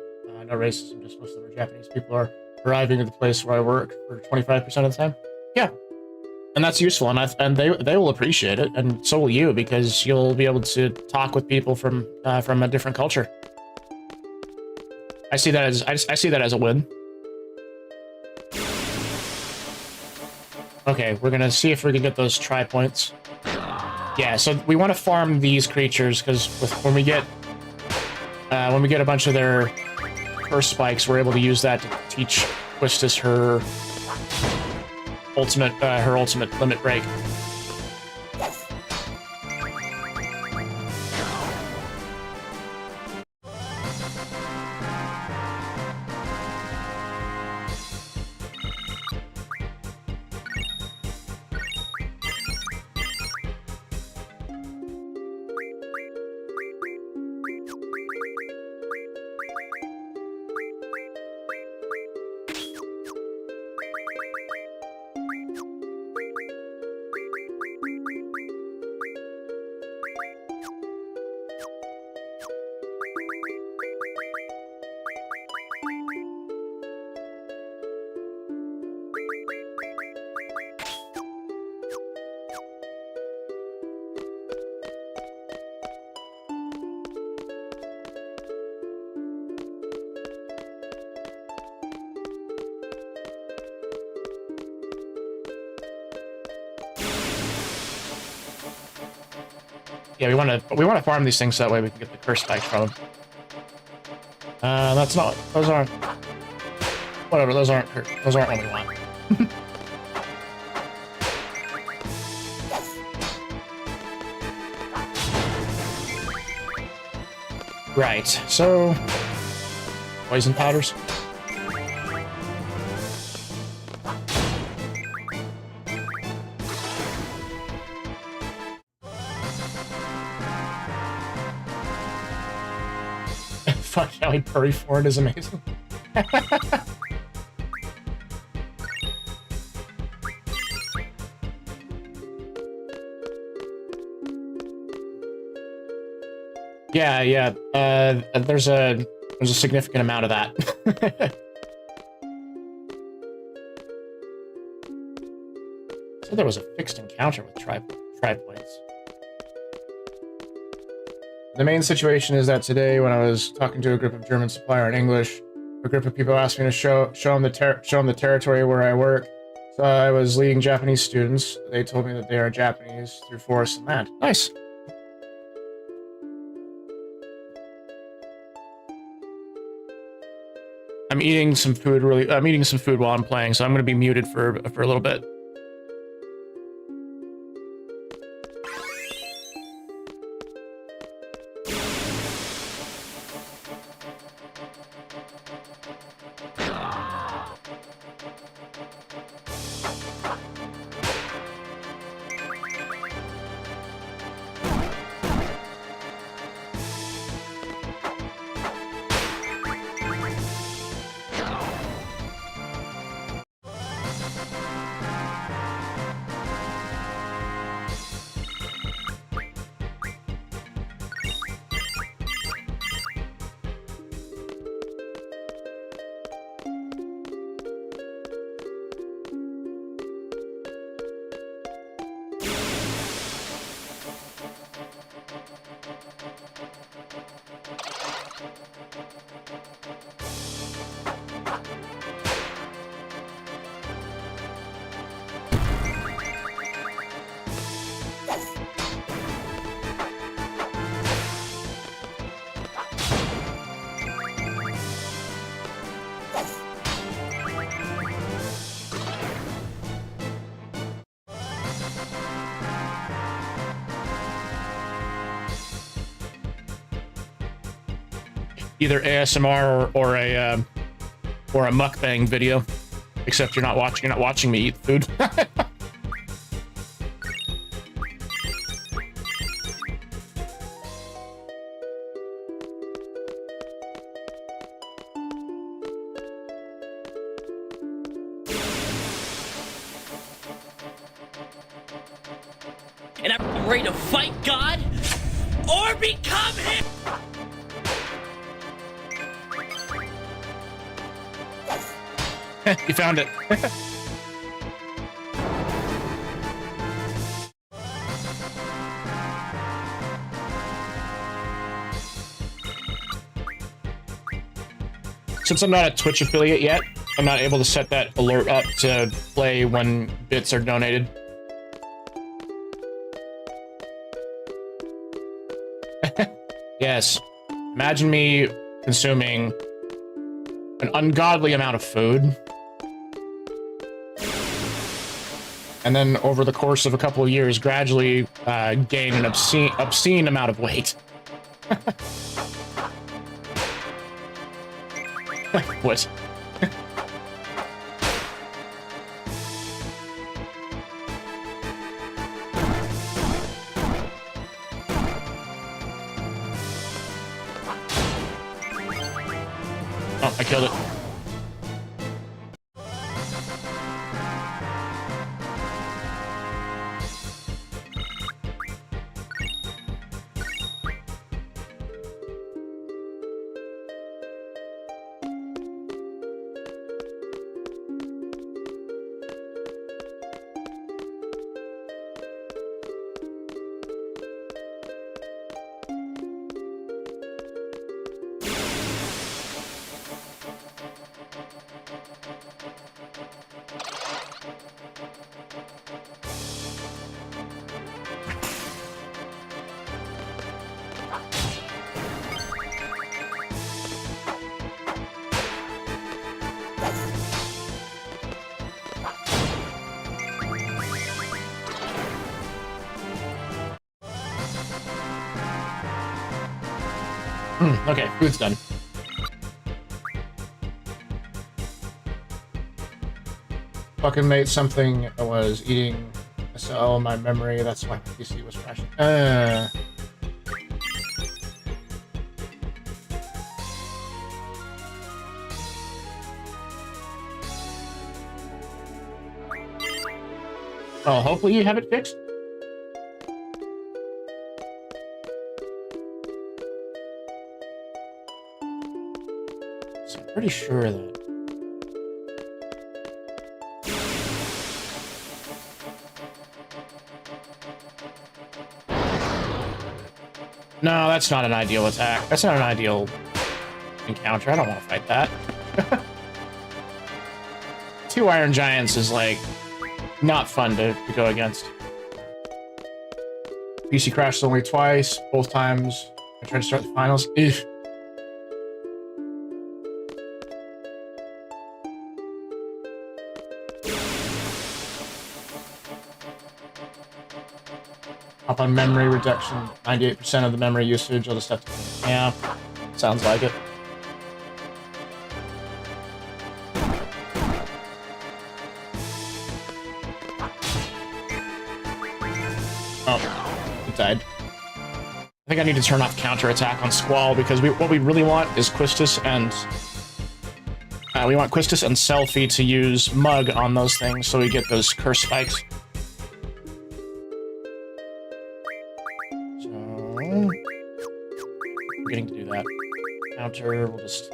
no racism, just most of them are Japanese people are arriving at the place where I work for 25% of the time. Yeah, and that's useful, and they will appreciate it, and so will you, because you'll be able to talk with people from a different culture. I see that as a win. Okay, we're gonna see if we can get those try points. Yeah, so we want to farm these creatures because when we get a bunch of their curse spikes, we're able to use that to teach Quistis her ultimate limit break. Yeah, we want to farm these things so that way we can get the curse spikes from them. Those aren't. Whatever, those aren't what we want. Right. So, poison powders. Fuck, how he purry for it is amazing. Yeah. There's a significant amount of that. So there was a fixed encounter with tri points. The main situation is that today, when I was talking to a group of German supplier in English, a group of people asked me to show them the territory where I work. So I was leading Japanese students. They told me that they are Japanese through forest and land. Nice. I'm eating some food while I'm playing, so I'm going to be muted for a little bit. Either ASMR or a mukbang video, except you're not watching me eat food. And I'm ready to fight God? or become him! You found it. Since I'm not a Twitch affiliate yet, I'm not able to set that alert up to play when bits are donated. Yes. Imagine me consuming an ungodly amount of food. And then over the course of a couple of years, gradually gain an obscene amount of weight. What? Oh, I killed it. Okay, food's done. Fucking made something I was eating. So my memory, that's why my PC was crashing. Oh, hopefully you have it fixed. So I'm pretty sure that... No, that's not an ideal attack. That's not an ideal encounter. I don't want to fight that. 2 Iron Giants is, like, not fun to go against. PC crashed only twice. Both times I tried to start the finals. Ugh. Up on memory reduction, 98% of the memory usage. I'll just have to... Yeah, sounds like it. Oh, it died. I think I need to turn off counterattack on Squall because what we really want is Quistis and... we want Quistis and Selfie to use Mug on those things so we get those curse spikes. Getting to do that. Counter, we'll just...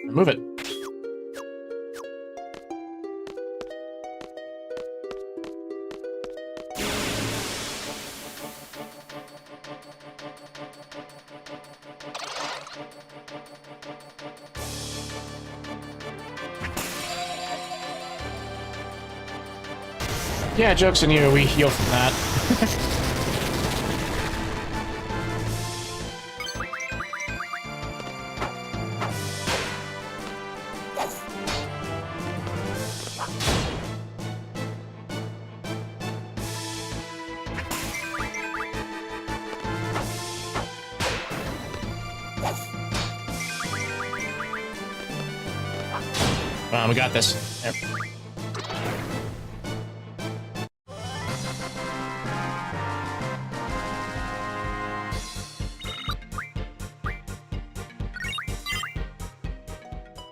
remove it. Yeah, joke's on you, we heal from that. We got this. There.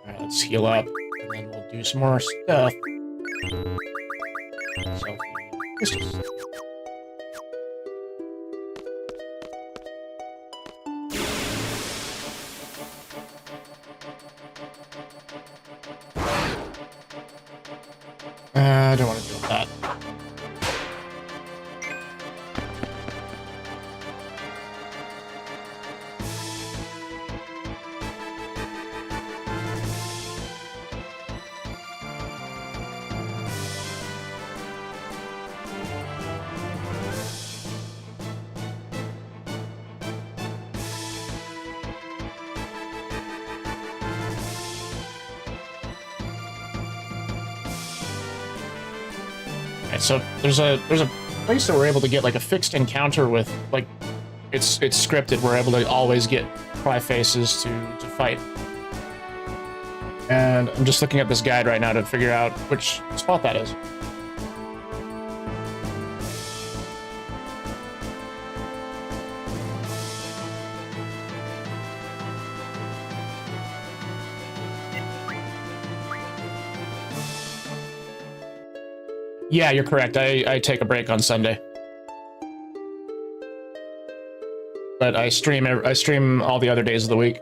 Alright, let's heal up, and then we'll do some more stuff. Selfie. Crystals. I don't want to deal with that. So there's a place that we're able to get like a fixed encounter with, like it's scripted. We're able to always get tri-faces to fight. And I'm just looking at this guide right now to figure out which spot that is. Yeah, you're correct. I take a break on Sunday. But I stream all the other days of the week.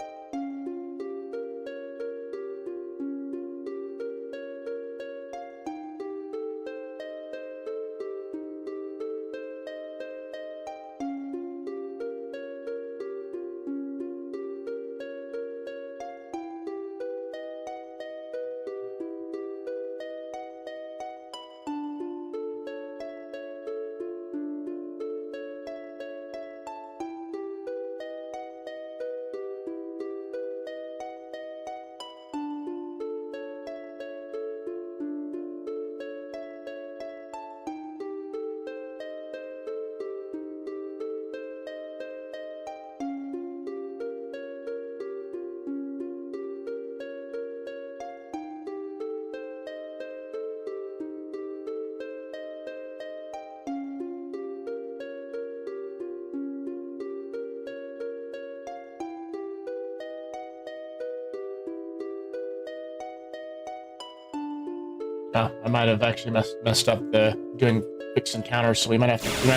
Oh, I might have actually messed up the doing fixed encounters, so we might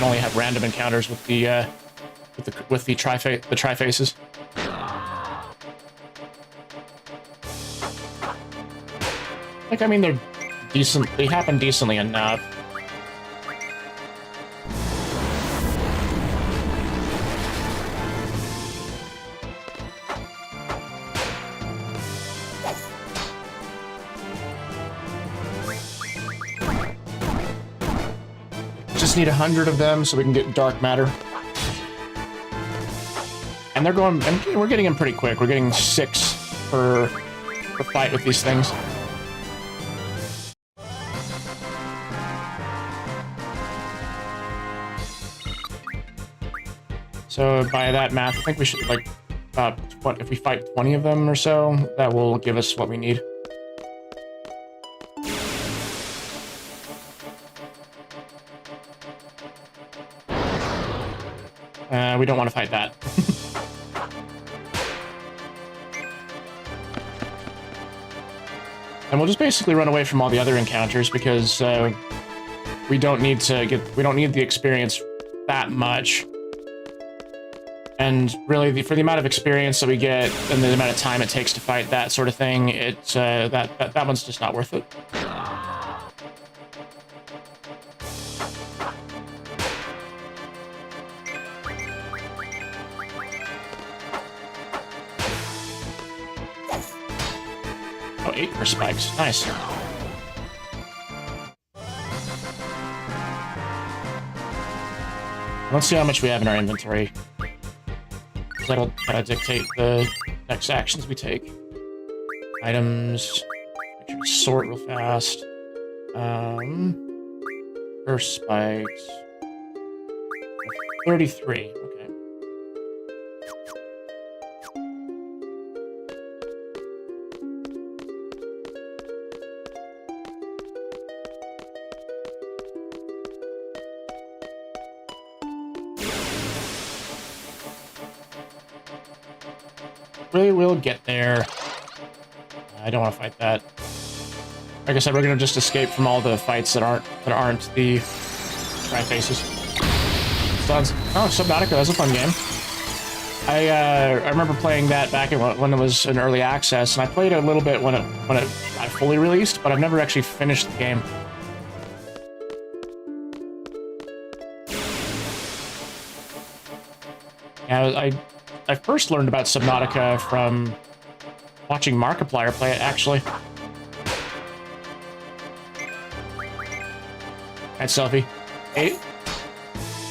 only have random encounters with the tri-faces. Like, I mean, they're decent. They happen decently enough. Just need 100 of them so we can get dark matter. And they're going, and we're getting them pretty quick. We're getting 6 per fight with these things. So by that math, I think we should, like, if we fight 20 of them or so, that will give us what we need. We don't want to fight that. And we'll just basically run away from all the other encounters because we don't need the experience that much. And really, for the amount of experience that we get and the amount of time it takes to fight that sort of thing, it's that one's just not worth it. Oh, 8 for spikes. Nice. Let's see how much we have in our inventory. That'll kind of dictate the next actions we take. Items. Make sure we sort real fast. First spikes. 33. Okay. Really will get there. I don't want to fight that. Like I said, we're gonna just escape from all the fights that aren't the tri-faces. Stuns. Oh, Subnautica, that's a fun game. I remember playing that back when it was in early access, and I played it a little bit when it got fully released, but I've never actually finished the game. Yeah, I first learned about Subnautica from watching Markiplier play it, actually. Alright, Selfie. 8.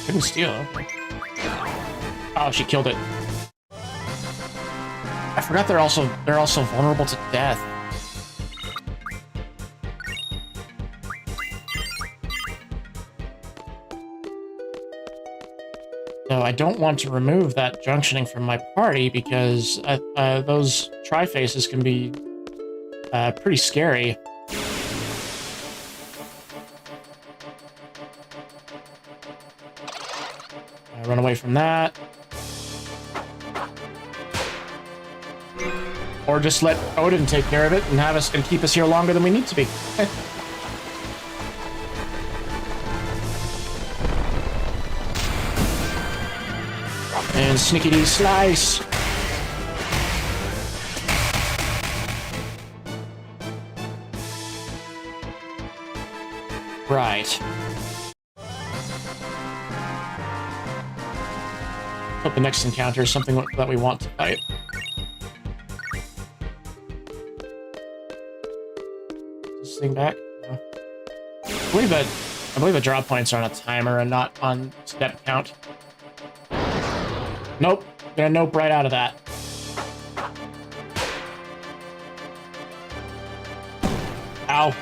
Couldn't steal. Oh, she killed it. I forgot they're also vulnerable to death. So I don't want to remove that junctioning from my party because those tri-faces can be pretty scary. Run away from that. Or just let Odin take care of it and have us and keep us here longer than we need to be. And snickety slice. Right. Hope the next encounter is something that we want to fight. This thing back. No. I believe the drop points are on a timer and not on step count. Nope. Gonna nope right out of that. Ow.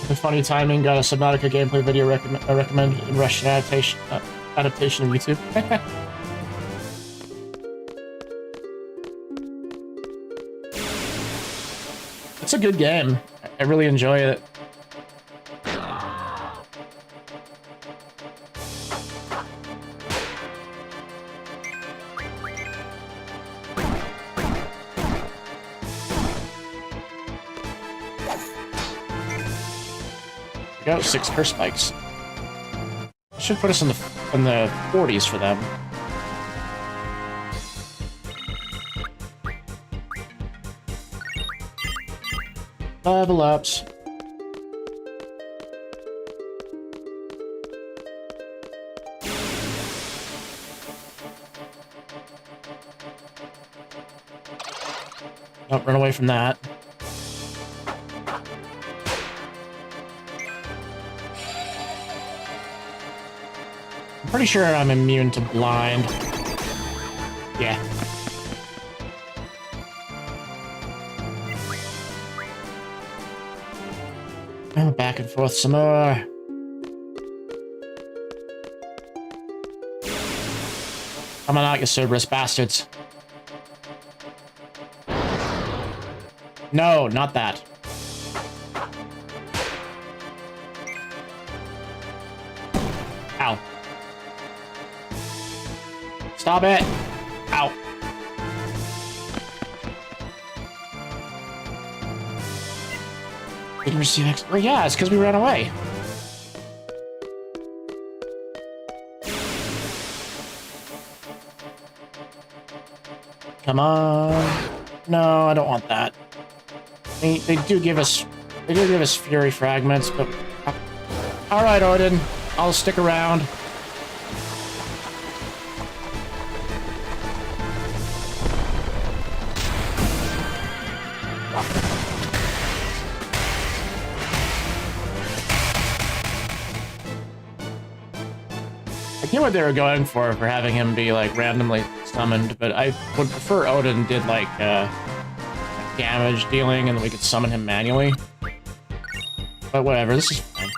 The funny timing, got a Subnautica gameplay video recommended in Russian adaptation of YouTube. It's a good game. I really enjoy it. Go 6 curse spikes. Should put us in the 40s for them. Level ups. Don't run away from that. I'm pretty sure I'm immune to blind. Yeah. Oh, back and forth some more. Come on out, you Cerberus bastards. No, not that. Ow. Stop it! Ow. Didn't receive extra. Yeah, it's because we ran away. Come on. No, I don't want that. They do give us fury fragments, but all right, Odin, I'll stick around. I get what they were going for having him be like randomly summoned, but I would prefer Odin did like damage dealing and then we could summon him manually. But whatever, this is fine.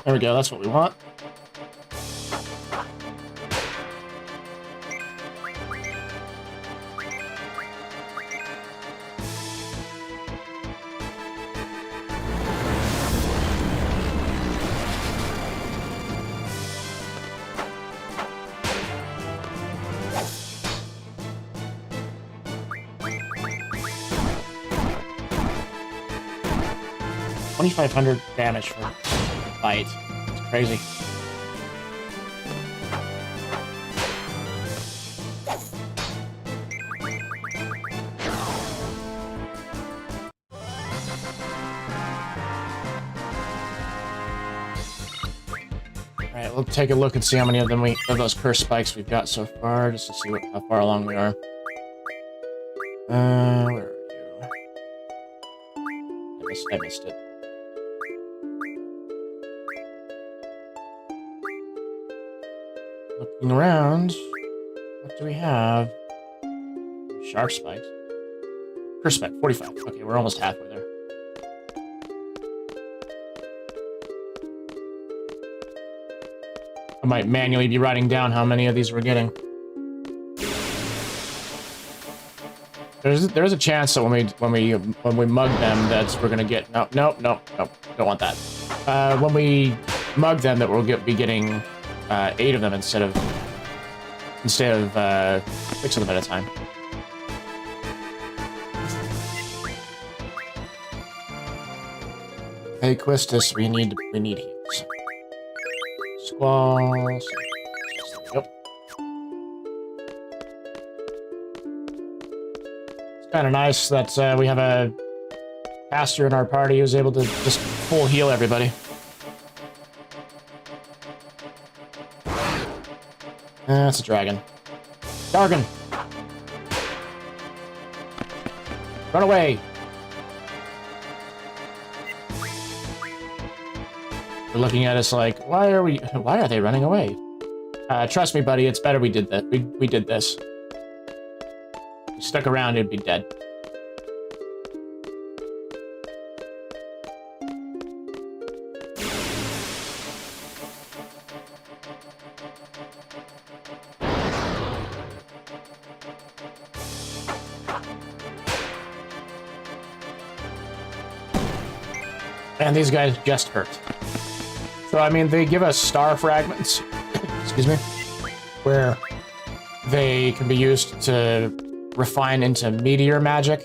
There we go, that's what we want. 2,500 damage for a bite. It's crazy. Alright, we'll take a look and see how many of those curse spikes we've got so far, just to see how far along we are. Where are you? I missed it. Looking around, what do we have? Sharp spikes. Curse spike, 45. Okay, we're almost halfway there. I might manually be writing down how many of these we're getting. There's a chance that when we mug them that we're gonna get nope, don't want that. When we mug them that we'll be getting 8 of them instead of 6 of them at a time. Hey Quistis, we need heals. Squalls. Yep. It's kind of nice that we have a caster in our party who's able to just full heal everybody. That's a dragon. Dargon! Run away! They're looking at us like, why are they running away? Trust me, buddy, it's better we did that. We did this. If we stuck around, it'd be dead. And these guys just hurt. So, I mean, they give us star fragments, excuse me, where they can be used to refine into meteor magic.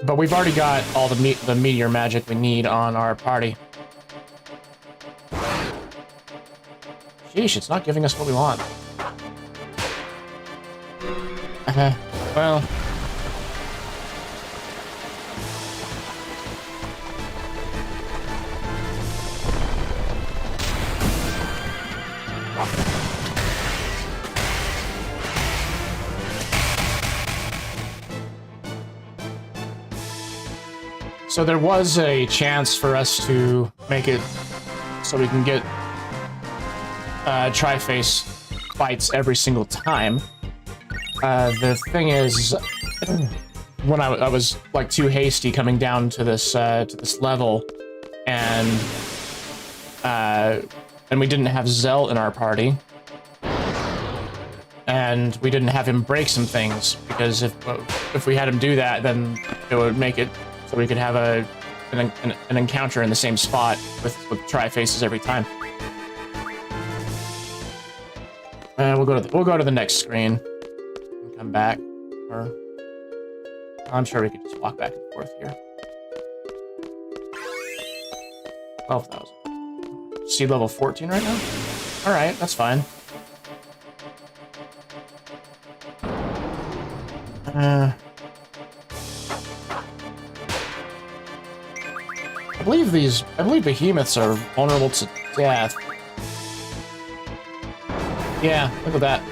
But we've already got all the meteor magic we need on our party. Sheesh, it's not giving us what we want. Well... So there was a chance for us to make it so we can get tri-face fights every single time. The thing is, when I was like too hasty coming down to this level, and we didn't have Zell in our party, and we didn't have him break some things, because if we had him do that, then it would make it so we could have an encounter in the same spot with tri-faces every time. We'll go to the next screen and come back, or I'm sure we could just walk back and forth here. 12,000. Sea level 14 right now? All right, that's fine. I believe behemoths are vulnerable to death. Yeah, look at that.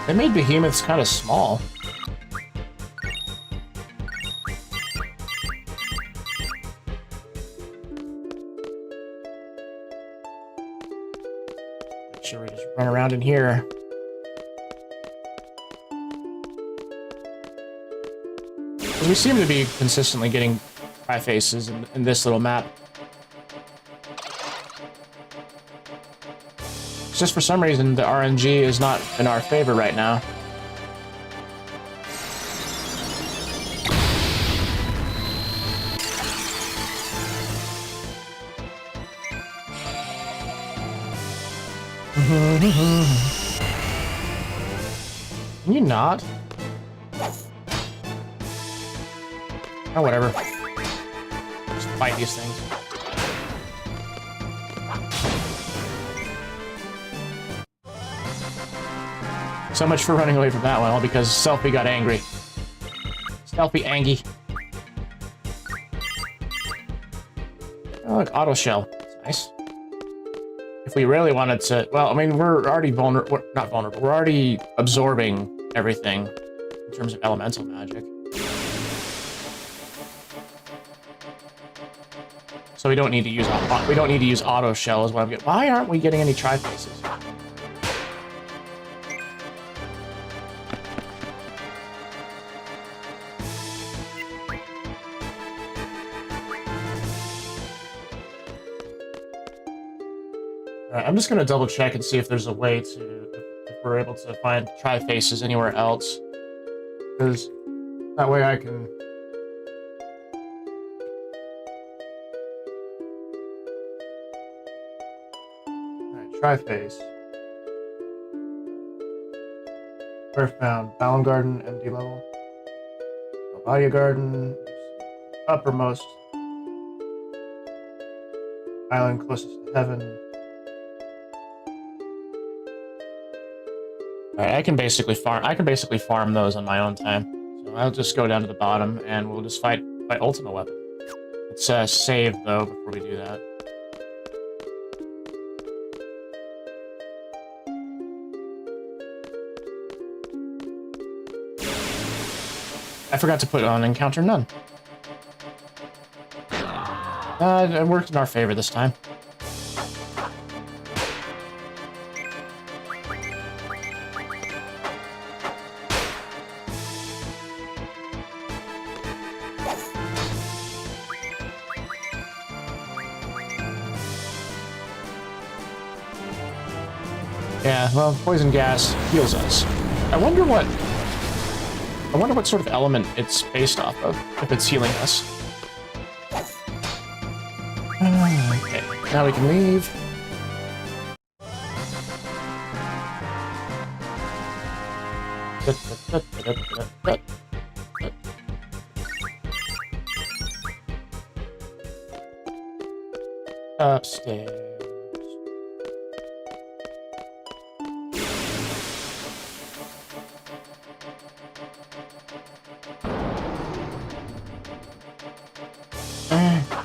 They made behemoths kind of small. Make sure we just run around in here. We seem to be consistently getting tri-faces in this little map. It's just for some reason the RNG is not in our favor right now. Can you not? Oh, whatever. Just fight these things. So much for running away from that one, all because Selfie got angry. Selfie Angie. Oh, look, auto shell. That's nice. If we really wanted to, well, I mean, we're already vulnerable. Not vulnerable. We're already absorbing everything in terms of elemental magic. So we don't need to use auto shell. Is what I'm getting. Why aren't we getting any tri-faces? I'm just gonna double check and see if there's a way to, if we're able to find tri-faces anywhere else, because that way I can. Alright, tri-face. Where found? Balam Garden, MD level. Abadia Garden, uppermost island closest to heaven. Alright, I can basically farm those on my own time. So I'll just go down to the bottom and we'll just fight ultimate weapon. Let's save though before we do that. I forgot to put on encounter none. It worked in our favor this time. Yeah, well, poison gas heals us. I wonder what sort of element it's based off of, if it's healing us. Okay, now we can leave. Upstairs.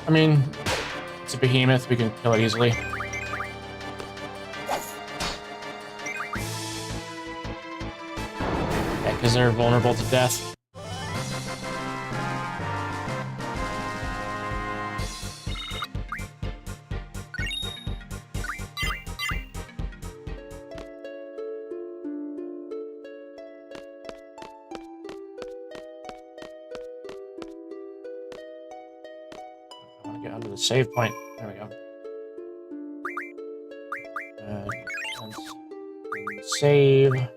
I mean, it's a behemoth, we can kill it easily. Yeah, because they're vulnerable to death. Get under the save point. There we go. Save. We're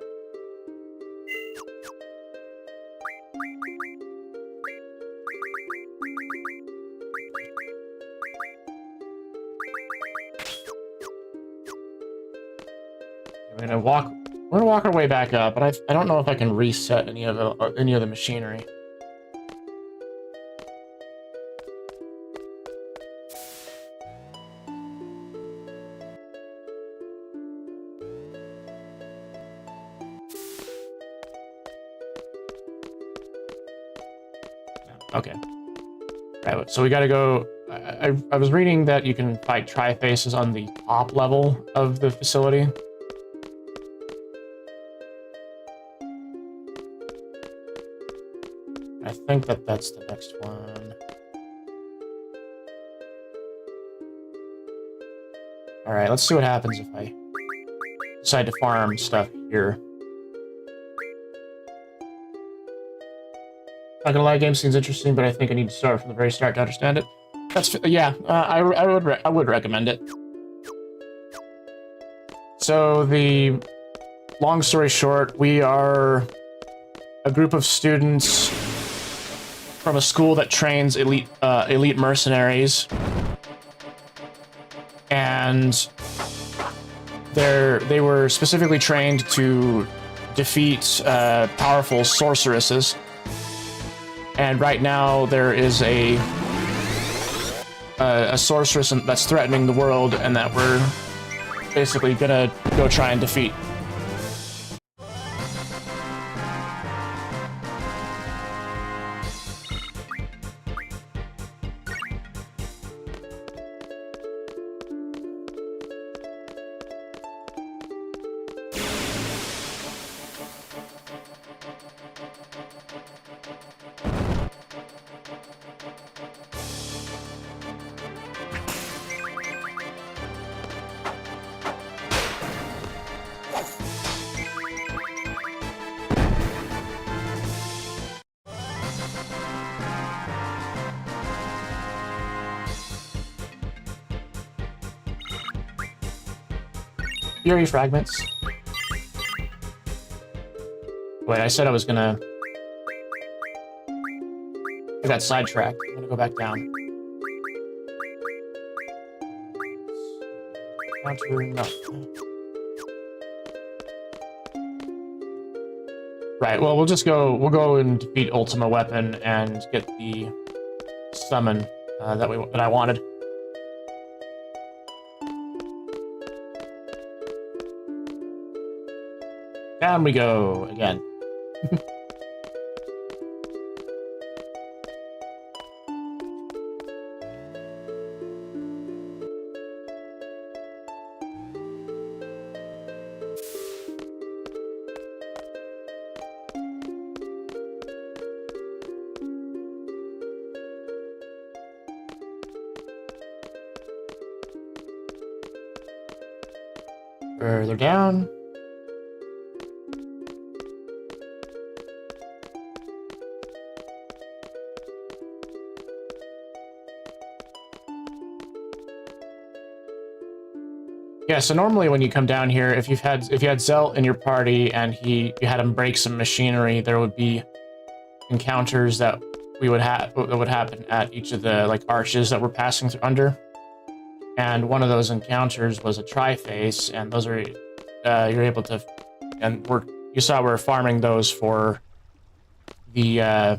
gonna walk our way back up, but I don't know if I can reset any of the machinery. Okay. Right, so we gotta go. I was reading that you can fight tri-faces on the top level of the facility. I think that's the next one. Alright, let's see what happens if I decide to farm stuff here. Not gonna lie, game seems interesting, but I think I need to start from the very start to understand it. That's yeah. I would recommend it. So the long story short, we are a group of students from a school that trains elite mercenaries, and they were specifically trained to defeat powerful sorceresses. And right now there is a sorceress that's threatening the world, and that we're basically gonna go try and defeat. Fury fragments. Wait, I said I was gonna... I got sidetracked. I'm gonna go back down. Counter, no. Right, well, we'll go and defeat Ultima Weapon and get the summon that I wanted. Down we go again. Further down. Yeah, so normally when you come down here, if you had Zelt in your party and you had him break some machinery, there would be encounters that would happen at each of the like arches that we're passing through under. And one of those encounters was a tri-face, and those are you're able to, and you saw we're farming those for the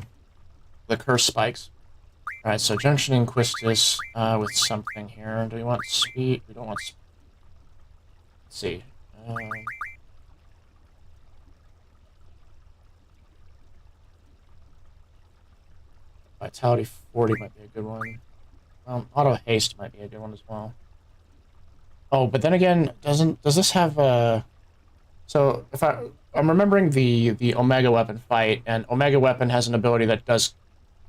curse spikes. All right, so junctioning Quistis with something here. Do we want speed? We don't want speed. Let's see. Vitality 40 might be a good one. Auto haste might be a good one as well. Oh, but then again, does this have a... So if I'm remembering the Omega Weapon fight, and Omega Weapon has an ability that does,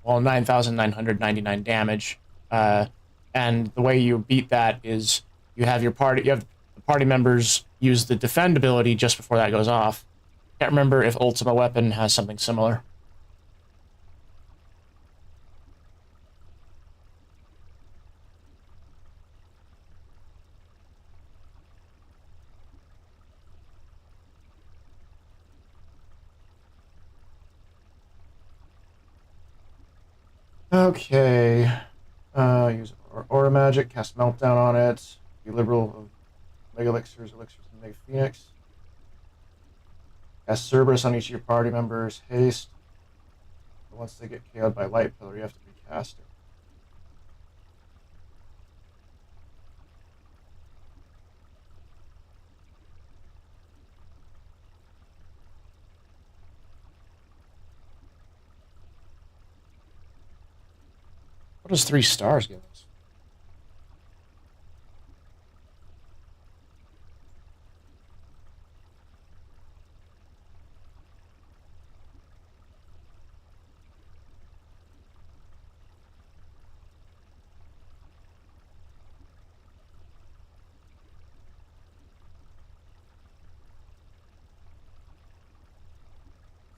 well, 9,999 damage. And the way you beat that is you have the party members use the defend ability just before that goes off. Can't remember if Ultima Weapon has something similar. Okay. Use Aura Magic, cast Meltdown on it. Be liberal of Mega Elixirs, and Mega Phoenix. Cast Cerberus on each of your party members. Haste. And once they get KO'd by Light Pillar, you have to recast it. What does 3 stars give us?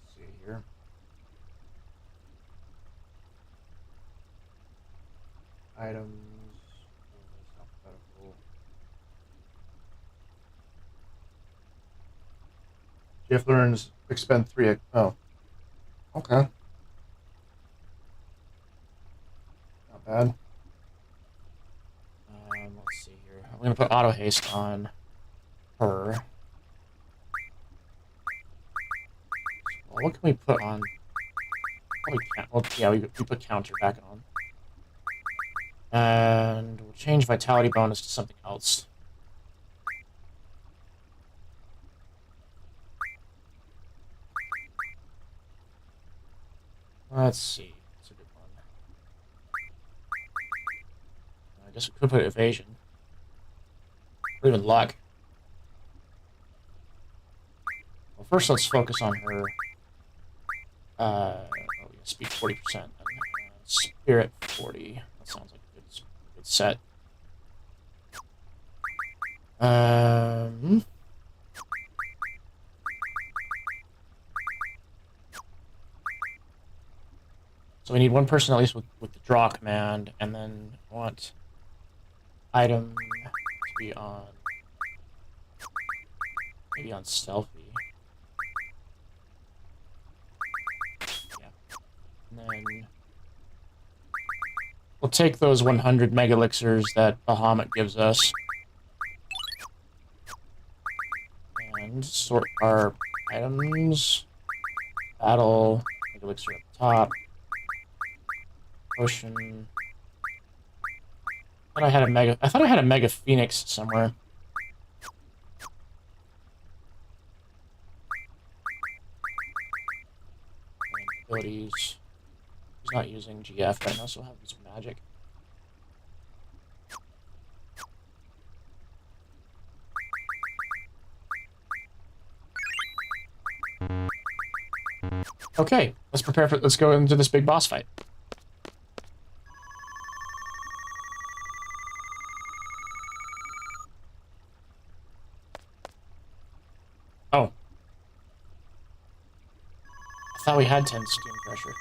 Let's see here. Items, alphabetical. Jeff learns expend 3. Oh, okay. Not bad. Let's see here. I'm gonna put auto haste on her. Well, what can we put on Probably can't. Well, yeah, we put counter back on. And we'll change vitality bonus to something else. Let's see. That's a good one. I guess we could put evasion. Or even luck. Well, first let's focus on her. Oh yeah, speed 40%. Spirit 40. That sounds like a good set. So we need one person at least with the draw command, and then I want item to be on, maybe on stealthy. Yeah. And then we'll take those 100 mega elixirs that Bahamut gives us. And sort our items. Battle, mega elixir at the top. Potion. I thought I had a mega phoenix somewhere. Abilities. He's not using GF right now, so I'll have to use magic. Okay, let's go into this big boss fight. Oh. I thought we had 10 steam pressure.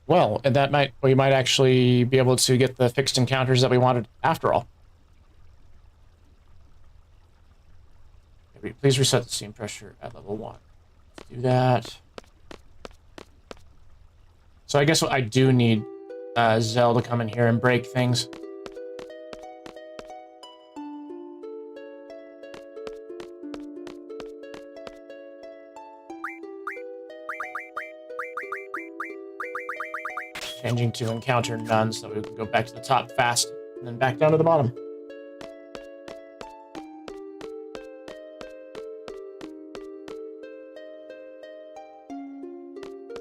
Well, and we might actually be able to get the fixed encounters that we wanted after all. Please reset the steam pressure at level 1. Let's do that. So I guess I do need Zell to come in here and break things. Changing to encounter none so we can go back to the top fast and then back down to the bottom.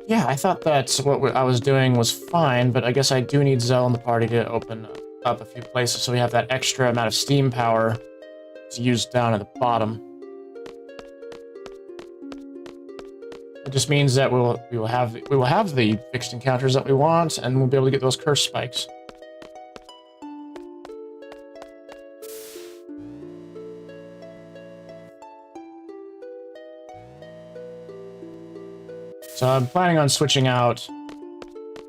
Yeah, I thought that what I was doing was fine, but I guess I do need Zell in the party to open up a few places so we have that extra amount of steam power to use down at the bottom. It just means that we will have the fixed encounters that we want, and we'll be able to get those curse spikes. So I'm planning on switching out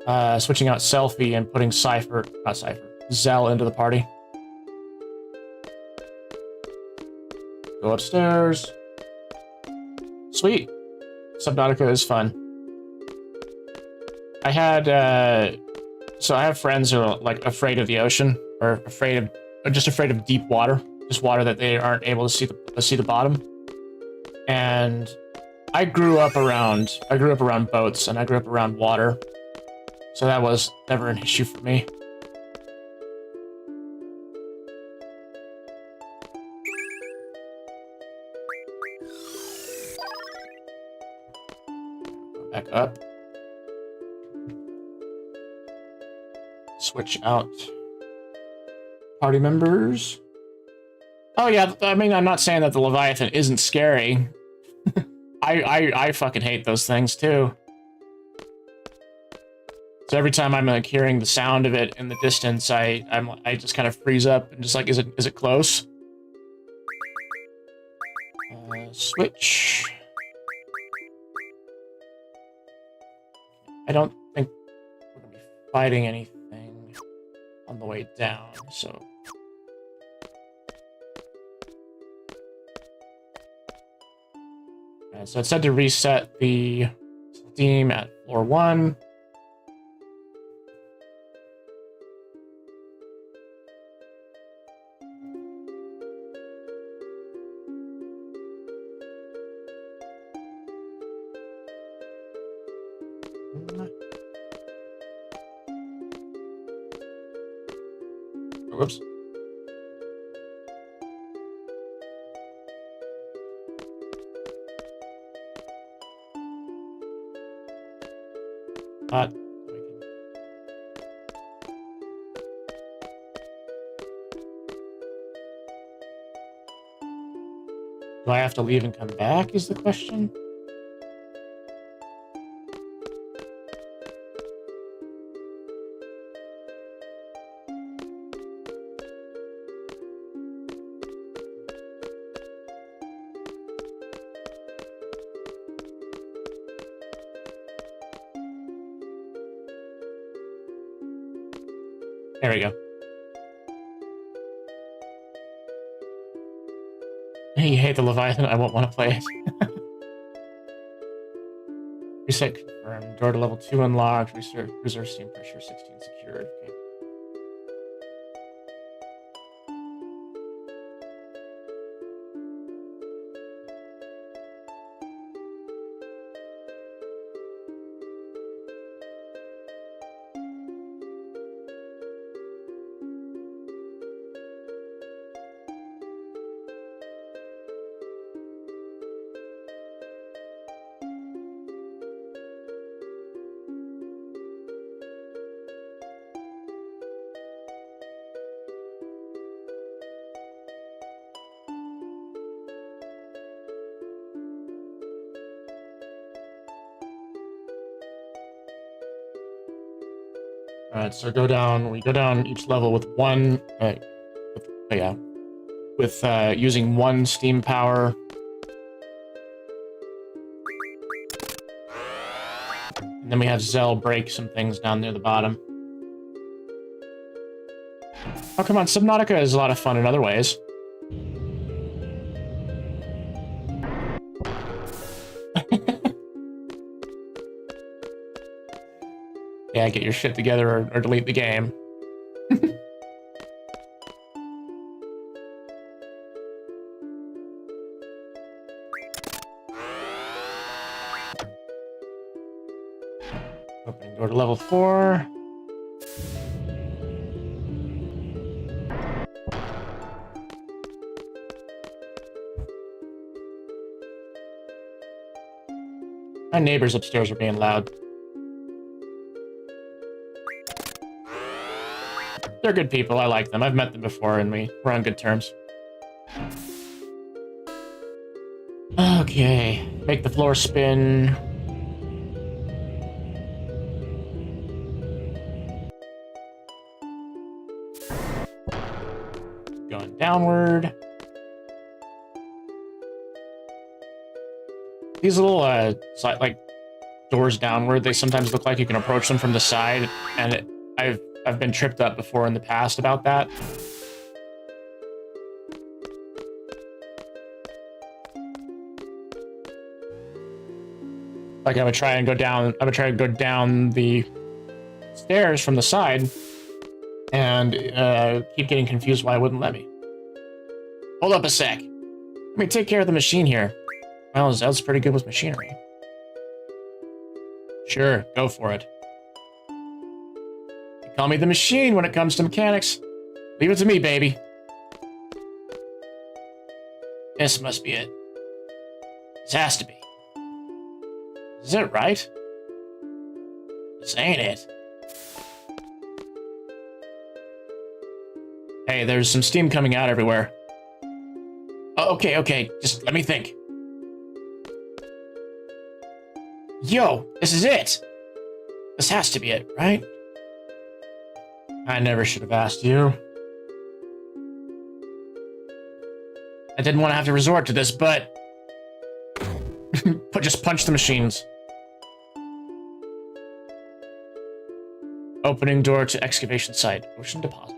Selfie and putting Zell into the party. Go upstairs. Sweet. Subnautica is fun. I have friends who are like afraid of the ocean, or just afraid of deep water, just water that they aren't able to see the bottom. And I grew up around boats, and I grew up around water, so that was never an issue for me. Back up. Switch out party members. Oh yeah, I mean, I'm not saying that the Leviathan isn't scary. I fucking hate those things too. So every time I'm like hearing the sound of it in the distance, I just kind of freeze up and just like, is it close? Switch. I don't think we're gonna be fighting anything on the way down, so. And so it said to reset the steam at floor 1. Whoops. Do I have to leave and come back is the question? There we go. You hate the Leviathan? I won't want to play it. Reset confirmed. Door to level 2 unlocked. Reserve steam pressure 16 secured. Okay. Alright, so we go down each level with one, using one steam power. And then we have Zell break some things down near the bottom. Oh, come on, Subnautica is a lot of fun in other ways. Yeah, get your shit together or delete the game. Opening door to level 4. My neighbors upstairs are being loud. They're good people. I like them. I've met them before, and we're on good terms. Okay. Make the floor spin. Going downward. These little, like, doors downward, they sometimes look like you can approach them from the side, and I've been tripped up before in the past about that. Like I would try and go down the stairs from the side and keep getting confused why it wouldn't let me. Hold up a sec. Let me take care of the machine here. Well, Zell's pretty good with machinery. Sure, go for it. Call me the machine when it comes to mechanics. Leave it to me, baby. This must be it. This has to be. Is it right? This ain't it. Hey, there's some steam coming out everywhere. Oh, okay. Just let me think. Yo, this is it. This has to be it, right? I never should have asked you. I didn't want to have to resort to this, but... just punch the machines. Opening door to excavation site. Ocean deposit.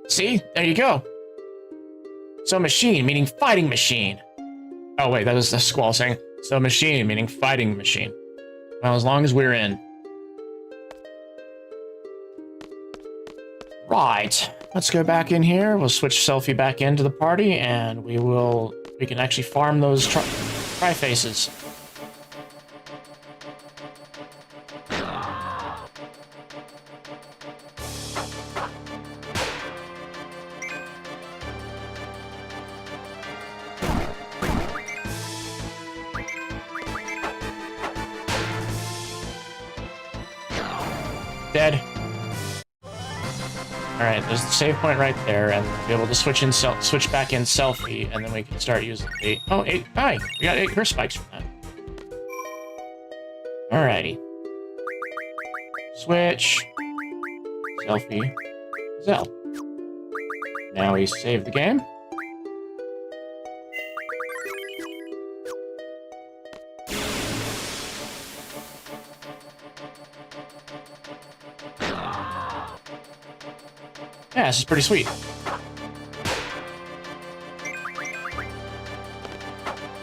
See? There you go. So machine, meaning fighting machine. Oh wait, that is the Squall saying. So machine, meaning fighting machine. Well, as long as we're in. Right. Let's go back in here. We'll switch Selfie back into the party, and we can actually farm those tri-faces. Dead. Alright, there's the save point right there, and we'll be able to switch back in Selfie, and then we can start using the... Oh, 8... Hi! We got 8 curse spikes from that. Alrighty. Switch. Selfie. Zell. Now we save the game. Yeah, this is pretty sweet.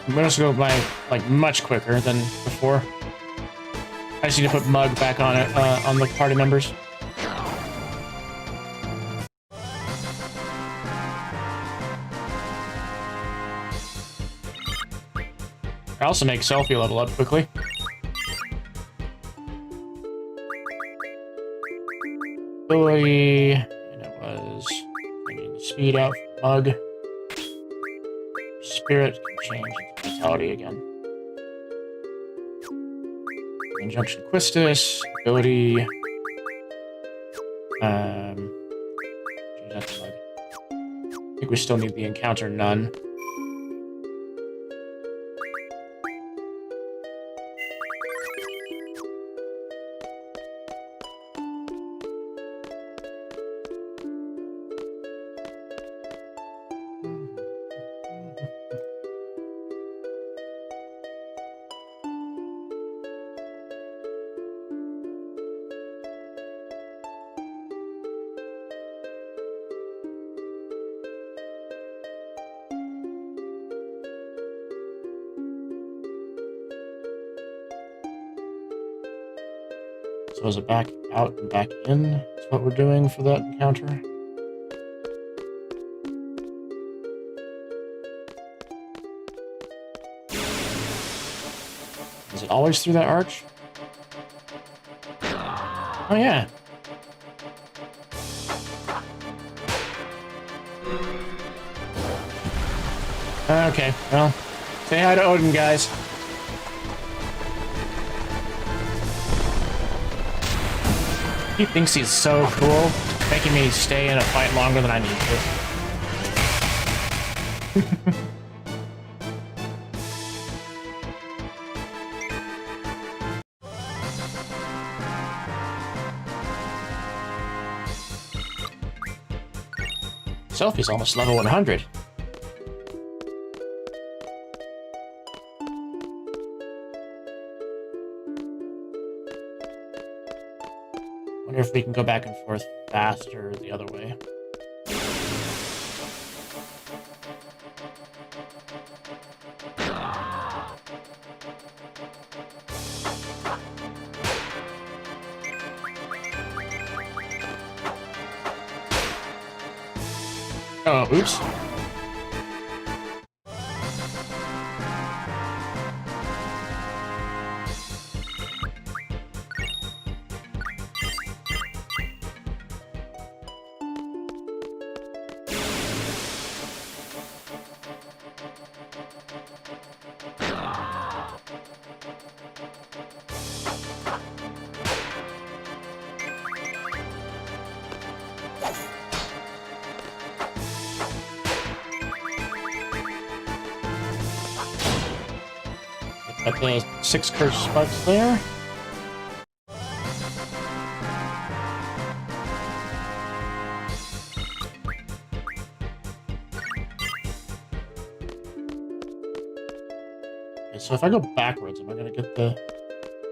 I'm gonna go by like much quicker than before. I just need to put Mug back on it on the party members. I also make Selfie level up quickly. Ability, and it was maybe the speed out Mug. Spirit can change into vitality again. Injunction Quistis, ability. Change that to Mug. I think we still need the encounter none. So is it back out and back in? That's what we're doing for that encounter. Is it always through that arch? Oh yeah. Okay, well, say hi to Odin, guys. He thinks he's so cool, making me stay in a fight longer than I need to. Selfie's almost level 100. Wonder if we can go back and forth faster the other way. Oh, oops. Got the 6 curse spikes there. Okay, so if I go backwards, am I gonna get the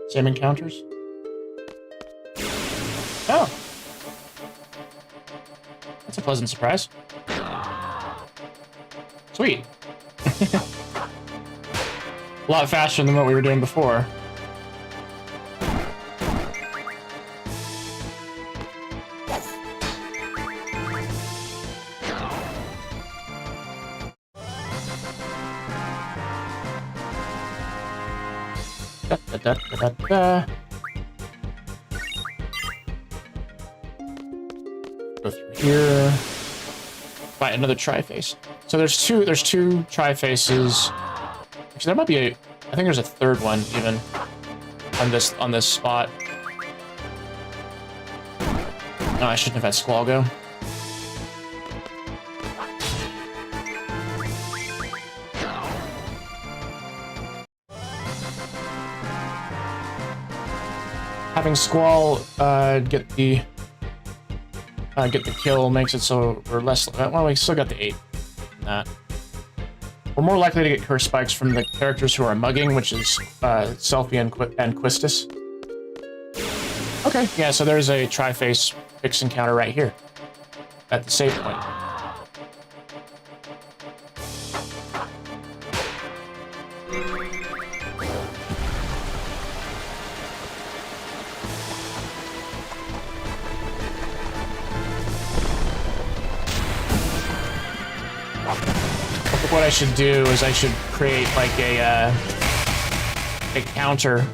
same encounters? Oh! That's a pleasant surprise. Sweet. A lot faster than what we were doing before. Da, da, da, da, da. Go through here. Fight another tri-face. So there's two tri-faces. Actually, there might be a. I think there's a third one even on this spot. No, I shouldn't have had Squall go. Having Squall get the kill makes it so we're less. Well, we still got the 8 in that. We're more likely to get curse spikes from the characters who are mugging, which is Selfie and Quistis. Okay, yeah, so there's a tri-face fix encounter right here at the save point. What I should do is I should create like a counter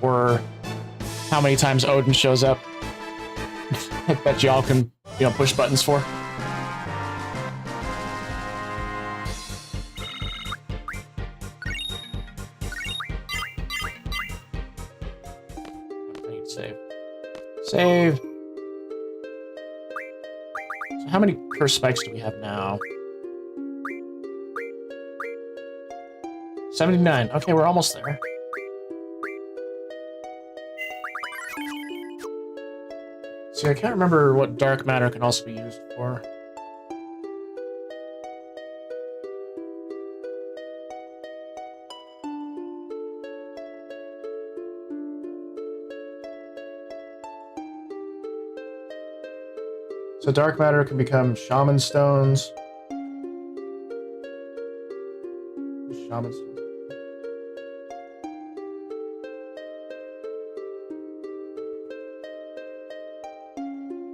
for how many times Odin shows up that y'all can, you know, push buttons for. I need to save. Save. So how many curse spikes do we have now? 79. Okay, we're almost there. See, I can't remember what dark matter can also be used for. So dark matter can become shaman stones. Shaman stones.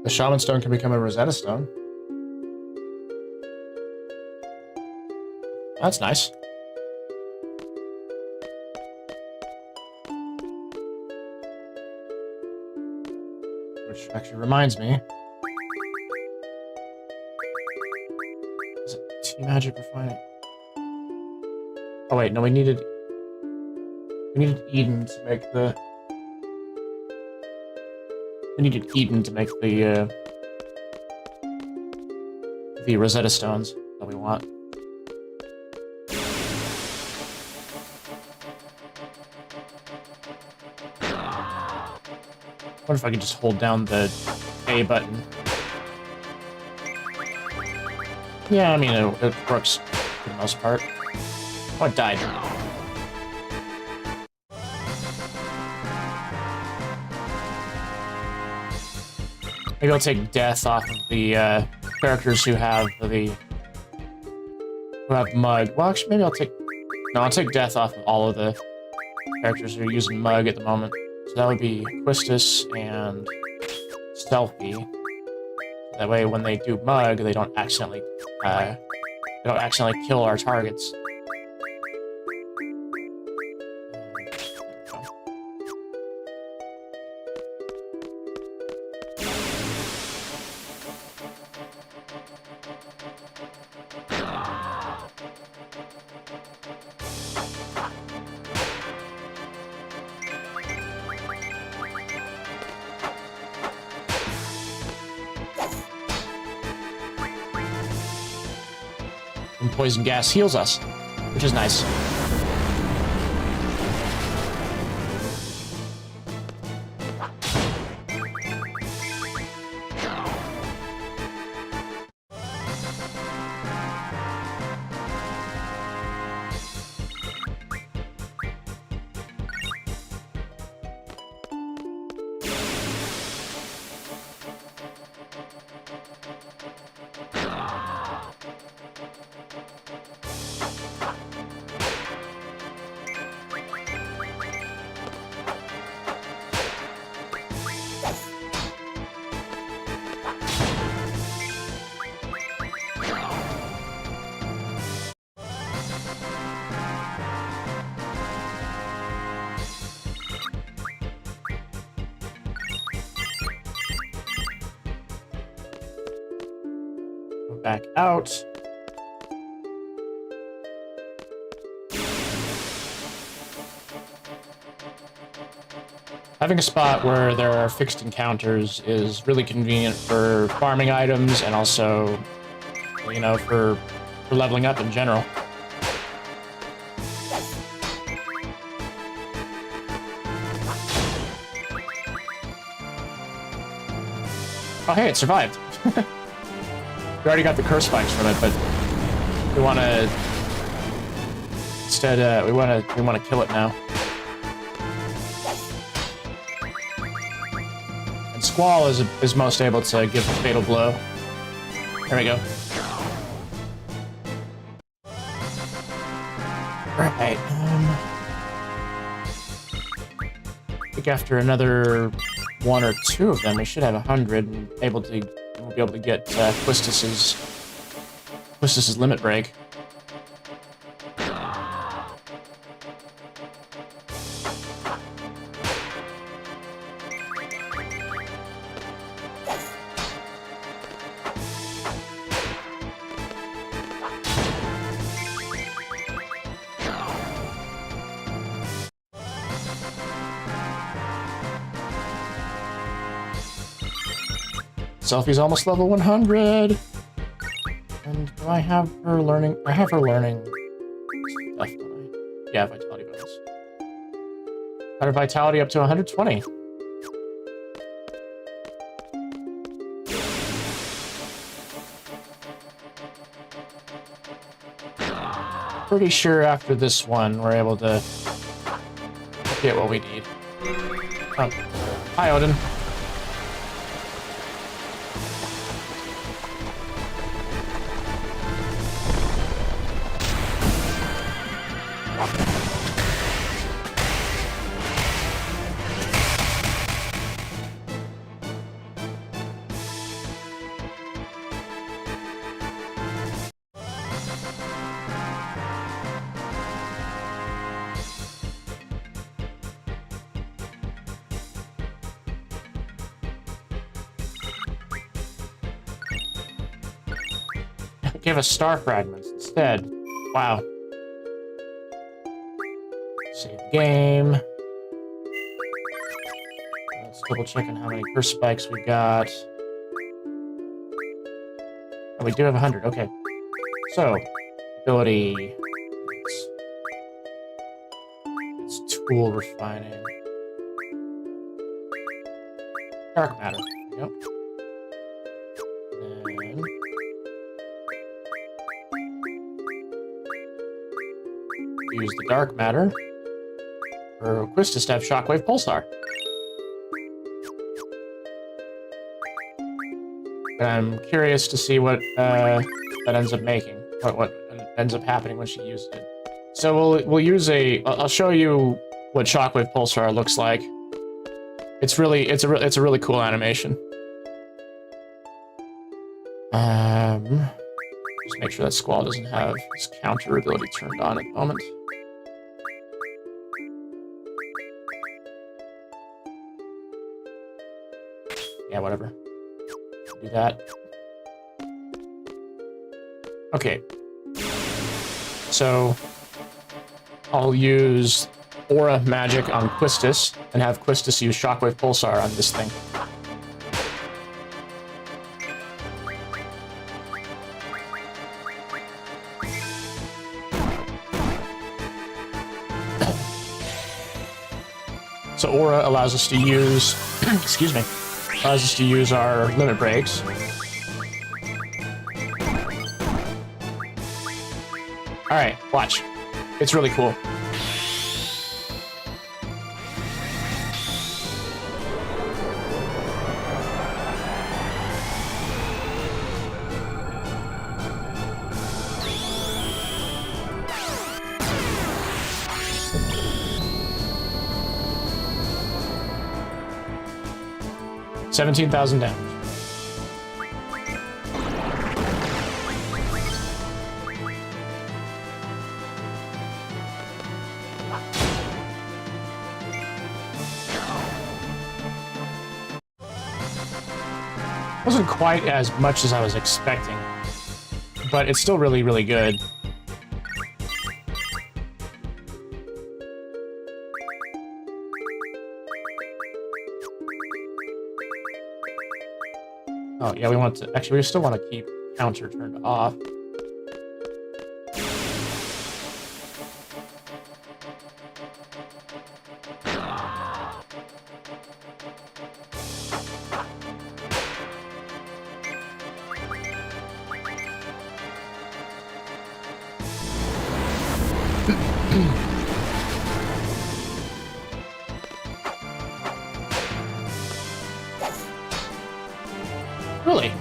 The Shaman Stone can become a Rosetta Stone. That's nice. Which actually reminds me. Is it T-Magic Refining? Oh wait, no, we needed Eden to make the... We needed Eden to make the Rosetta Stones that we want. What if I could just hold down the A button? Yeah, I mean, it works for the most part. Oh, it died. Maybe I'll take death off of the characters who have mug. Well, actually, maybe I'll take death off of all of the characters who are using mug at the moment. So that would be Quistis and Selfie. That way, when they do mug, they don't accidentally kill our targets. And poison gas heals us, which is nice. back out. Having a spot where there are fixed encounters is really convenient for farming items and also, you know, for leveling up in general. Oh, hey, it survived. We already got the curse spikes from it, but we want to instead we want to kill it now. And Squall is most able to give a fatal blow. There we go. Right. I think after another 1 or 2 of them, we should have 100 and we'll be able to get Quistis's limit break. Selfie's almost level 100. And do I have her learning? I have her learning stuff, don't I? Yeah, vitality bonus. Got her vitality up to 120. Pretty sure after this one, we're able to get what we need. Oh. Hi, Odin. Give us star fragments instead. Wow. Save the game. Let's double check on how many curse spikes we got. Oh, we do have 100. Okay. So, ability. It's tool refining. Dark matter. There we go. Use the dark matter for Quistis to have shockwave pulsar. But I'm curious to see what that ends up making, what ends up happening when she uses it. So we'll use I'll show you what shockwave pulsar looks like. It's a really cool animation. Just make sure that Squall doesn't have his counter ability turned on at the moment. Yeah, whatever. Do that. Okay. So I'll use Aura Magic on Quistis and have Quistis use Shockwave Pulsar on this thing. So Aura allows us to use, excuse me, allows us to use our limit breaks. All right, watch. It's really cool. $17,000 damage. Wasn't quite as much as I was expecting. but it's still really, really good. Oh, yeah, we want to... Actually, we still want to keep counter turned off. Really?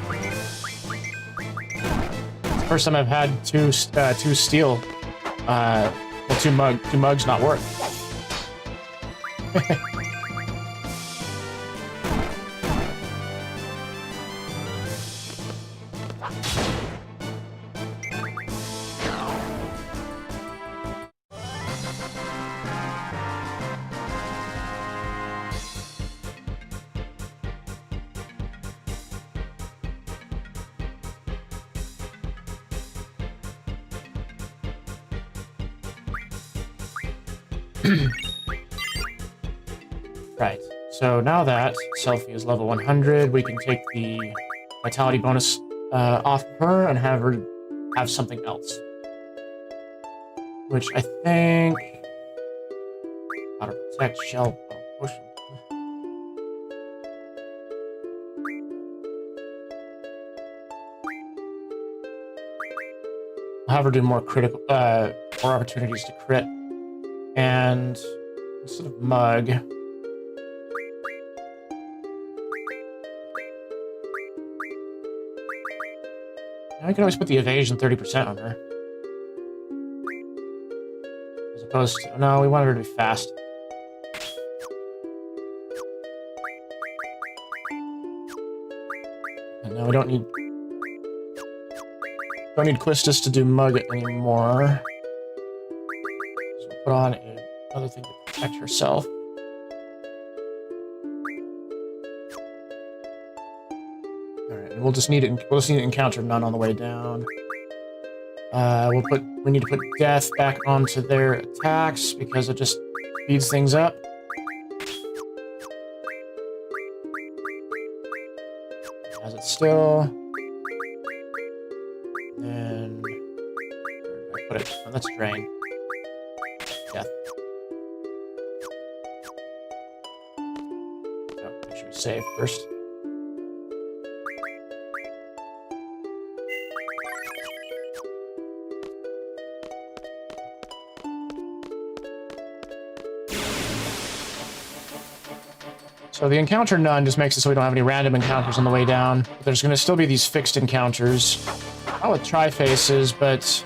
First time I've had two steel, well, two mugs not work. Right, so now that Selfie is level 100, we can take the vitality bonus off of her and have her have something else. Which I think... How to protect shell potion. I'll have her do more critical, more opportunities to crit. And instead of mug... I can always put the evasion 30% on her. As opposed to... No, we wanted her to be fast. And now we don't need... Don't need Quistis to do mug anymore. So we'll put on another thing to protect herself. We'll just need it. We'll just need to encounter none on the way down. We need to put death back onto their attacks because it just speeds things up. Has it still? Then where did I put it? Oh, that's drain. Death. Oh, make sure we save first. So the encounter none just makes it so we don't have any random encounters on the way down. But there's going to still be these fixed encounters. Not with tri-faces, but...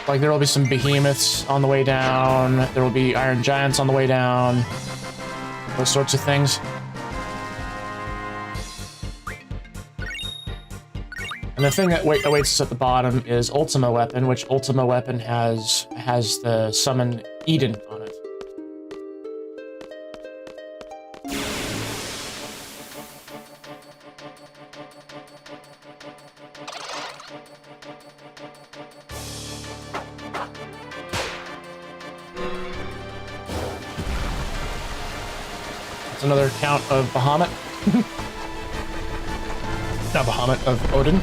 like there will be some behemoths on the way down. There will be iron giants on the way down. Those sorts of things. And the thing that awaits us at the bottom is Ultima Weapon, which Ultima Weapon has the summon Eden on it. It's another count of Bahamut. Not Bahamut, of Odin.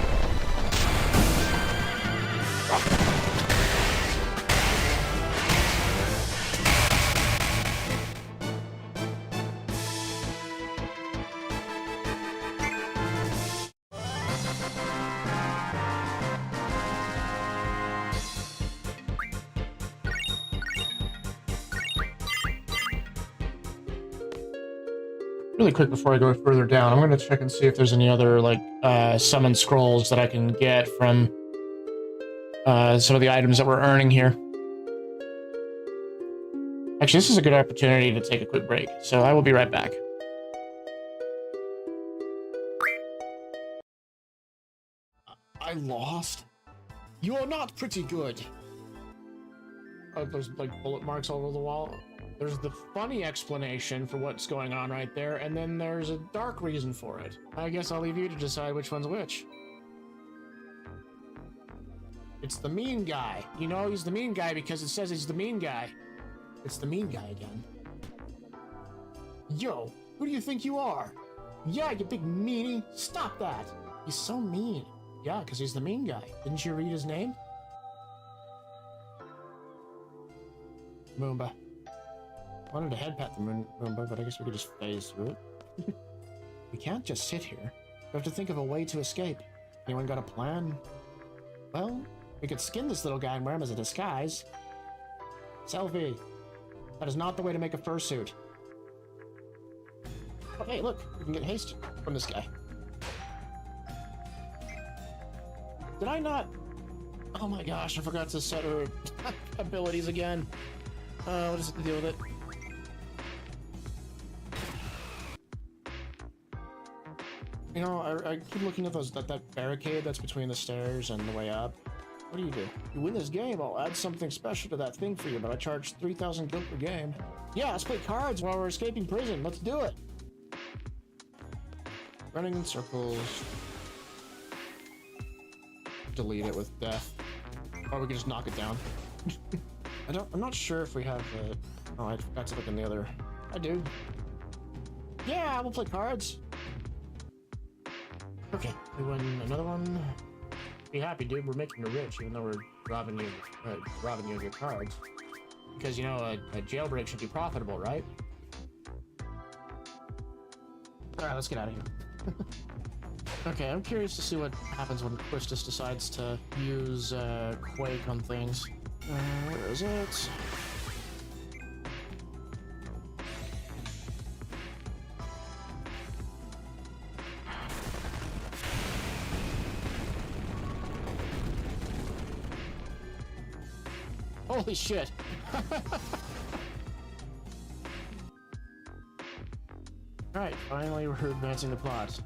Really quick before I go further down, I'm going to check and see if there's any other, like, summon scrolls that I can get from some of the items that we're earning here. Actually, this is a good opportunity to take a quick break, so I will be right back. I lost? You're not pretty good. Oh, there's, like, bullet marks all over the wall. There's the funny explanation for what's going on right there, and then there's a dark reason for it. I guess I'll leave you to decide which one's which. It's the mean guy. You know he's the mean guy because it says he's the mean guy. It's the mean guy again. Yo, who do you think you are? Yeah, you big meanie. Stop that. He's so mean. Yeah, because he's the mean guy. Didn't you read his name? Moomba. I wanted to head pat the Moomba, but I guess we could just phase through it. We can't just sit here. We have to think of a way to escape. Anyone got a plan? Well, we could skin this little guy and wear him as a disguise. Selfie. That is not the way to make a fursuit. Oh, hey, look. We can get haste from this guy. Did I not... Oh my gosh, I forgot to set her abilities again. What is it to deal with it? You know, I keep looking at that barricade that's between the stairs and the way up. What do? You win this game, I'll add something special to that thing for you, but I charge 3,000 gil per game. Yeah, let's play cards while we're escaping prison. Let's do it. Running in circles. Delete it with death. Or we can just knock it down. I'm not sure if we have the... Oh, I forgot to look in the other... I do. Yeah, we'll play cards. Okay, we win another one. Be happy, dude. We're making you rich, even though we're robbing you of your cards. Because, you know, a jailbreak should be profitable, right? Alright, let's get out of here. Okay, I'm curious to see what happens when Quistis decides to use Quake on things. Where is it? Holy shit! Alright, finally we're advancing the plot.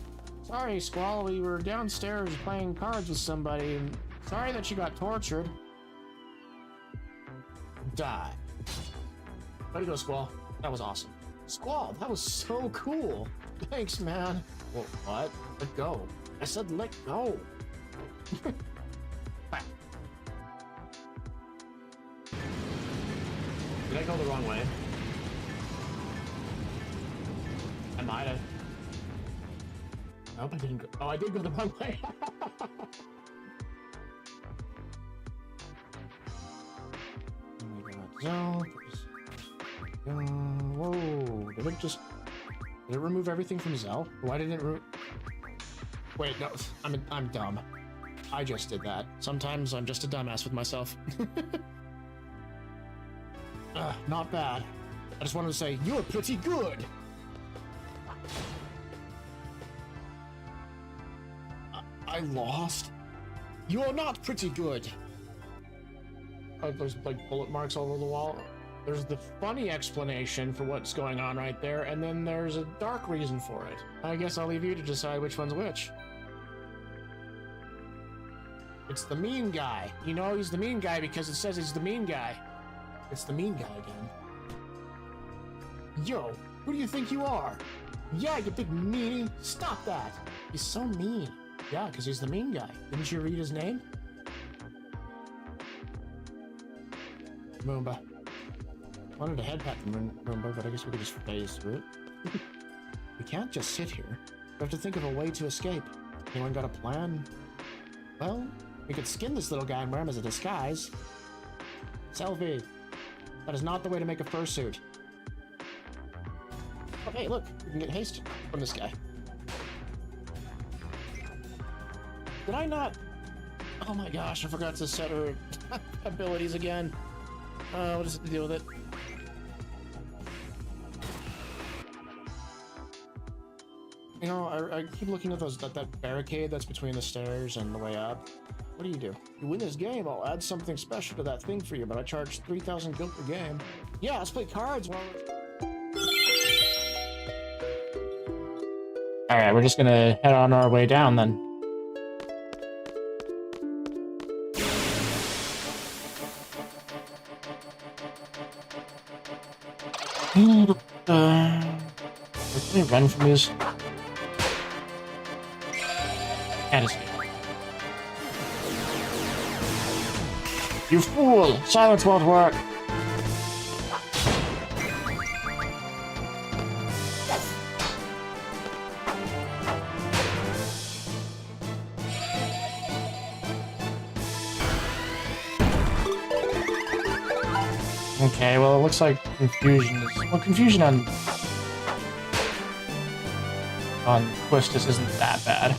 Sorry, Squall, we were downstairs playing cards with somebody, and sorry that you got tortured. Die. Way to go, Squall. That was awesome. Squall, that was so cool. Thanks, man. Well, what? Let go. I said let go. Did I go the wrong way? I might have. I hope I didn't go. Oh, I did go the wrong way. No. Whoa. Did it remove everything from Zell? Why didn't it remove... Wait, no. I'm dumb. I just did that. Sometimes I'm just a dumbass with myself. Not bad. I just wanted to say, you're pretty good! I lost? You're not pretty good! There's like bullet marks all over the wall. There's the funny explanation for what's going on right there, and then there's a dark reason for it. I guess I'll leave you to decide which one's which. It's the mean guy. You know he's the mean guy because it says he's the mean guy. It's the mean guy again. Yo, who do you think you are? Yeah, you big meanie. Stop that. He's so mean. Yeah, because he's the mean guy. Didn't you read his name? Moomba. I wanted to head pat the Moomba, but I guess we could just phase through it. We can't just sit here. We have to think of a way to escape. Anyone got a plan? Well, we could skin this little guy and wear him as a disguise. Selfie. That is not the way to make a fursuit. Oh, hey, look. We can get haste from this guy. Did I not... Oh my gosh, I forgot to set her abilities again. What is it to deal with it? You know, I keep looking at that barricade that's between the stairs and the way up. What do? You win this game, I'll add something special to that thing for you, but I charge 3,000 gil per game. Yeah, let's play cards while we're... Alright, we're just gonna head on our way down then. win from these. Can't escape. You fool! Silence won't work! Okay, well, it looks like confusion is... Well, confusion on Quistis isn't that bad.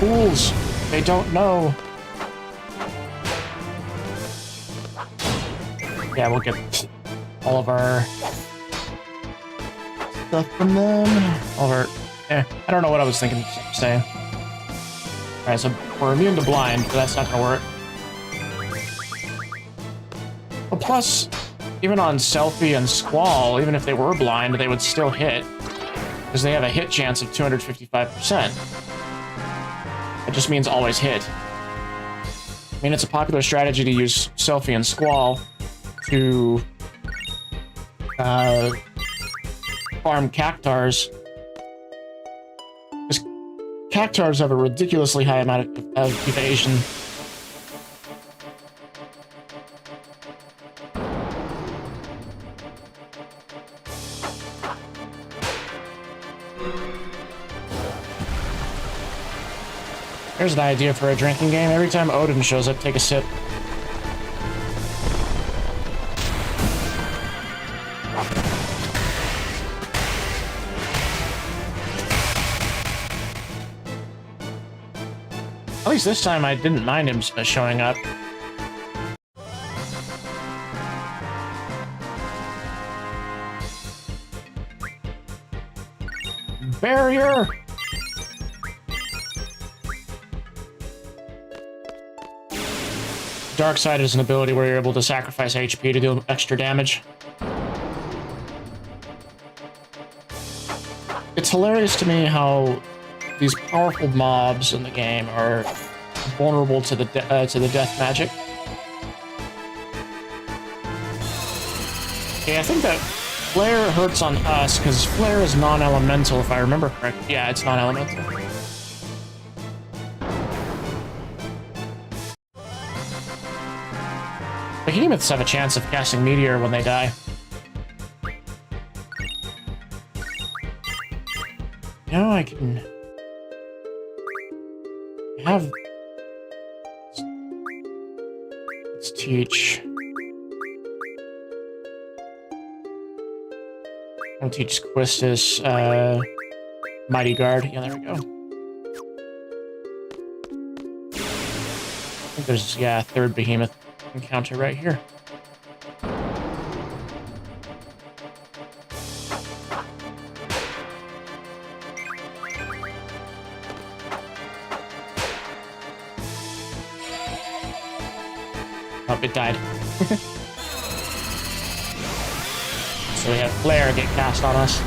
Fools! They don't know. Yeah, we'll get all of our stuff from them. All of our... I don't know what I was thinking of saying. Alright, so we're immune to blind, but that's not gonna work. Well, plus, even on Selfie and Squall, even if they were blind, they would still hit. Because they have a hit chance of 255%. It just means always hit. I mean, it's a popular strategy to use Selfie and Squall to farm Cactars. Because Cactars have a ridiculously high amount of evasion. Here's an idea for a drinking game. Every time Odin shows up, take a sip. At least this time I didn't mind him showing up. Barrier! Dark Side is an ability where you're able to sacrifice HP to do extra damage. It's hilarious to me how these powerful mobs in the game are vulnerable to the death magic. Okay, I think that Flare hurts on us because Flare is non-elemental, if I remember correctly. Yeah, it's non-elemental. Behemoths have a chance of casting Meteor when they die. Now I can have... Let's teach... I'll teach Quistis, Mighty Guard. Yeah, there we go. I think there's, yeah, a third Behemoth encounter right here. Oh, it died. So we have Flare get cast on us.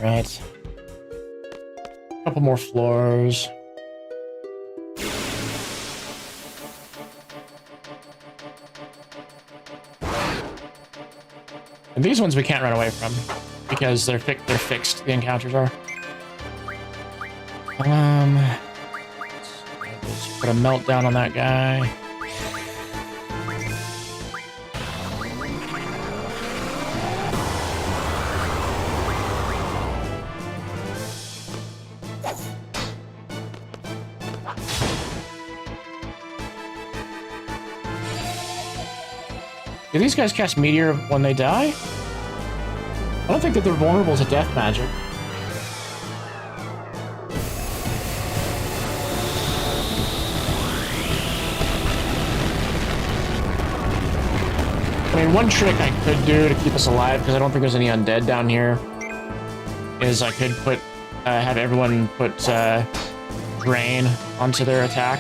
Right. A couple more floors. And these ones we can't run away from because they're fixed. The encounters are. Let's put a meltdown on that guy. Do these guys cast Meteor when they die? I don't think that they're vulnerable to death magic. I mean, one trick I could do to keep us alive, because I don't think there's any undead down here, is I could put, have everyone put, Drain onto their attack.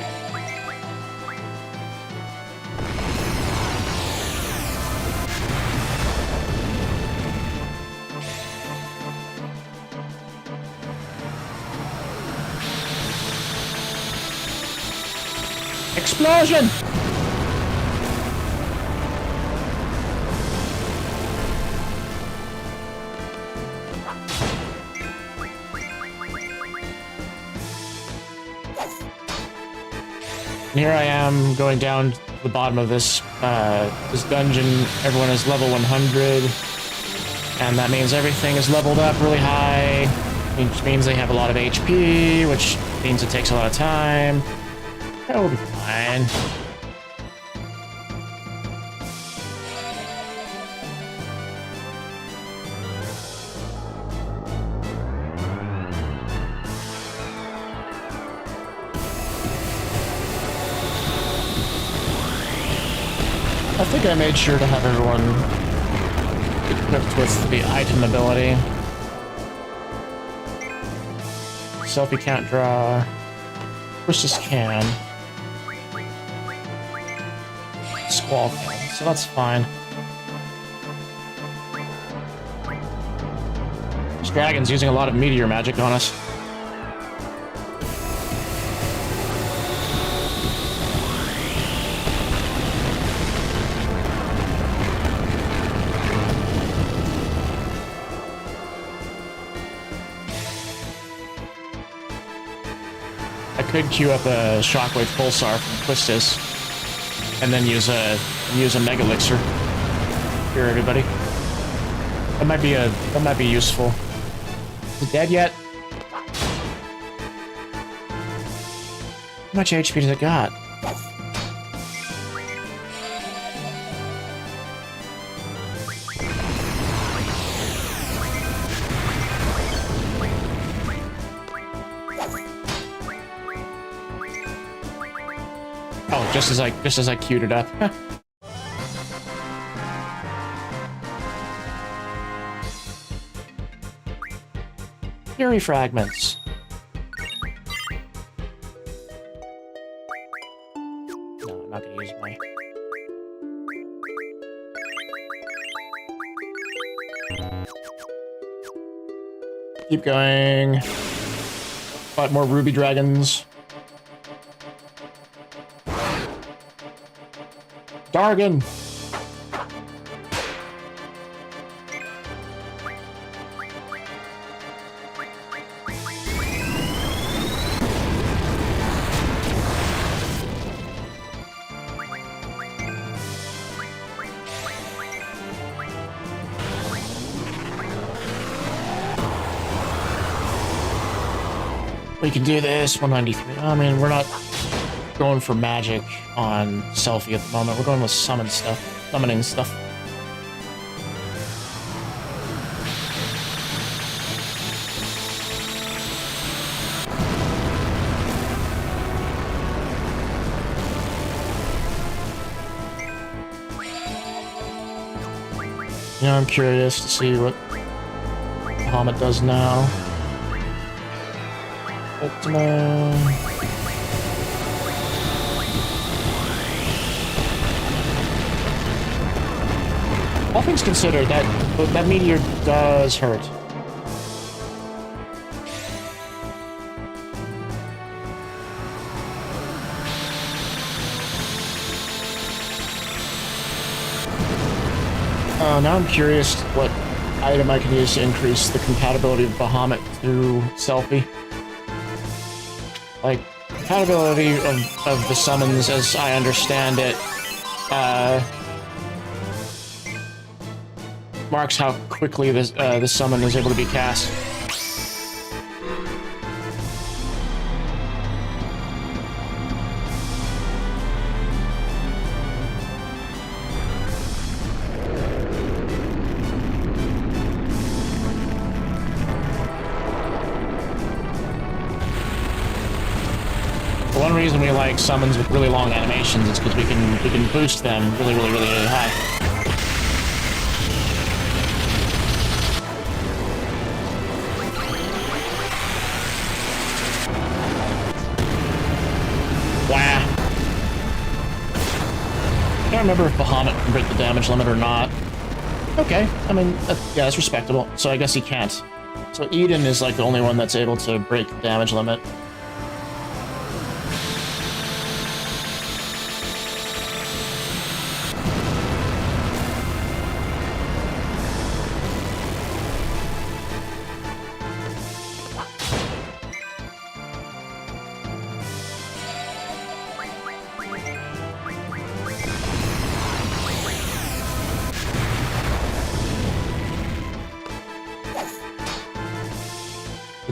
Explosion! And here I am going down to the bottom of this this dungeon. Everyone is level 100, and that means everything is leveled up really high, which means they have a lot of HP, which means it takes a lot of time. That will be fine. I think I made sure to have everyone equipped with the item ability. Selfie can't draw. Wishes can. Squall can, so that's fine. This dragon's using a lot of meteor magic on us. I could queue up a Shockwave Pulsar from Quistis, and then use a Mega Elixir. Here, everybody. That might be useful. Is it dead yet? How much HP does it got? Oh, just as I queued it up. Fury fragments. No, I'm not gonna use my. Keep going. Fight more ruby dragons. Dargon! We can do this, 193. I mean, we're not going for magic on Selfie at the moment. We're going with summoning stuff. Yeah, I'm curious to see what Bahamut does now. Ultimecia. All things considered, that meteor does hurt. Now I'm curious what item I can use to increase the compatibility of Bahamut to Selfie. Like, compatibility of the summons, as I understand it, marks how quickly the summon is able to be cast. reason we like summons with really long animations is because we can boost them really high. Wow. I can't remember if Bahamut can break the damage limit or not. Okay, I mean, yeah, that's respectable. So I guess he can't. So Eden is like the only one that's able to break the damage limit.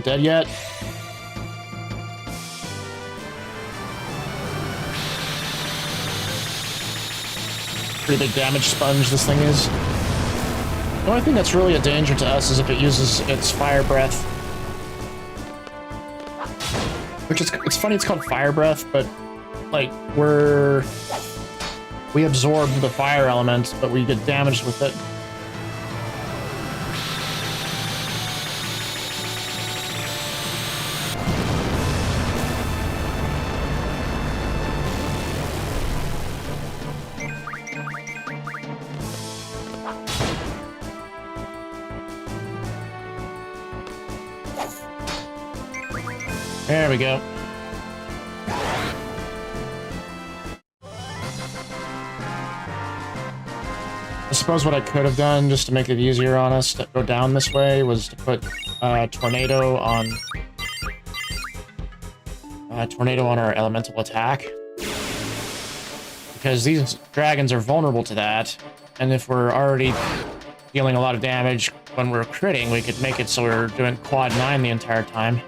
Dead yet? Pretty big damage sponge this thing is. The only thing that's really a danger to us is if it uses its fire breath. Which is, it's funny it's called fire breath, but like we absorb the fire element, but we get damaged with it. There we go. I suppose what I could have done, just to make it easier on us to go down this way, was to put Tornado on our elemental attack. Because these dragons are vulnerable to that, and if we're already dealing a lot of damage when we're critting, we could make it so we're doing quad 9 the entire time.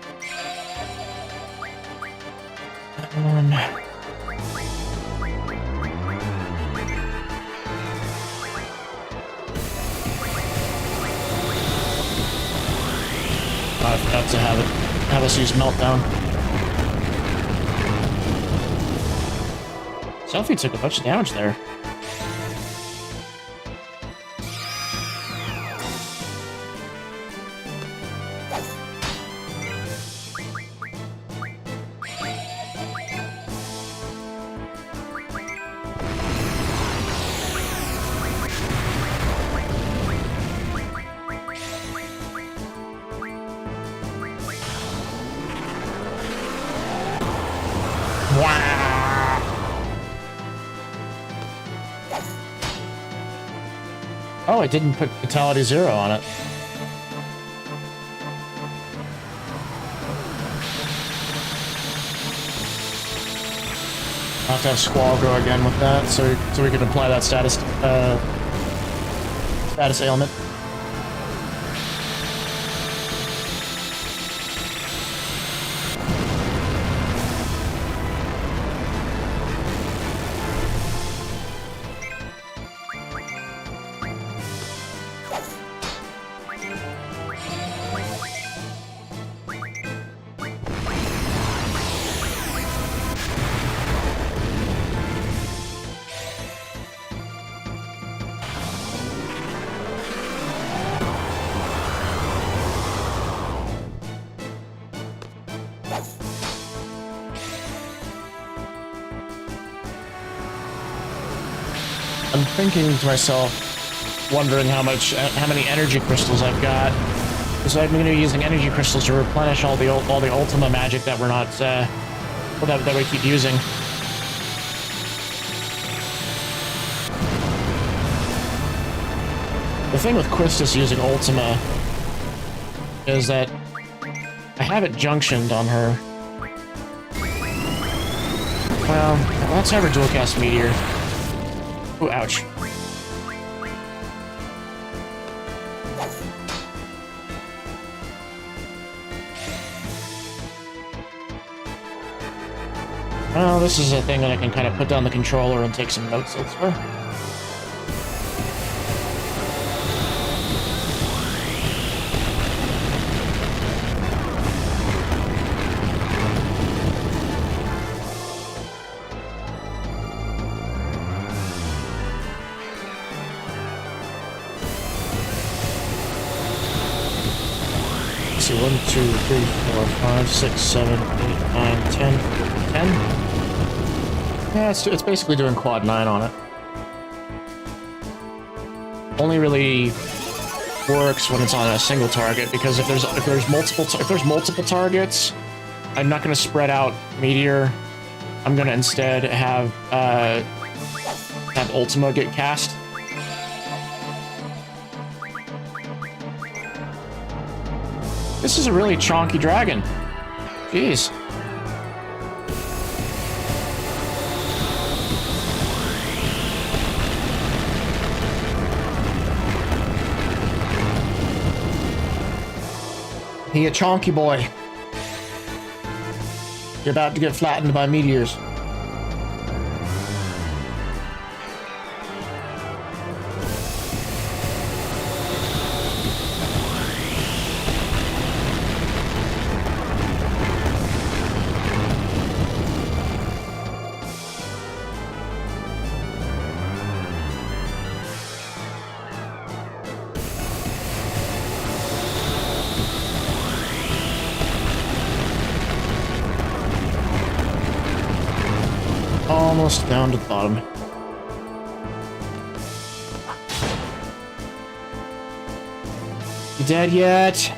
I forgot to have us use Meltdown. Selfie took a bunch of damage there. Oh, I didn't put Vitality 0 on it. I'll have to have Squall go again with that, so we can apply that status ailment. I'm thinking to myself, wondering how many energy crystals I've got. So I'm going to be using energy crystals to replenish all the Ultima magic that we're not that we keep using. The thing with Quistis using Ultima is that I have it junctioned on her. Well, let's have her dual cast Meteor. Oh, ouch. Well, this is a thing that I can kind of put down the controller and take some notes elsewhere. see, 1, 2, 3, 4, 5, 6, 7, 8, 9, 10, 10. Yeah, it's basically doing quad 9 on it. Only really works when it's on a single target, because if there's multiple targets, I'm not going to spread out Meteor. I'm going to instead have Ultima get cast. This is a really chonky dragon. Jeez. He a chonky boy. You're about to get flattened by meteors. Almost down to the bottom. You dead yet?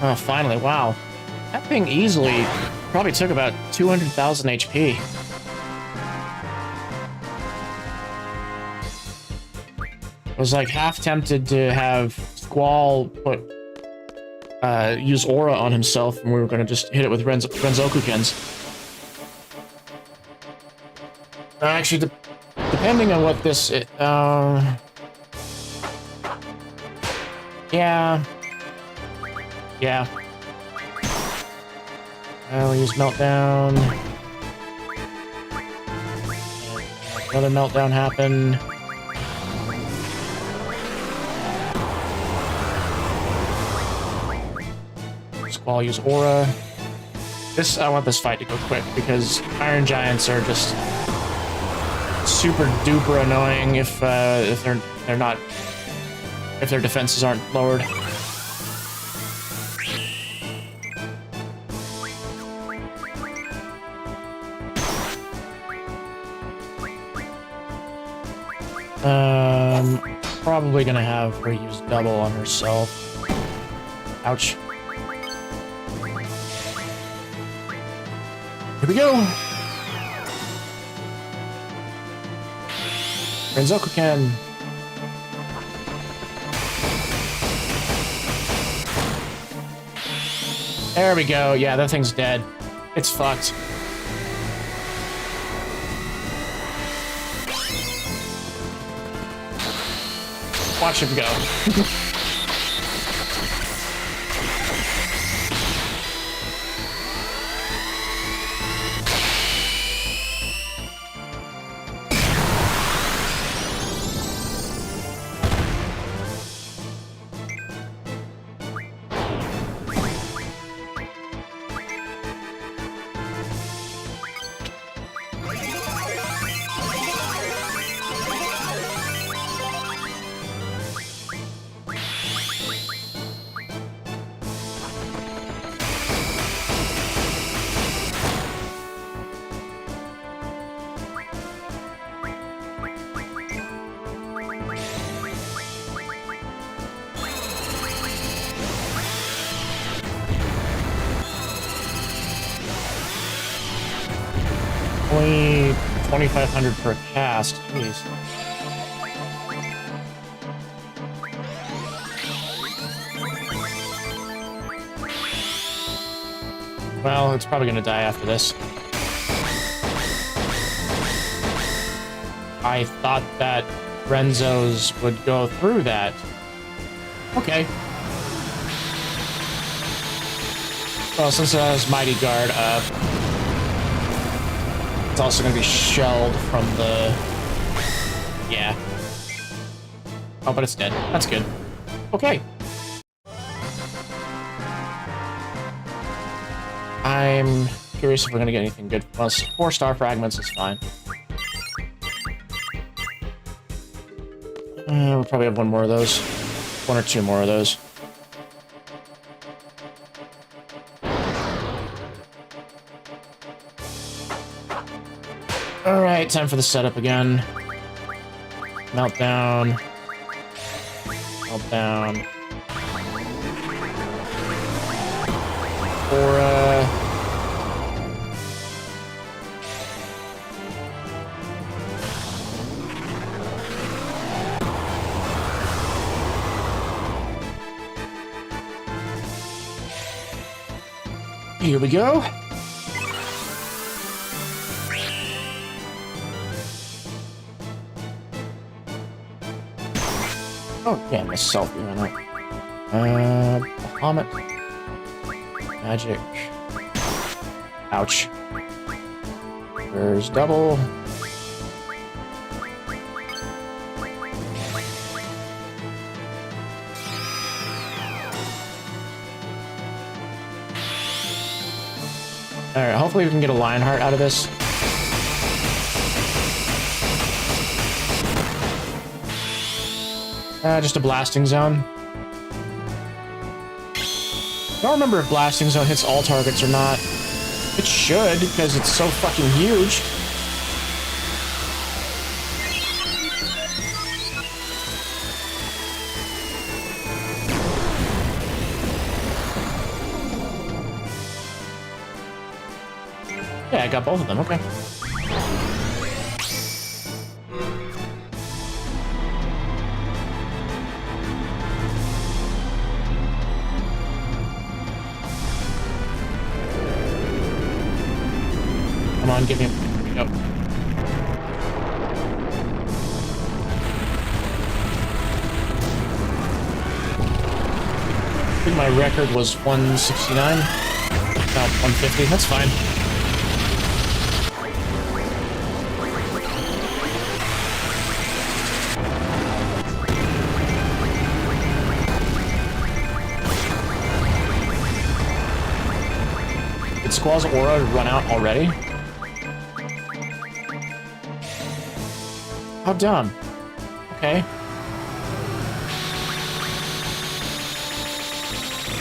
Oh, finally, wow. That thing easily probably took about 200,000 HP. I was like half tempted to have Squall use Aura on himself, and we were gonna just hit it with Renzokukens. Actually, depending on what this... Yeah. I'll use Meltdown. Another Meltdown happen. Squall use Aura. I want this fight to go quick, because Iron Giants are just super duper annoying if their defenses aren't lowered. Probably gonna have her use double on herself. Ouch. Here we go. Renzokuken. There we go. Yeah, that thing's dead. It's fucked. Watch him go. Only 2,500 per cast. Jeez. Well, it's probably gonna die after this. I thought that Renzo's would go through that. Okay. Well, since it has Mighty Guard up, it's also going to be shelled from the... Yeah. Oh, but it's dead. That's good. Okay. I'm curious if we're going to get anything good. Well, 4 star fragments is fine. We'll probably have one more of those. 1 or 2 more of those. Alright, time for the setup again. Meltdown. Meltdown. Aura. Here we go. Oh, yeah, myself doing it. Bahamut. Magic. Ouch. There's double. Alright, hopefully we can get a Lionheart out of this. Just a Blasting Zone. I don't remember if Blasting Zone hits all targets or not. It should, because it's so fucking huge. Yeah, I got both of them, okay. Come on, give me... Yep. I think my record was 169. About 150, that's fine. Did Squall's aura run out already? How dumb. Okay.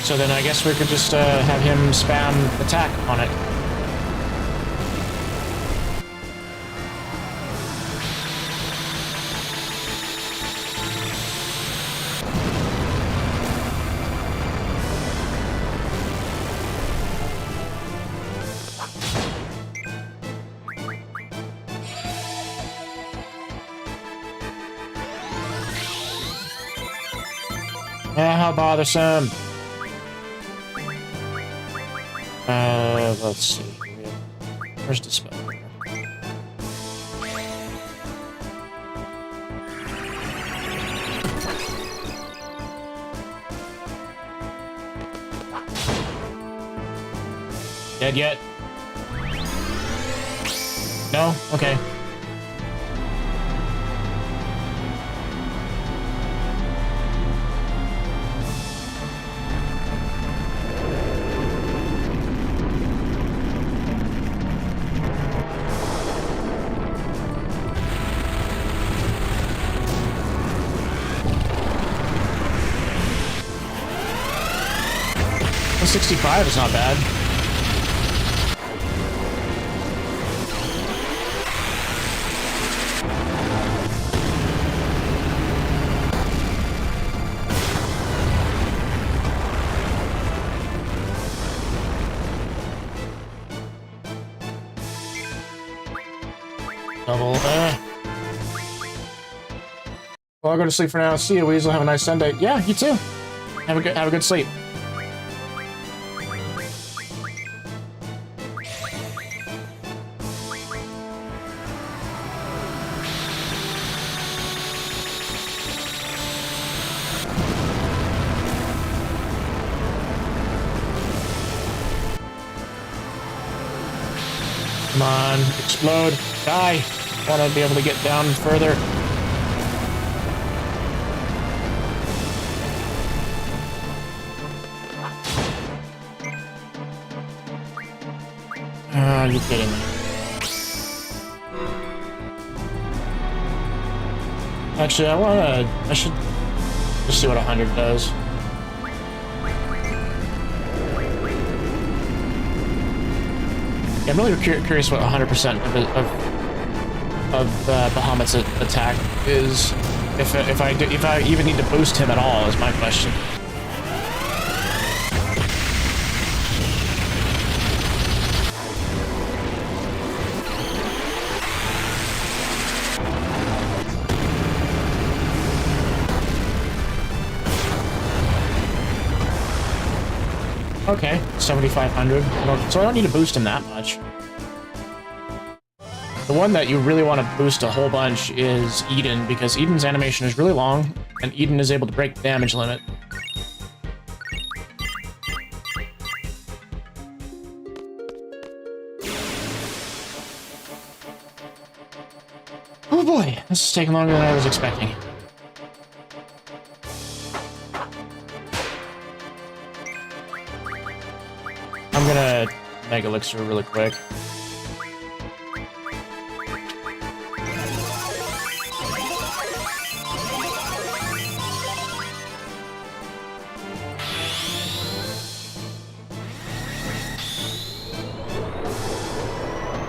So then I guess we could just have him spam attack on it. Yeah, how bothersome. Let's see. Where's the spell? Dead yet? No? Okay. $65 is not bad. Double there. Well, I'll go to sleep for now. See you, Weasel. Have a nice Sunday. Yeah, you too. Have a good sleep. Come on, explode, die. I want to be able to get down further. Are you kidding me? Actually, I should just see what 100 does. Yeah, I'm really curious what 100% of Bahamut's attack is if I even need to boost him at all is my question. Okay, 7,500. So I don't need to boost him that much. The one that you really want to boost a whole bunch is Eden, because Eden's animation is really long, and Eden is able to break the damage limit. Oh boy, this is taking longer than I was expecting. I'm gonna Mega Elixir really quick.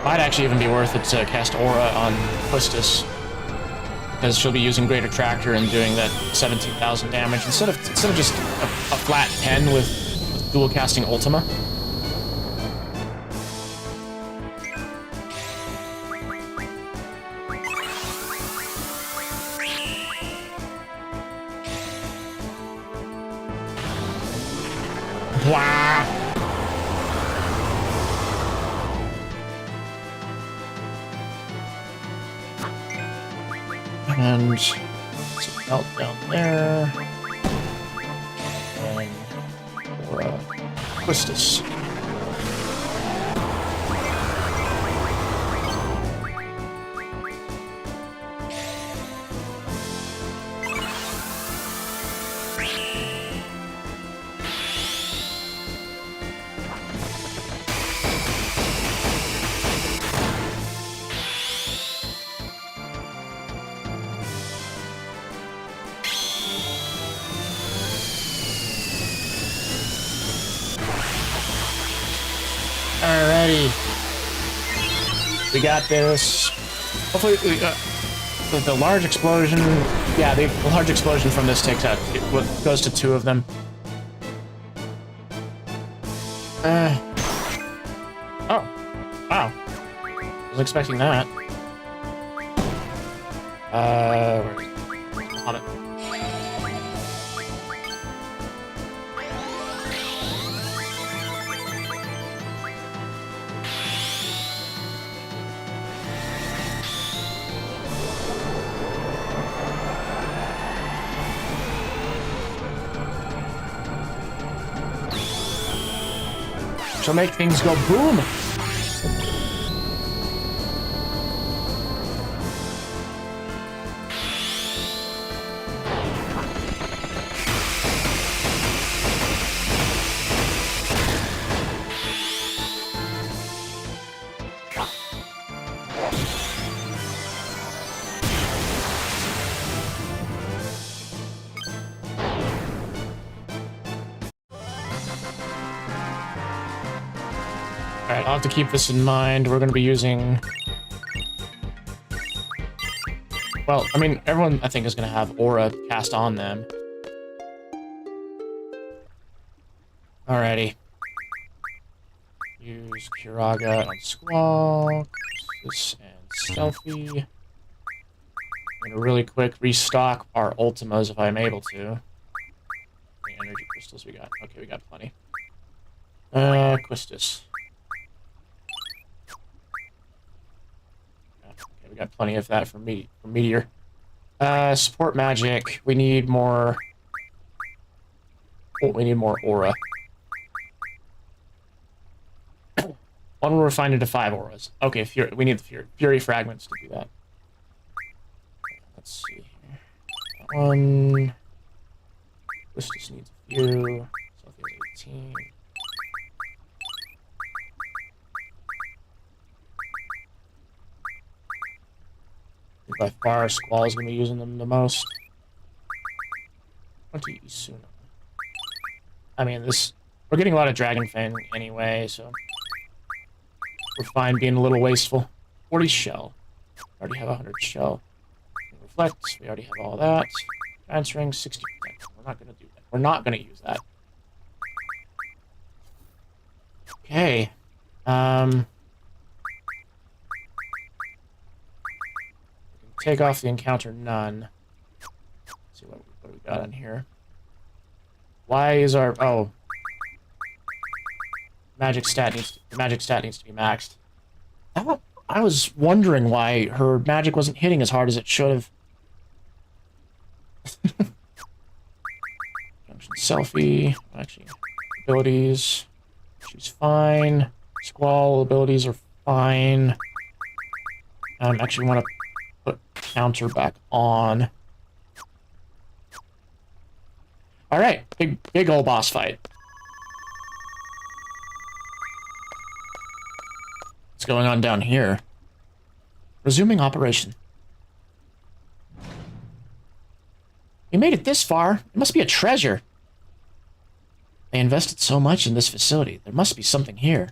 Might actually even be worth it to cast Aura on Quistis, because she'll be using Greater Tractor and doing that 17,000 damage instead of just a flat 10 with dual casting Ultima. Wow. And some melt down there. And Quistis. Alrighty. We got this. Hopefully, the large explosion. Yeah, the large explosion from this takes out. It goes to 2 of them. Oh. Wow. Was expecting that. Where is it? On it. She'll make things go boom. Alright, I'll have to keep this in mind. We're going to be using... Well, I mean, everyone, I think, is going to have Aura cast on them. Alrighty. Use Kiraga on Squall. This and Stealthy. I'm going to really quick restock our Ultimas if I'm able to. How many energy crystals we got? Okay, we got plenty. Quistis. We got plenty of that for Meteor. Support magic. We need more. Oh, we need more Aura. 1 will refine into 5 auras. Okay, we need the Fury fragments to do that. Let's see here. That one. This just needs a few. So if there's 18. By far, Squall is going to be using them the most. 20 Isuna. I mean, we're getting a lot of Dragon Fang anyway, so we're fine being a little wasteful. 40 Shell. We already have 100 shell. Reflect, we already have all that. Answering 60%. We're not gonna do that. We're not gonna use that. Okay. Take off the encounter none. Let's see what we got on here. Why is our magic stat needs to be maxed? I was wondering why her magic wasn't hitting as hard as it should have. Junction selfie. Actually, abilities. She's fine. Squall abilities are fine. Actually want to put counter back on. All right, big old boss fight. What's going on down here? Resuming operation. We made it this far. It must be a treasure. They invested so much in this facility. There must be something here.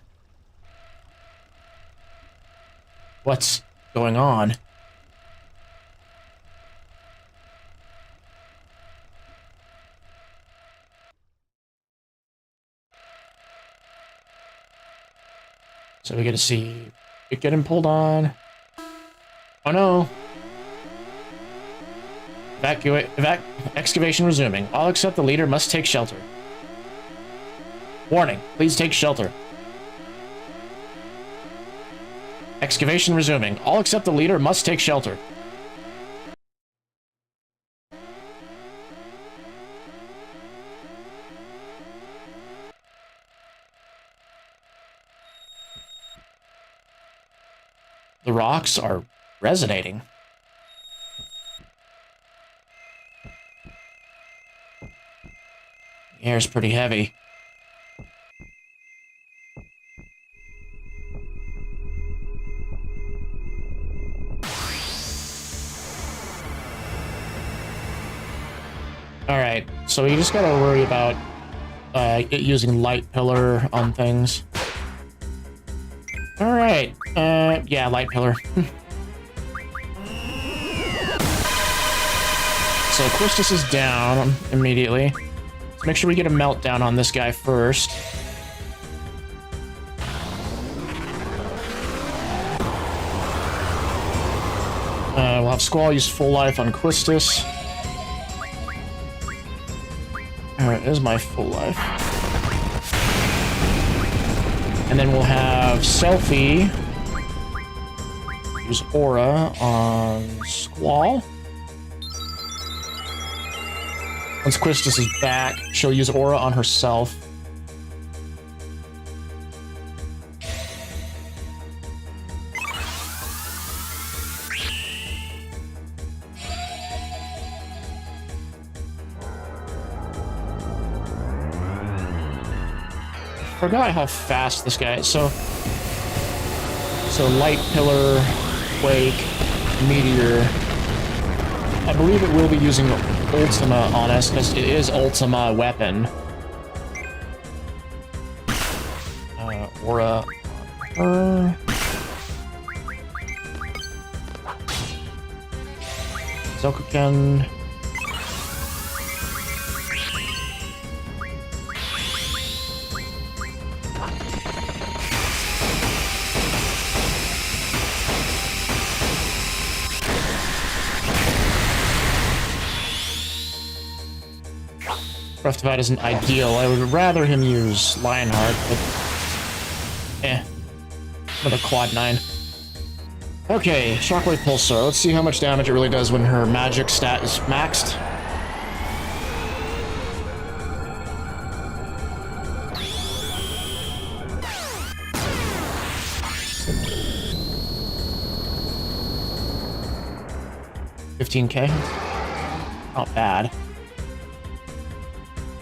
What's going on? So we get to see it getting pulled on. Oh no! Excavation resuming. All except the leader must take shelter. Warning, please take shelter. Excavation resuming. All except the leader must take shelter. The rocks are resonating. The air's pretty heavy. Alright, so you just gotta worry about using light pillar on things. Alright, yeah, light pillar. So Christus is down immediately. Let's make sure we get a meltdown on this guy first. We'll have Squall use full life on Quistis. Alright, there's my full life. And then we'll have Selfie use Aura on Squall. Once Quistis is back, she'll use Aura on herself. Forgot how fast this guy is. So light pillar, quake, meteor. I believe it will be using Ultima on us because it is Ultima weapon. Aura on her. Zokuken. Rough Divide isn't ideal. I would rather him use Lionheart, but another quad 9. Okay, Shockwave Pulsar. Let's see how much damage it really does when her magic stat is maxed. $15K. Not bad.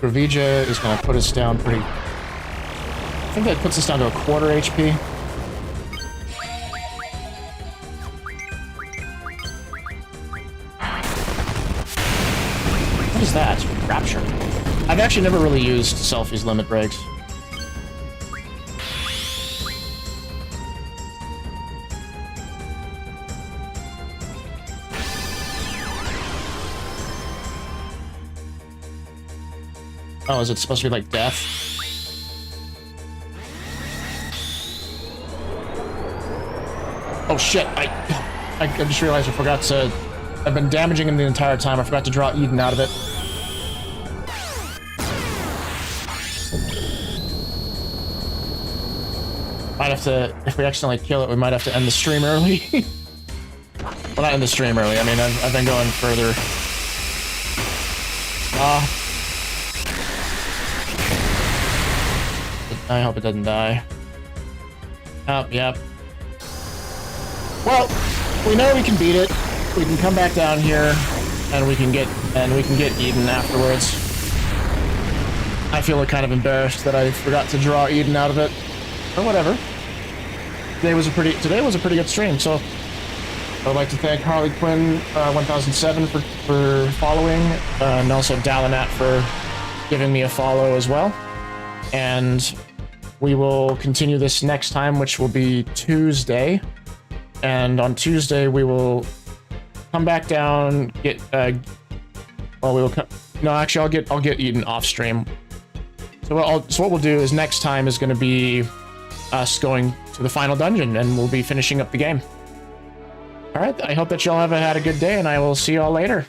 Gravija is going to put us down pretty... I think that puts us down to a quarter HP. What is that? Rapture. I've actually never really used Selfie's limit breaks. Oh, is it supposed to be like death? Oh shit, I just realized I forgot to... I've been damaging him the entire time. I forgot to draw Eden out of it. Might have to... If we accidentally kill it, we might have to end the stream early. Well, not end the stream early. I mean, I've been going further. I hope it doesn't die. Oh, yep. Well, we know we can beat it. We can come back down here, and we can get Eden afterwards. I feel kind of embarrassed that I forgot to draw Eden out of it, or whatever. Today was a pretty good stream. So I'd like to thank Harley Quinn 1007 for following, and also Dalinat for giving me a follow as well. And we will continue this next time, which will be Tuesday. And on Tuesday we will come back down, get well, we will come, no, actually I'll get Eden off stream. So what we'll do is next time is going to be us going to the final dungeon, and we'll be finishing up the game. All right, I hope that y'all have had a good day, and I will see y'all later.